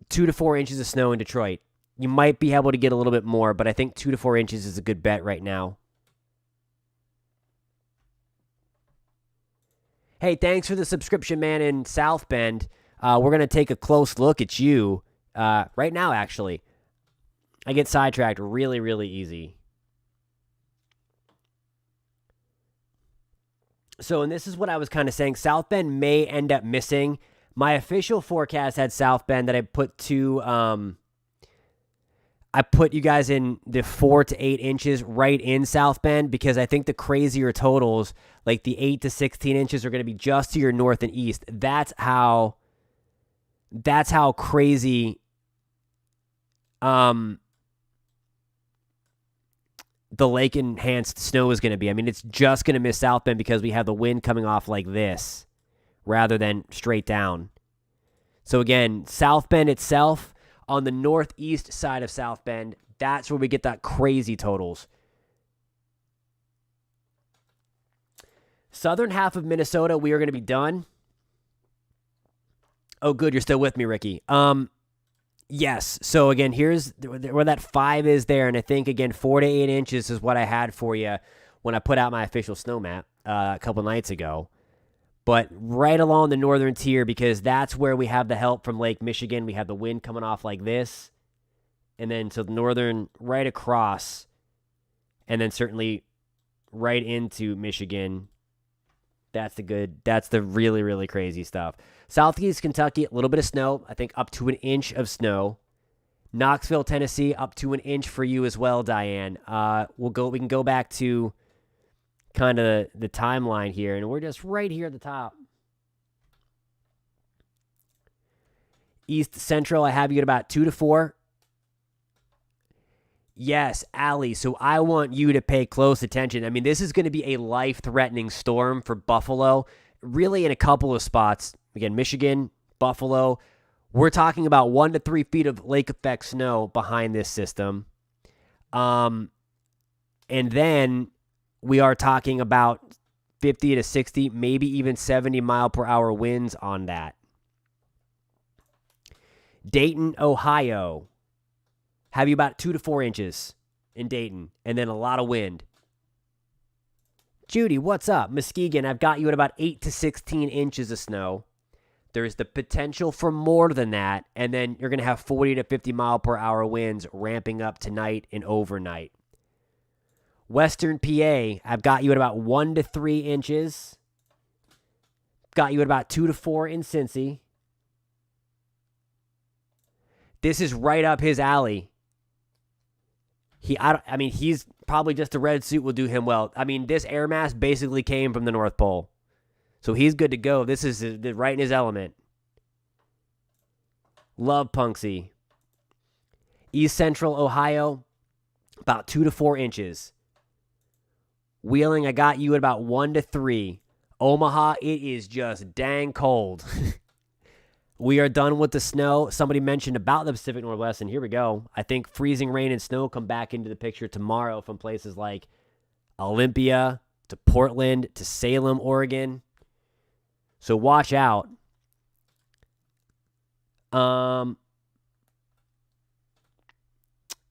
2 to 4 inches of snow in Detroit. You might be able to get a little bit more, but I think 2 to 4 inches is a good bet right now. Hey, thanks for the subscription, man, in South Bend. We're going to take a close look at you right now, actually. I get sidetracked really, really easy. So, and this is what I was kind of saying. South Bend may end up missing. My official forecast had South Bend that I put I put you guys in the 4 to 8 inches right in South Bend because I think the crazier totals, like the 8 to 16 inches, are going to be just to your north and east. That's how crazy the lake enhanced snow is going to be. I mean, it's just going to miss South Bend because we have the wind coming off like this rather than straight down. So again, South Bend itself, on the northeast side of South Bend, that's where we get that crazy totals. Southern half of Minnesota, we are going to be done. Oh, good. You're still with me, Ricky. Yes. So again, here's where that 5 is there. And I think, again, 4 to 8 inches is what I had for you when I put out my official snow map a couple nights ago. But right along the northern tier, because that's where we have the help from Lake Michigan. We have the wind coming off like this. And then to the northern, right across. And then certainly right into Michigan. That's the really, really crazy stuff. Southeast Kentucky, a little bit of snow. I think up to 1 inch of snow. Knoxville, Tennessee, up to 1 inch for you as well, Diane. We can go back to kind of the timeline here, and we're just right here at the top. East Central, I have you at about 2 to 4. Yes, Allie, so I want you to pay close attention. I mean, this is going to be a life-threatening storm for Buffalo, really in a couple of spots. Again, Michigan, Buffalo. We're talking about 1 to 3 feet of lake effect snow behind this system. And then we are talking about 50 to 60, maybe even 70 mile per hour winds on that. Dayton, Ohio. Have you about 2 to 4 inches in Dayton, and then a lot of wind. Judy, what's up? Muskegon, I've got you at about 8 to 16 inches of snow. There's the potential for more than that, and then you're going to have 40 to 50 mile per hour winds ramping up tonight and overnight. Western PA, I've got you at about 1 to 3 inches. Got you at about 2 to 4 in Cincy. This is right up his alley. He's probably just a red suit will do him well. I mean, this air mass basically came from the North Pole. So he's good to go. This is right in his element. Love Punksy. East Central Ohio, about 2 to 4 inches. Wheeling, I got you at about 1 to 3. Omaha, it is just dang cold. We are done with the snow. Somebody mentioned about the Pacific Northwest, and here we go. I think freezing rain and snow come back into the picture tomorrow from places like Olympia to Portland to Salem, Oregon. So watch out.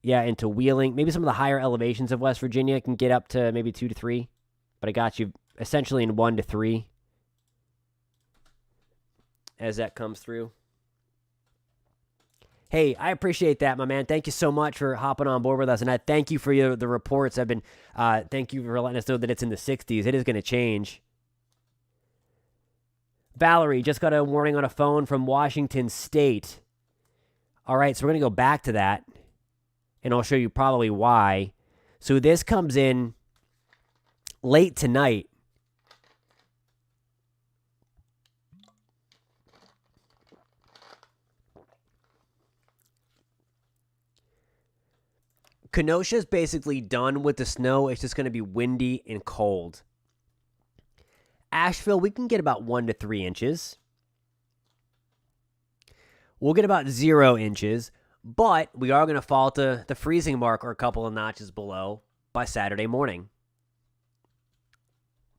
Yeah, into Wheeling. Maybe some of the higher elevations of West Virginia can get up to maybe 2 to 3. But I got you essentially in 1 to 3 as that comes through. Hey, I appreciate that, my man. Thank you so much for hopping on board with us. And I thank you for the reports. Thank you for letting us know that it's in the 60s. It is going to change. Valerie, just got a warning on a phone from Washington State. All right, so we're going to go back to that, and I'll show you probably why. So this comes in late tonight. Kenosha's basically done with the snow. It's just going to be windy and cold. Asheville, we can get about 1 to 3 inches. We'll get about 0 inches, but we are going to fall to the freezing mark or a couple of notches below by Saturday morning.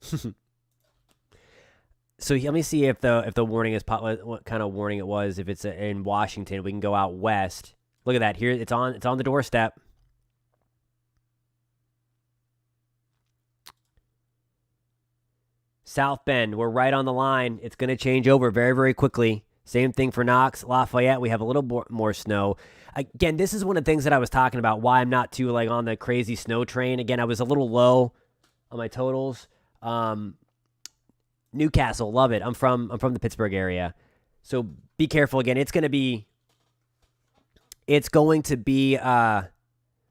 So let me see if the warning is what kind of warning it was. If it's in Washington, we can go out west. Look at that. Here it's on the doorstep. South Bend, we're right on the line. It's going to change over very, very quickly. Same thing for Knox, Lafayette. We have a little more snow. Again, this is one of the things that I was talking about, why I'm not too on the crazy snow train. Again, I was a little low on my totals. Newcastle, love it. I'm from the Pittsburgh area. So be careful. Again, it's going to be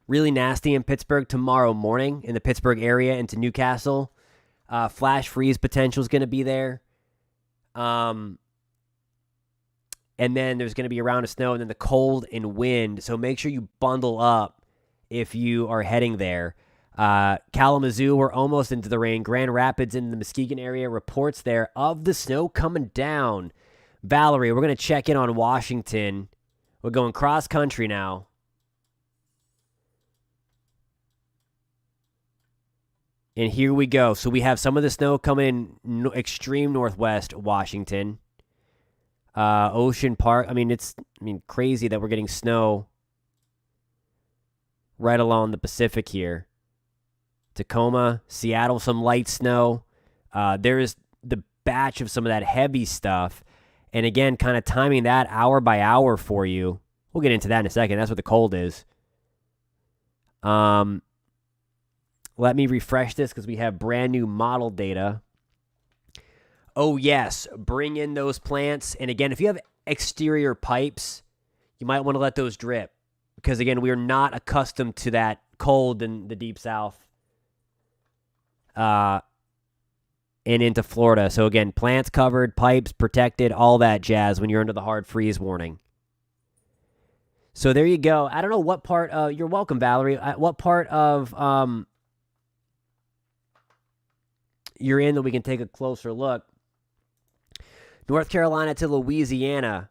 really nasty in Pittsburgh tomorrow morning in the Pittsburgh area into Newcastle. Flash freeze potential is going to be there. And then there's going to be a round of snow and then the cold and wind. So make sure you bundle up if you are heading there. Kalamazoo, we're almost into the rain. Grand Rapids in the Muskegon area, reports there of the snow coming down. Valerie, we're going to check in on Washington. We're going cross country now. And here we go. So we have some of the snow coming in extreme northwest Washington. Ocean Park. It's crazy that we're getting snow right along the Pacific here. Tacoma, Seattle, some light snow. There is the batch of some of that heavy stuff. And again, kind of timing that hour by hour for you. We'll get into that in a second. That's what the cold is. Let me refresh this because we have brand new model data. Oh, yes. Bring in those plants. And again, if you have exterior pipes, you might want to let those drip. Because again, we are not accustomed to that cold in the deep south. And into Florida. So again, plants covered, pipes protected, all that jazz when you're under the hard freeze warning. So there you go. I don't know what part, you're welcome, Valerie. What part of you're in that we can take a closer look. North Carolina to Louisiana.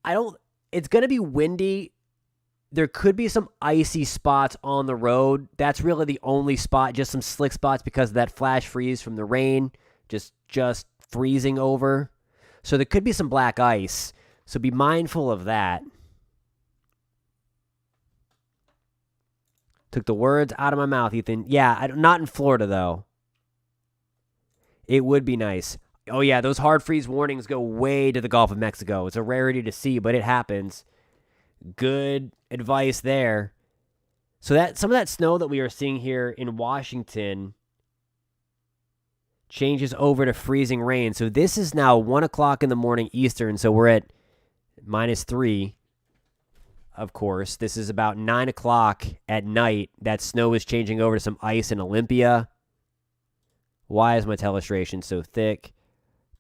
It's going to be windy. There could be some icy spots on the road. That's really the only spot, just some slick spots because of that flash freeze from the rain, just freezing over. So there could be some black ice. So be mindful of that. Took the words out of my mouth, Ethan. Yeah, not in Florida, though. It would be nice. Oh, yeah, those hard freeze warnings go way to the Gulf of Mexico. It's a rarity to see, but it happens. Good advice there. So that some of that snow that we are seeing here in Washington changes over to freezing rain. So this is now 1 o'clock in the morning Eastern, so we're at -3. Of course, this is about 9 o'clock at night. That snow is changing over to some ice in Olympia. Why is my telestration so thick?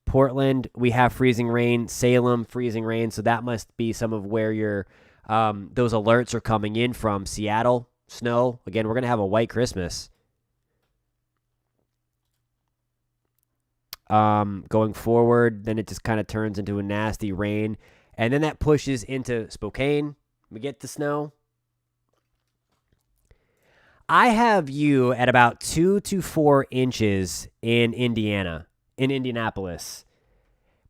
Portland, we have freezing rain. Salem, freezing rain. So that must be some of where those alerts are coming in from. Seattle, snow. Again, we're going to have a white Christmas. Going forward, then it just kind of turns into a nasty rain. And then that pushes into Spokane. We get the snow. I have you at about 2 to 4 inches in Indianapolis.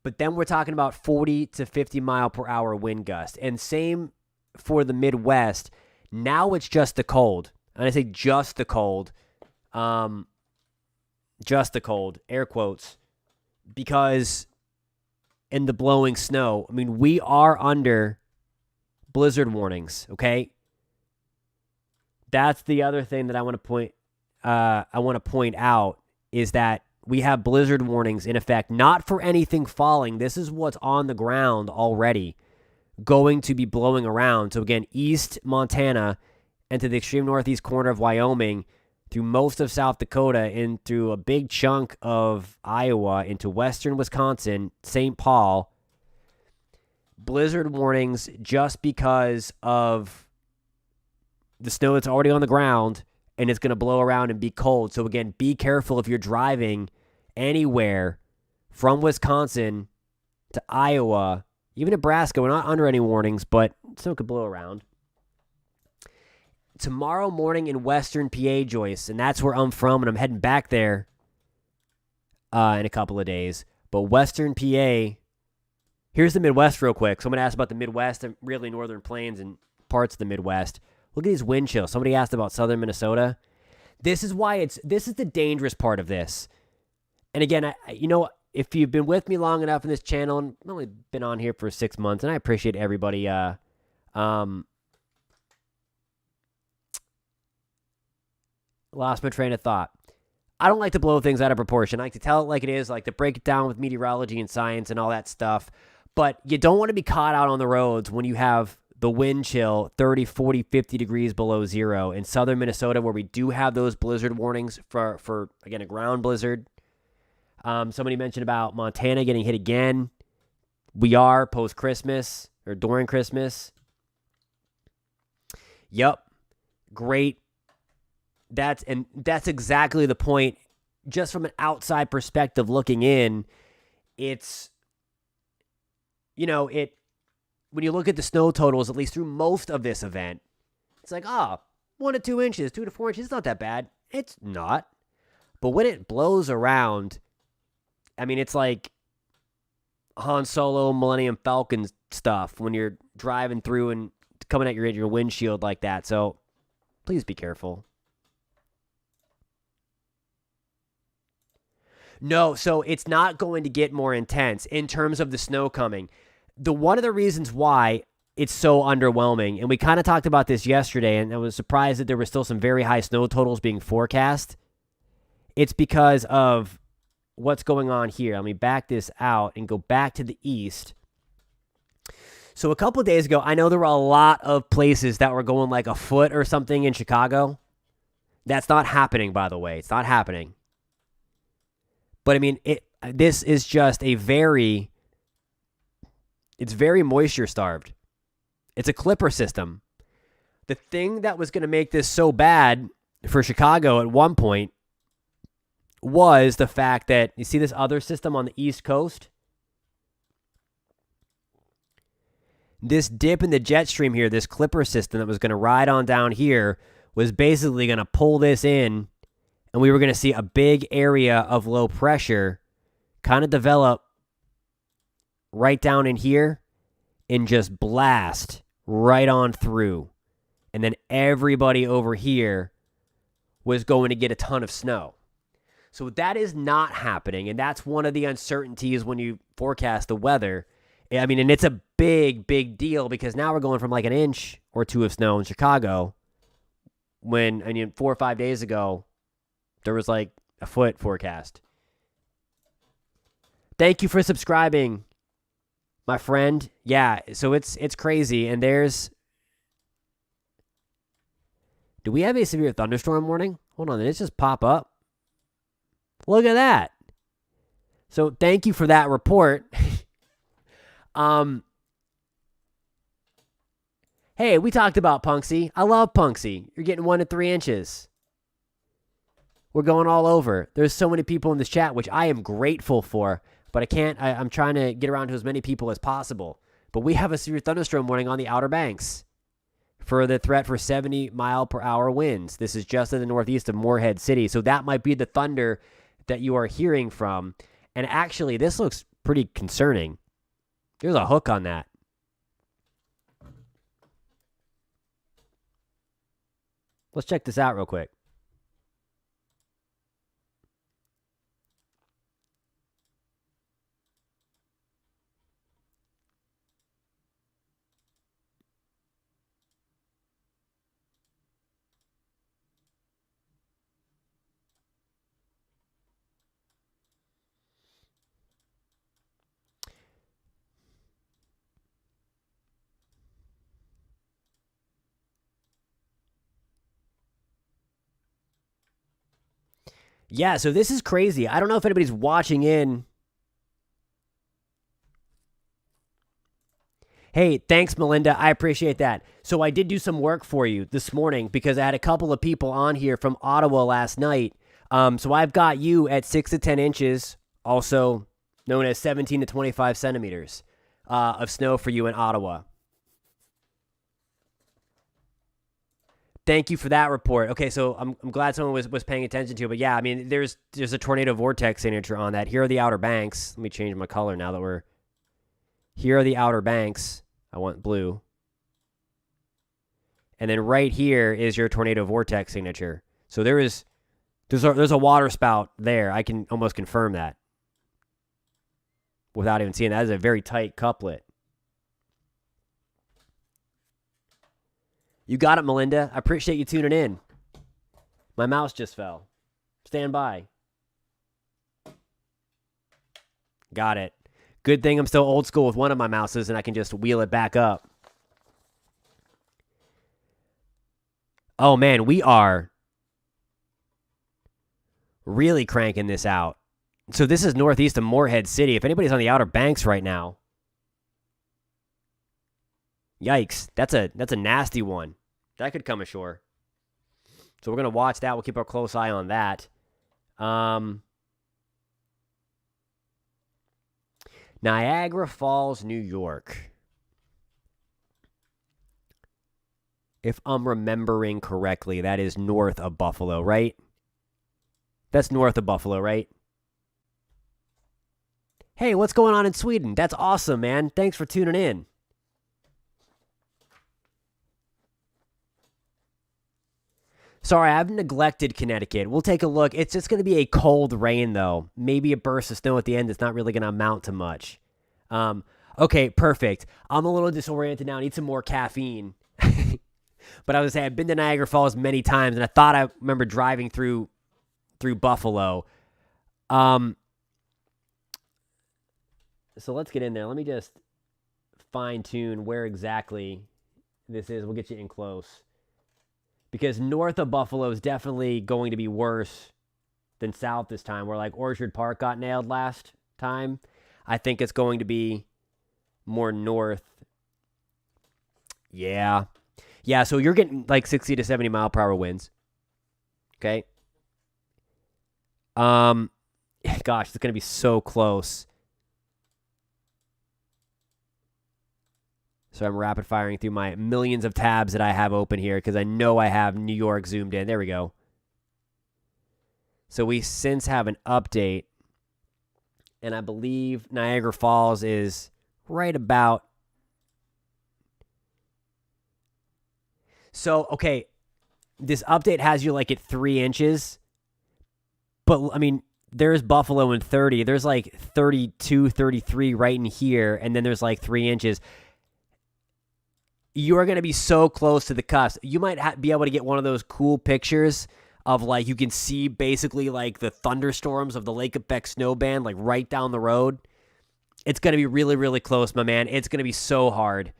But then we're talking about 40 to 50 mile per hour wind gust. And same for the Midwest. Now it's just the cold. And I say just the cold. Just the cold, air quotes. Because in the blowing snow, we are under blizzard warnings, okay? That's the other thing that I want to point out is that we have blizzard warnings in effect, not for anything falling. This is what's on the ground already going to be blowing around. So again, East Montana and to the extreme northeast corner of Wyoming, through most of South Dakota, and through a big chunk of Iowa, into western Wisconsin, St. Paul. Blizzard warnings just because of the snow that's already on the ground and it's going to blow around and be cold. So again, be careful if you're driving anywhere from Wisconsin to Iowa, even Nebraska. We're not under any warnings, but snow could blow around. Tomorrow morning in western PA, Joyce, and that's where I'm from, and I'm heading back there in a couple of days. But western PA, here's the Midwest real quick. Someone asked about the Midwest and really northern plains and parts of the Midwest. Look at these wind chills. Somebody asked about southern Minnesota. This is the dangerous part of this. And again, if you've been with me long enough in this channel, and I've only been on here for 6 months, and I appreciate everybody lost my train of thought. I don't like to blow things out of proportion. I like to tell it like it is, I like to break it down with meteorology and science and all that stuff. But you don't want to be caught out on the roads when you have the wind chill 30, 40, 50 degrees below zero in southern Minnesota, where we do have those blizzard warnings for again, a ground blizzard. Somebody mentioned about Montana getting hit again. We are post-Christmas or during Christmas. Yep. Great. That's exactly the point. Just from an outside perspective looking in, it's, when you look at the snow totals, at least through most of this event, it's like, 1 to 2 inches, 2 to 4 inches, it's not that bad. It's not. But when it blows around, I mean, it's like Han Solo, Millennium Falcon stuff when you're driving through and coming at your windshield like that. So please be careful. No, so it's not going to get more intense in terms of the snow coming. One of the reasons why it's so underwhelming, and we kind of talked about this yesterday, and I was surprised that there were still some very high snow totals being forecast. It's because of what's going on here. Let me back this out and go back to the east. So a couple of days ago, I know there were a lot of places that were going like a foot or something in Chicago. That's not happening, by the way. It's not happening. But I mean, this is just it's very moisture starved. It's a clipper system. The thing that was going to make this so bad for Chicago at one point was the fact that, you see this other system on the East Coast? This dip in the jet stream here, this clipper system that was going to ride on down here, was basically going to pull this in, and we were going to see a big area of low pressure kind of develop right down in here and just blast right on through. And then everybody over here was going to get a ton of snow. So that is not happening, and that's one of the uncertainties when you forecast the weather. I mean, and it's a big, big deal because now we're going from like an inch or two of snow in Chicago when, 4 or 5 days ago, there was like a foot forecast. Thank you for subscribing, my friend. Yeah, so it's crazy. And do we have a severe thunderstorm warning? Hold on, did it just pop up? Look at that. So thank you for that report. Hey, we talked about Punksy. I love Punksy. You're getting 1 to 3 inches. We're going all over. There's so many people in this chat, which I am grateful for, but I'm trying to get around to as many people as possible. But we have a severe thunderstorm warning on the Outer Banks for the threat for 70-mile-per-hour winds. This is just in the northeast of Morehead City, so that might be the thunder that you are hearing from. And actually, this looks pretty concerning. There's a hook on that. Let's check this out real quick. Yeah, so this is crazy. I don't know if anybody's watching in. Hey, thanks, Melinda. I appreciate that. So I did do some work for you this morning because I had a couple of people on here from Ottawa last night. So I've got you at 6 to 10 inches, also known as 17 to 25 centimeters of snow for you in Ottawa. Thank you for that report. Okay, so I'm glad someone was paying attention to it. But yeah, I mean, there's a tornado vortex signature on that. Here are the Outer Banks. Let me change my color now that we're... Here are the Outer Banks. I want blue. And then right here is your tornado vortex signature. So there's a water spout there. I can almost confirm that without even seeing that. That is a very tight couplet. You got it, Melinda. I appreciate you tuning in. My mouse just fell. Stand by. Got it. Good thing I'm still old school with one of my mouses and I can just wheel it back up. Oh, man, we are really cranking this out. So this is northeast of Morehead City. If anybody's on the Outer Banks right now, yikes, that's a nasty one. That could come ashore. So we're going to watch that. We'll keep a close eye on that. Niagara Falls, New York. If I'm remembering correctly, that is north of Buffalo, right? That's north of Buffalo, right? Hey, what's going on in Sweden? That's awesome, man. Thanks for tuning in. Sorry, I've neglected Connecticut. We'll take a look. It's just going to be a cold rain, though. Maybe a burst of snow at the end. It's not really going to amount to much. Okay, perfect. I'm a little disoriented now. I need some more caffeine. But I was saying, I've been to Niagara Falls many times, and I thought I remember driving through Buffalo. So let's get in there. Let me just fine-tune where exactly this is. We'll get you in close. Because north of Buffalo is definitely going to be worse than south this time, where like Orchard Park got nailed last time. I think it's going to be more north. Yeah. Yeah, so you're getting like 60 to 70 mile per hour winds. Okay. Gosh, it's going to be so close. So I'm rapid firing through my millions of tabs that I have open here because I know I have New York zoomed in. There we go. So we since have an update. And I believe Niagara Falls is right about. So, okay, this update has you like at 3 inches. But, I mean, there's Buffalo in 30. There's like 32, 33 right in here. And then there's like 3 inches. You are going to be so close to the cusp. You might be able to get one of those cool pictures of like you can see basically like the thunderstorms of the Lake Effect snow band like right down the road. It's going to be really, really close, my man. It's going to be so hard.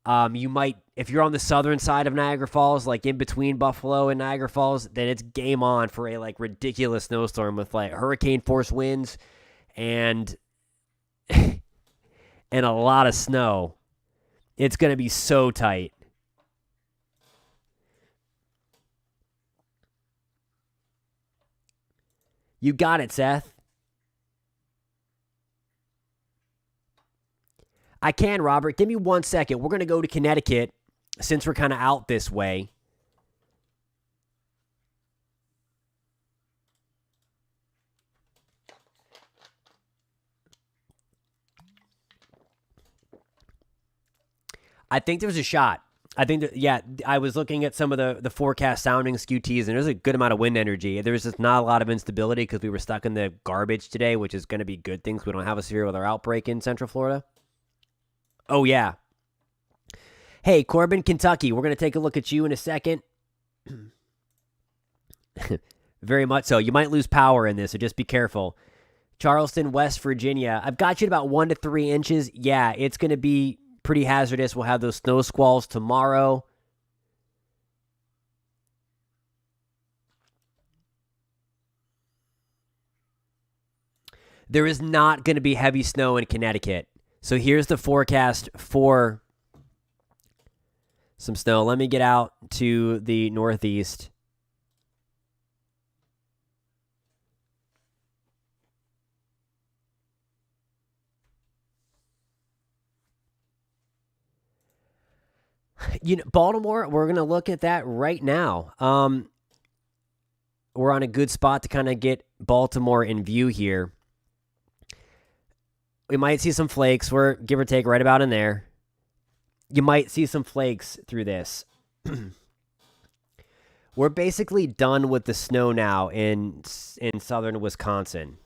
You might, if you're on the southern side of Niagara Falls, like in between Buffalo and Niagara Falls, then it's game on for a like ridiculous snowstorm with like hurricane force winds and and a lot of snow. It's going to be so tight. You got it, Seth. I can, Robert. Give me 1 second. We're going to go to Connecticut since we're kind of out this way. I think there's a shot. I think that, yeah, I was looking at some of the forecast sounding QTs, and there's a good amount of wind energy. There's just not a lot of instability because we were stuck in the garbage today, which is going to be good things. We don't have a severe weather outbreak in Central Florida. Oh, yeah. Hey, Corbin, Kentucky. We're going to take a look at you in a second. Very much so. You might lose power in this, so just be careful. Charleston, West Virginia. I've got you at about 1 to 3 inches. Yeah, it's going to be pretty hazardous. We'll have those snow squalls tomorrow. There is not going to be heavy snow in Connecticut. So here's the forecast for some snow. Let me get out to the northeast. You know, Baltimore, we're going to look at that right now. We're on a good spot to kind of get Baltimore in view here. We might see some flakes. We're, give or take, right about in there. You might see some flakes through this. We're basically done with the snow now in southern Wisconsin.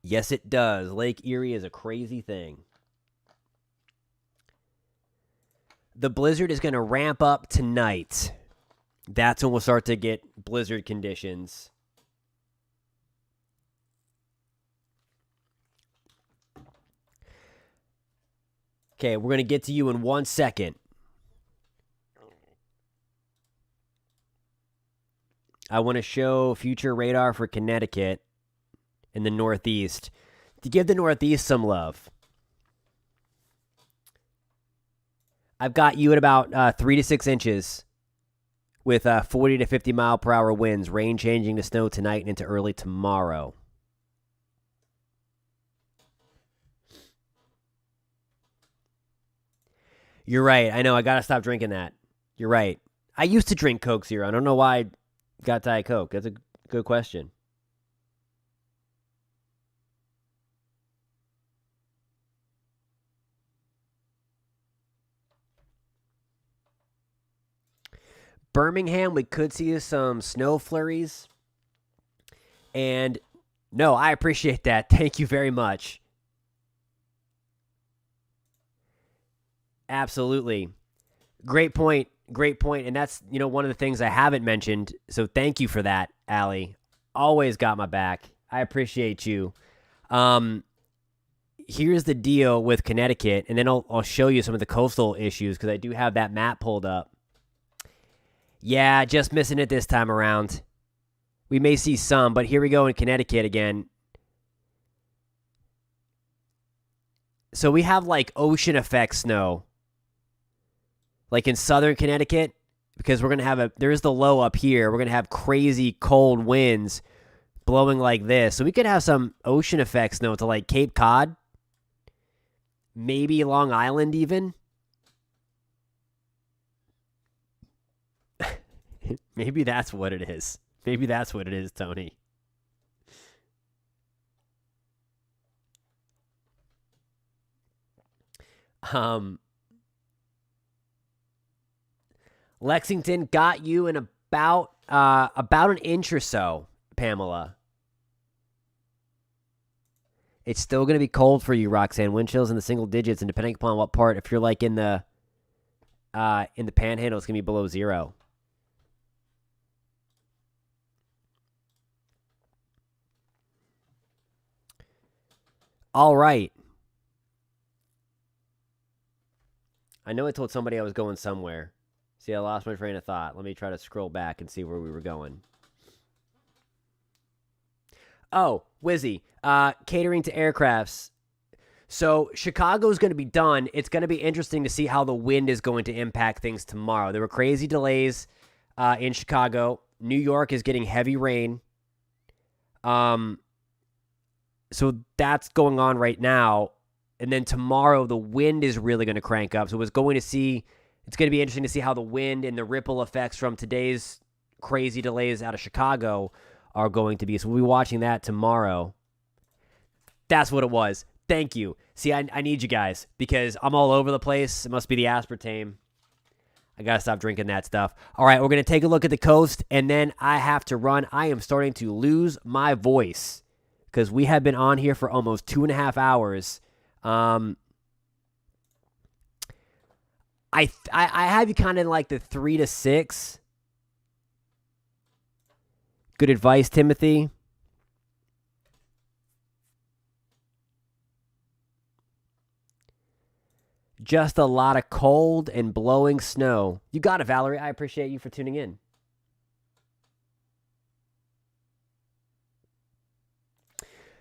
Yes, it does. Lake Erie is a crazy thing. The blizzard is going to ramp up tonight. That's when we'll start to get blizzard conditions. Okay, we're going to get to you in 1 second. I want to show future radar for Connecticut in the Northeast to give the Northeast some love. I've got you at about 3 to 6 inches with 40 to 50 mile per hour winds, rain changing to snow tonight and into early tomorrow. You're right. I know. I got to stop drinking that. You're right. I used to drink Coke Zero. I don't know why I got Diet Coke. That's a good question. Birmingham, we could see some snow flurries. And no, I appreciate that. Thank you very much. Absolutely. Great point. Great point. And that's, one of the things I haven't mentioned. So thank you for that, Allie. Always got my back. I appreciate you. Um, Here's the deal with Connecticut, and then I'll show you some of the coastal issues because I do have that map pulled up. Yeah, just missing it this time around. We may see some, but here we go in Connecticut again. So we have like ocean effect snow. Like in southern Connecticut, because we're going to have there's the low up here. We're going to have crazy cold winds blowing like this. So we could have some ocean effect snow to like Cape Cod. Maybe Long Island even. Maybe that's what it is. Maybe that's what it is, Tony. Lexington got you in about an inch or so, Pamela. It's still going to be cold for you, Roxanne. Wind chills in the single digits, and depending upon what part, if you're like in the Panhandle, it's going to be below 0. All right. I know I told somebody I was going somewhere. See, I lost my train of thought. Let me try to scroll back and see where we were going. Oh, Wizzy, catering to aircrafts. So Chicago's going to be done. It's going to be interesting to see how the wind is going to impact things tomorrow. There were crazy delays in Chicago. New York is getting heavy rain. So that's going on right now. And then tomorrow, the wind is really going to crank up. So it's going to be interesting to see how the wind and the ripple effects from today's crazy delays out of Chicago are going to be. So we'll be watching that tomorrow. That's what it was. Thank you. See, I need you guys because I'm all over the place. It must be the aspartame. I got to stop drinking that stuff. All right, we're going to take a look at the coast, and then I have to run. I am starting to lose my voice because we have been on here for almost 2.5 hours. I have you kind of like the 3 to 6. Good advice, Timothy. Just a lot of cold and blowing snow. You got it, Valerie. I appreciate you for tuning in.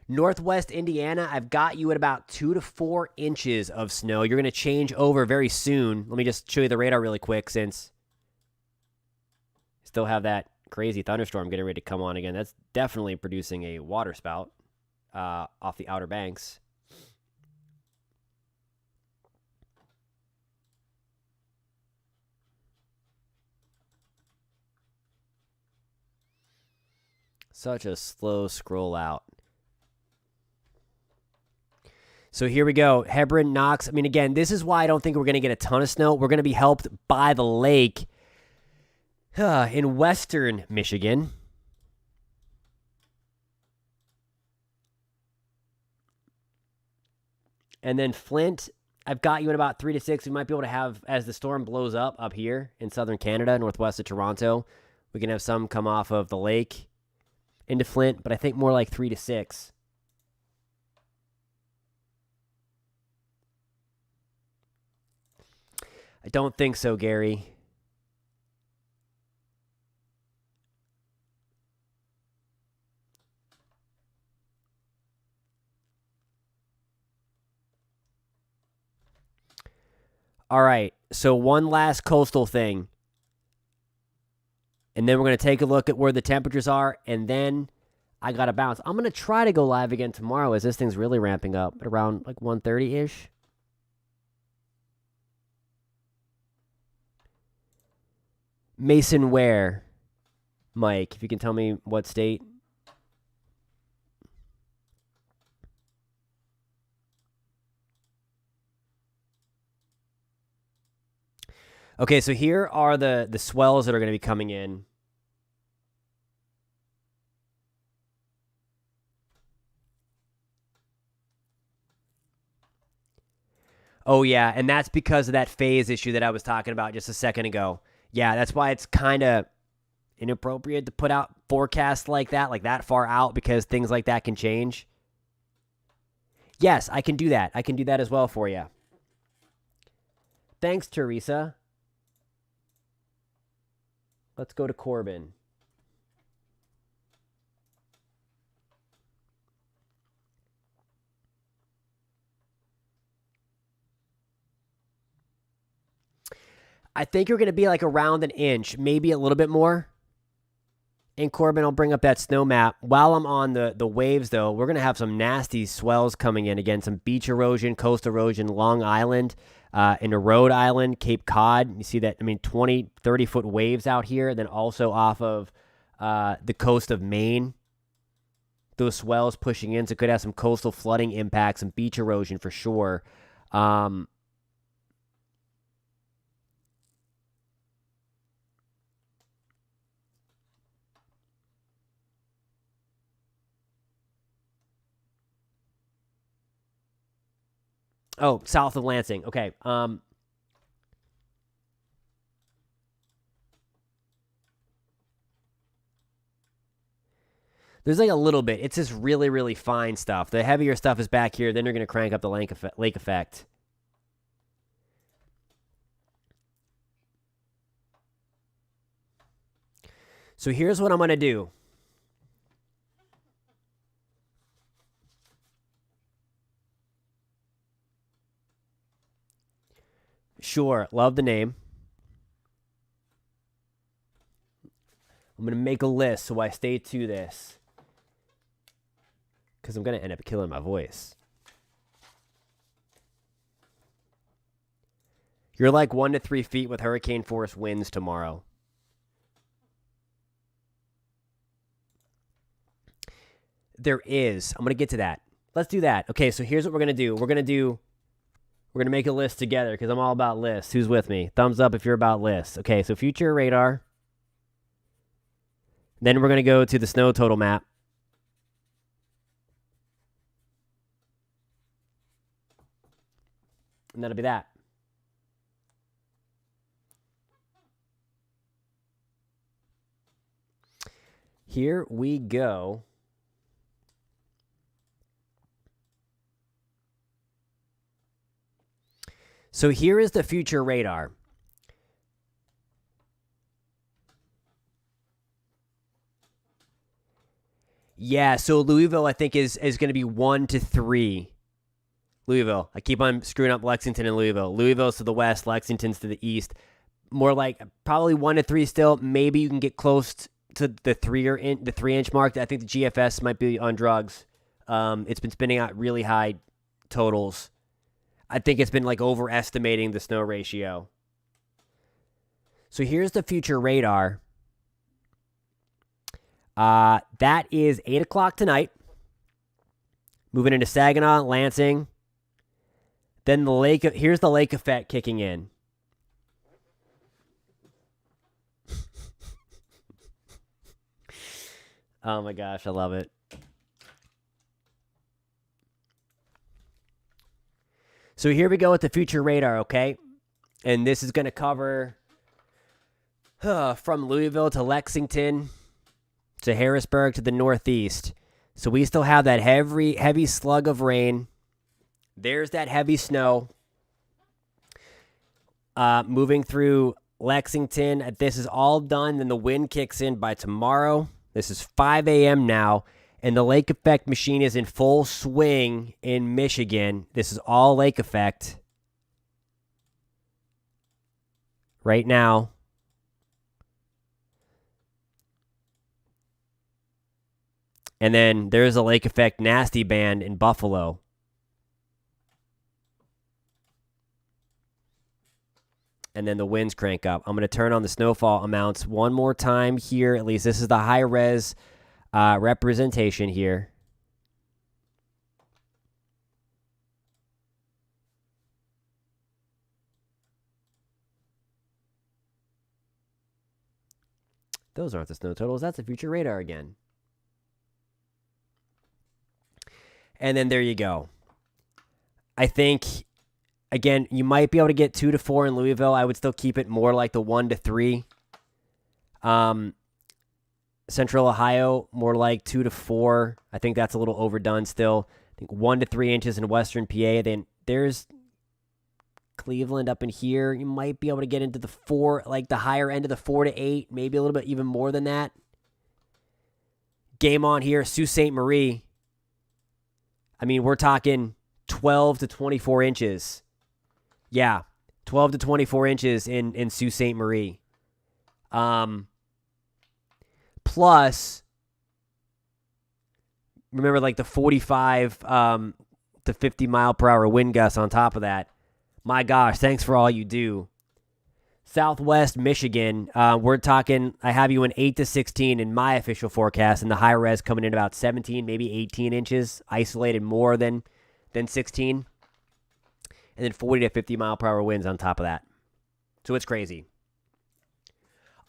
Northwest Indiana, I've got you at about 2 to 4 inches of snow. You're going to change over very soon. Let me just show you the radar really quick since I still have that crazy thunderstorm getting ready to come on again. That's definitely producing a water spout off the Outer Banks. Such a slow scroll out. So here we go. Hebron, Knox. I mean, again, this is why I don't think we're going to get a ton of snow. We're going to be helped by the lake in western Michigan. And then Flint, I've got you at about 3 to 6. We might be able to have, as the storm blows up here in southern Canada, northwest of Toronto, we can have some come off of the lake into Flint, but I think more like 3 to 6. I don't think so, Gary. All right, so one last coastal thing. And then we're going to take a look at where the temperatures are, and then I got to bounce. I'm going to try to go live again tomorrow as this thing's really ramping up at around like 1:30-ish. Mason where? Mike, if you can tell me what state. Okay, so here are the swells that are going to be coming in. Oh, yeah, and that's because of that phase issue that I was talking about just a second ago. Yeah, that's why it's kind of inappropriate to put out forecasts like that far out, because things like that can change. Yes, I can do that. I can do that as well for you. Thanks, Teresa. Let's go to Corbin. I think you're going to be like around an inch, maybe a little bit more. And Corbin, I'll bring up that snow map. While I'm on the waves, though, we're going to have some nasty swells coming in. Again, some beach erosion, coast erosion, Long Island, into Rhode Island, Cape Cod. You see that, 20, 30-foot waves out here. Then also off of the coast of Maine. Those swells pushing in, so it could have some coastal flooding impacts, some beach erosion for sure. Oh, south of Lansing. Okay. There's like a little bit. It's just really, really fine stuff. The heavier stuff is back here. Then you're going to crank up the lake effect. So here's what I'm going to do. Sure, love the name. I'm going to make a list so I stay to this, because I'm going to end up killing my voice. You're like 1 to 3 feet with hurricane force winds tomorrow. There is. I'm going to get to that. Let's do that. Okay, so here's what we're going to do. We're going to make a list together, because I'm all about lists. Who's with me? Thumbs up if you're about lists. Okay, so future radar. Then we're going to go to the snow total map. And that'll be that. Here we go. So here is the future radar. Yeah, so Louisville, I think, is going to be 1 to 3. Louisville. I keep on screwing up Lexington and Louisville. Louisville's to the west, Lexington's to the east. More like probably 1 to 3 still. Maybe you can get close to the 3-inch mark. I think the GFS might be on drugs. It's been spinning out really high totals. I think it's been like overestimating the snow ratio. So here's the future radar. That is 8 o'clock tonight. Moving into Saginaw, Lansing. Then here's the lake effect kicking in. Oh my gosh, I love it. So here we go with the future radar, okay? And this is going to cover from Louisville to Lexington to Harrisburg to the northeast. So we still have that heavy slug of rain. There's that heavy snow. Moving through Lexington. This is all done. Then the wind kicks in by tomorrow. This is 5 a.m. now. And the lake effect machine is in full swing in Michigan. This is all lake effect. right now. And then there's a lake effect nasty band in Buffalo. And then the winds crank up. I'm going to turn on the snowfall amounts one more time here. At least this is the high res representation here. Those aren't the snow totals. That's the future radar again. And then there you go. I think, again, you might be able to get 2 to 4 in Louisville. I would still keep it more like the 1 to 3. Central Ohio, more like 2 to 4. I think that's a little overdone still. I think 1 to 3 inches in Western PA. Then there's Cleveland up in here. You might be able to get into the 4, like the higher end of the 4 to 8, maybe a little bit even more than that. Game on here, Sault Ste. Marie. I mean, we're talking 12 to 24 inches. Yeah, 12 to 24 inches in Sault Ste. Marie. Plus, remember, like the 45 to 50 mile per hour wind gusts on top of that. My gosh, thanks for all you do. Southwest Michigan, we're talking, I have you in 8 to 16 in my official forecast, and the high res coming in about 17, maybe 18 inches, isolated more than 16. And then 40 to 50 mile per hour winds on top of that. So it's crazy.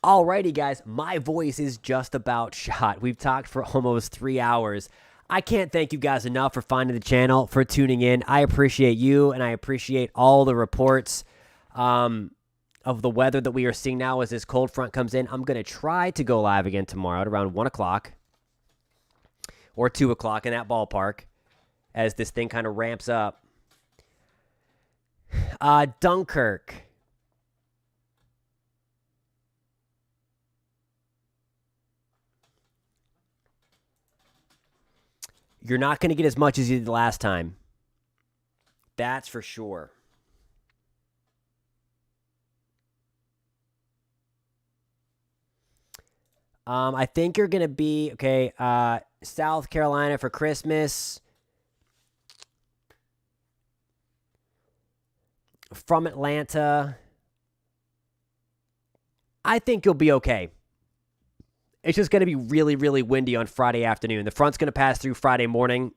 Alrighty, guys, my voice is just about shot. We've talked for almost 3 hours. I can't thank you guys enough for finding the channel, for tuning in. I appreciate you, and I appreciate all the reports of the weather that we are seeing now as this cold front comes in. I'm going to try to go live again tomorrow at around 1 o'clock or 2 o'clock in that ballpark as this thing kind of ramps up. Dunkirk. You're not going to get as much as you did last time. That's for sure. I think you're going to be, okay, South Carolina for Christmas. From Atlanta. I think you'll be okay. It's just going to be really, really windy on Friday afternoon. The front's going to pass through Friday morning.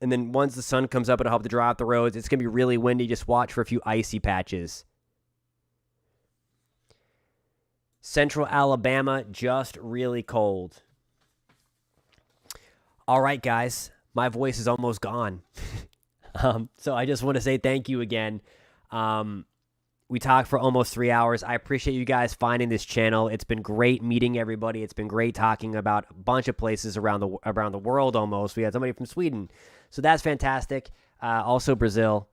And then once the sun comes up, it'll help to dry out the roads. It's going to be really windy. Just watch for a few icy patches. Central Alabama, just really cold. All right, guys. My voice is almost gone. So I just want to say thank you again. We talked for almost 3 hours. I appreciate you guys finding this channel. It's been great meeting everybody. It's been great talking about a bunch of places around the world almost. We had somebody from Sweden. So that's fantastic. Also Brazil.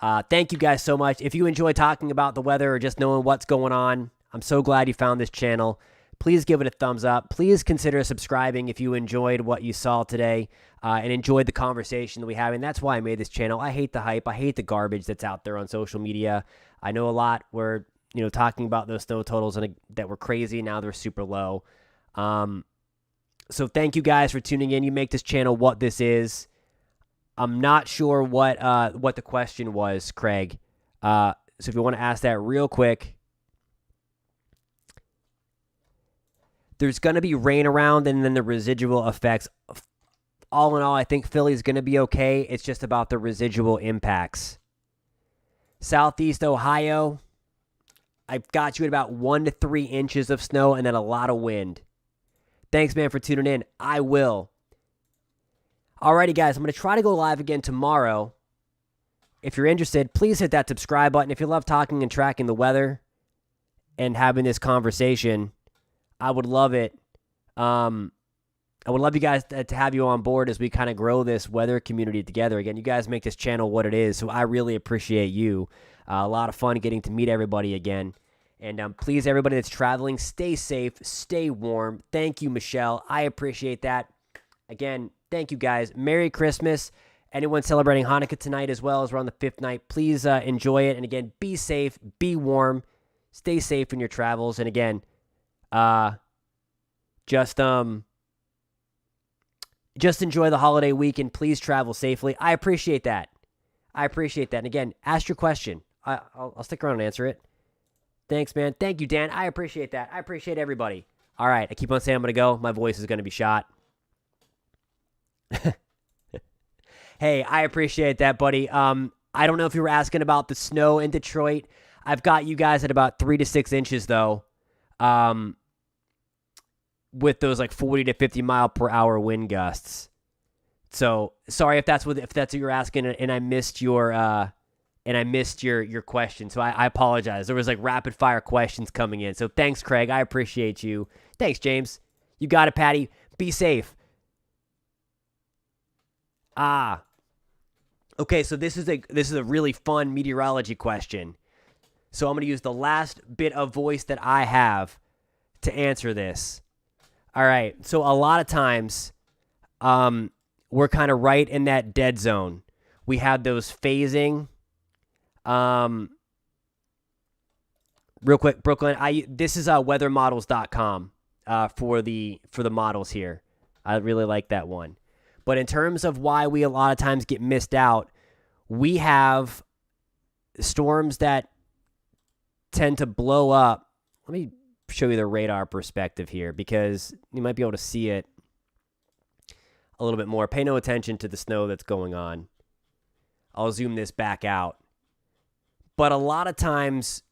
Thank you guys so much. If you enjoy talking about the weather or just knowing what's going on, I'm so glad you found this channel. Please give it a thumbs up. Please consider subscribing if you enjoyed what you saw today and enjoyed the conversation that we have. And that's why I made this channel. I hate the hype. I hate the garbage that's out there on social media. I know a lot were, talking about those snow totals that were crazy. Now they're super low. So thank you guys for tuning in. You make this channel what this is. I'm not sure what the question was, Craig. So if you want to ask that real quick. There's going to be rain around and then the residual effects. All in all, I think Philly's going to be okay. It's just about the residual impacts. Southeast Ohio, I've got you at about 1 to 3 inches of snow and then a lot of wind. Thanks, man, for tuning in. I will. Alrighty, guys, I'm going to try to go live again tomorrow. If you're interested, please hit that subscribe button. If you love talking and tracking the weather and having this conversation, I would love it. I would love you guys to have you on board as we kind of grow this weather community together. Again, you guys make this channel what it is, so I really appreciate you. A lot of fun getting to meet everybody again. And please, everybody that's traveling, stay safe, stay warm. Thank you, Michelle. I appreciate that. Again, thank you, guys. Merry Christmas. Anyone celebrating Hanukkah tonight as well as we're on the 5th night, please enjoy it. And again, be safe, be warm. Stay safe in your travels. And again, just enjoy the holiday weekend. Please travel safely. I appreciate that. And again, ask your question. I'll stick around and answer it. Thanks, man. Thank you, Dan. I appreciate that. I appreciate everybody. All right. I keep on saying I'm going to go. My voice is going to be shot. Hey, I appreciate that, buddy. I don't know if you were asking about the snow in Detroit. I've got you guys at about 3 to 6 inches, though, with those like 40 to 50 mile per hour wind gusts. So sorry if that's what you're asking, and I missed your question. So I apologize. There was like rapid fire questions coming in. So thanks, Craig. I appreciate you. Thanks, James. You got it, Patty. Be safe. Okay, so this is a really fun meteorology question. So I'm going to use the last bit of voice that I have to answer this. All right, so a lot of times we're kind of right in that dead zone. We have those phasing. Real quick, Brooklyn, this is weathermodels.com for the models here. I really like that one. But in terms of why we a lot of times get missed out, we have storms that tend to blow up. Let me show you the radar perspective here because you might be able to see it a little bit more. Pay no attention to the snow that's going on. I'll zoom this back out. But a lot of times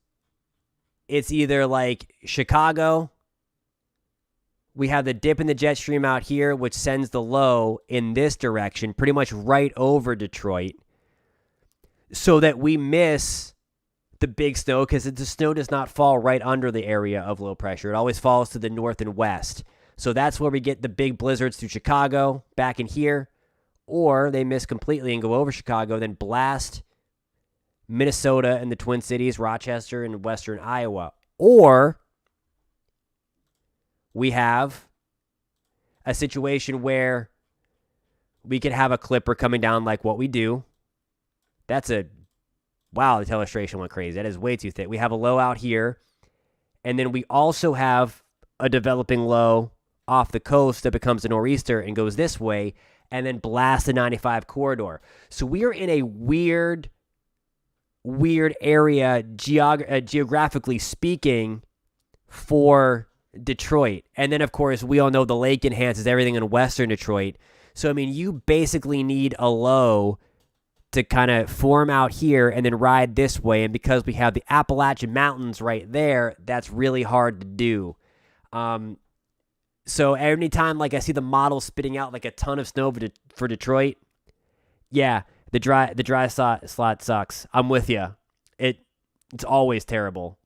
it's either like Chicago. We have the dip in the jet stream out here, which sends the low in this direction, pretty much right over Detroit, so that we miss the big snow because the snow does not fall right under the area of low pressure. It always falls to the north and west. So that's where we get the big blizzards through Chicago back in here, or they miss completely and go over Chicago, then blast Minnesota and the Twin Cities, Rochester and western Iowa. Or we have a situation where we could have a clipper coming down like what we do. Wow, the illustration went crazy. That is way too thick. We have a low out here, and then we also have a developing low off the coast that becomes a nor'easter and goes this way, and then blasts the 95 corridor. So we are in a weird area geographically speaking for Detroit. And then, of course, we all know the lake enhances everything in western Detroit. So, I mean, you basically need a low to kind of form out here and then ride this way. And because we have the Appalachian Mountains right there, that's really hard to do. So anytime like I see the model spitting out like a ton of snow for Detroit, yeah, the dry slot sucks. I'm with you. It's always terrible.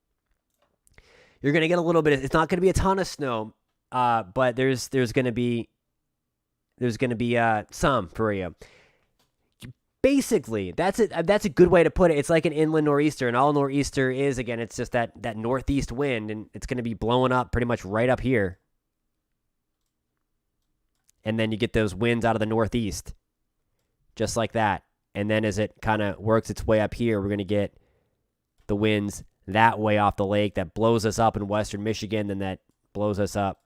You're gonna get a little bit. It's not gonna be a ton of snow, but there's gonna be some for you. Basically, that's a good way to put it. It's like an inland nor'easter, and all nor'easter is, again, it's just that northeast wind, and it's going to be blowing up pretty much right up here. And then you get those winds out of the northeast, just like that. And then as it kind of works its way up here, we're going to get the winds that way off the lake that blows us up in western Michigan, then that blows us up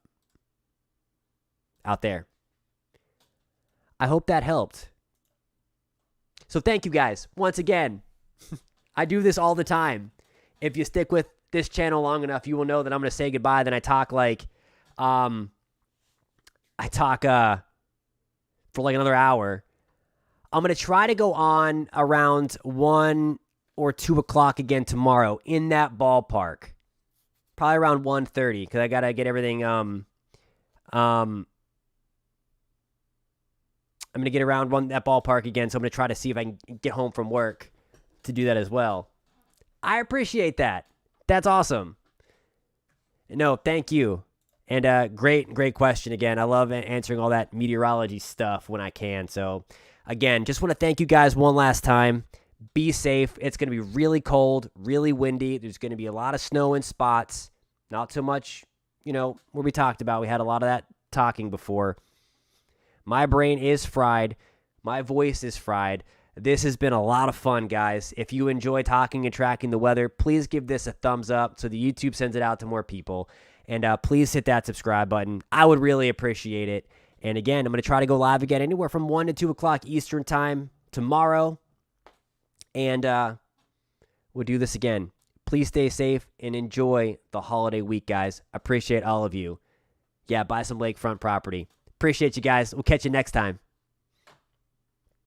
out there. I hope that helped. So thank you guys. Once again, I do this all the time. If you stick with this channel long enough, you will know that I'm going to say goodbye. Then I talk like, for like another hour. I'm going to try to go on around 1 or 2 o'clock again tomorrow in that ballpark. Probably around 1:30 because I got to get everything, I'm going to get around that ballpark again, so I'm going to try to see if I can get home from work to do that as well. I appreciate that. That's awesome. No, thank you. And great question again. I love answering all that meteorology stuff when I can. So, again, just want to thank you guys one last time. Be safe. It's going to be really cold, really windy. There's going to be a lot of snow in spots. Not so much, where we talked about. We had a lot of that talking before. My brain is fried. My voice is fried. This has been a lot of fun, guys. If you enjoy talking and tracking the weather, please give this a thumbs up so the YouTube sends it out to more people. And please hit that subscribe button. I would really appreciate it. And again, I'm going to try to go live again anywhere from 1 to 2 o'clock Eastern time tomorrow. And we'll do this again. Please stay safe and enjoy the holiday week, guys. Appreciate all of you. Yeah, buy some lakefront property. Appreciate you guys. We'll catch you next time.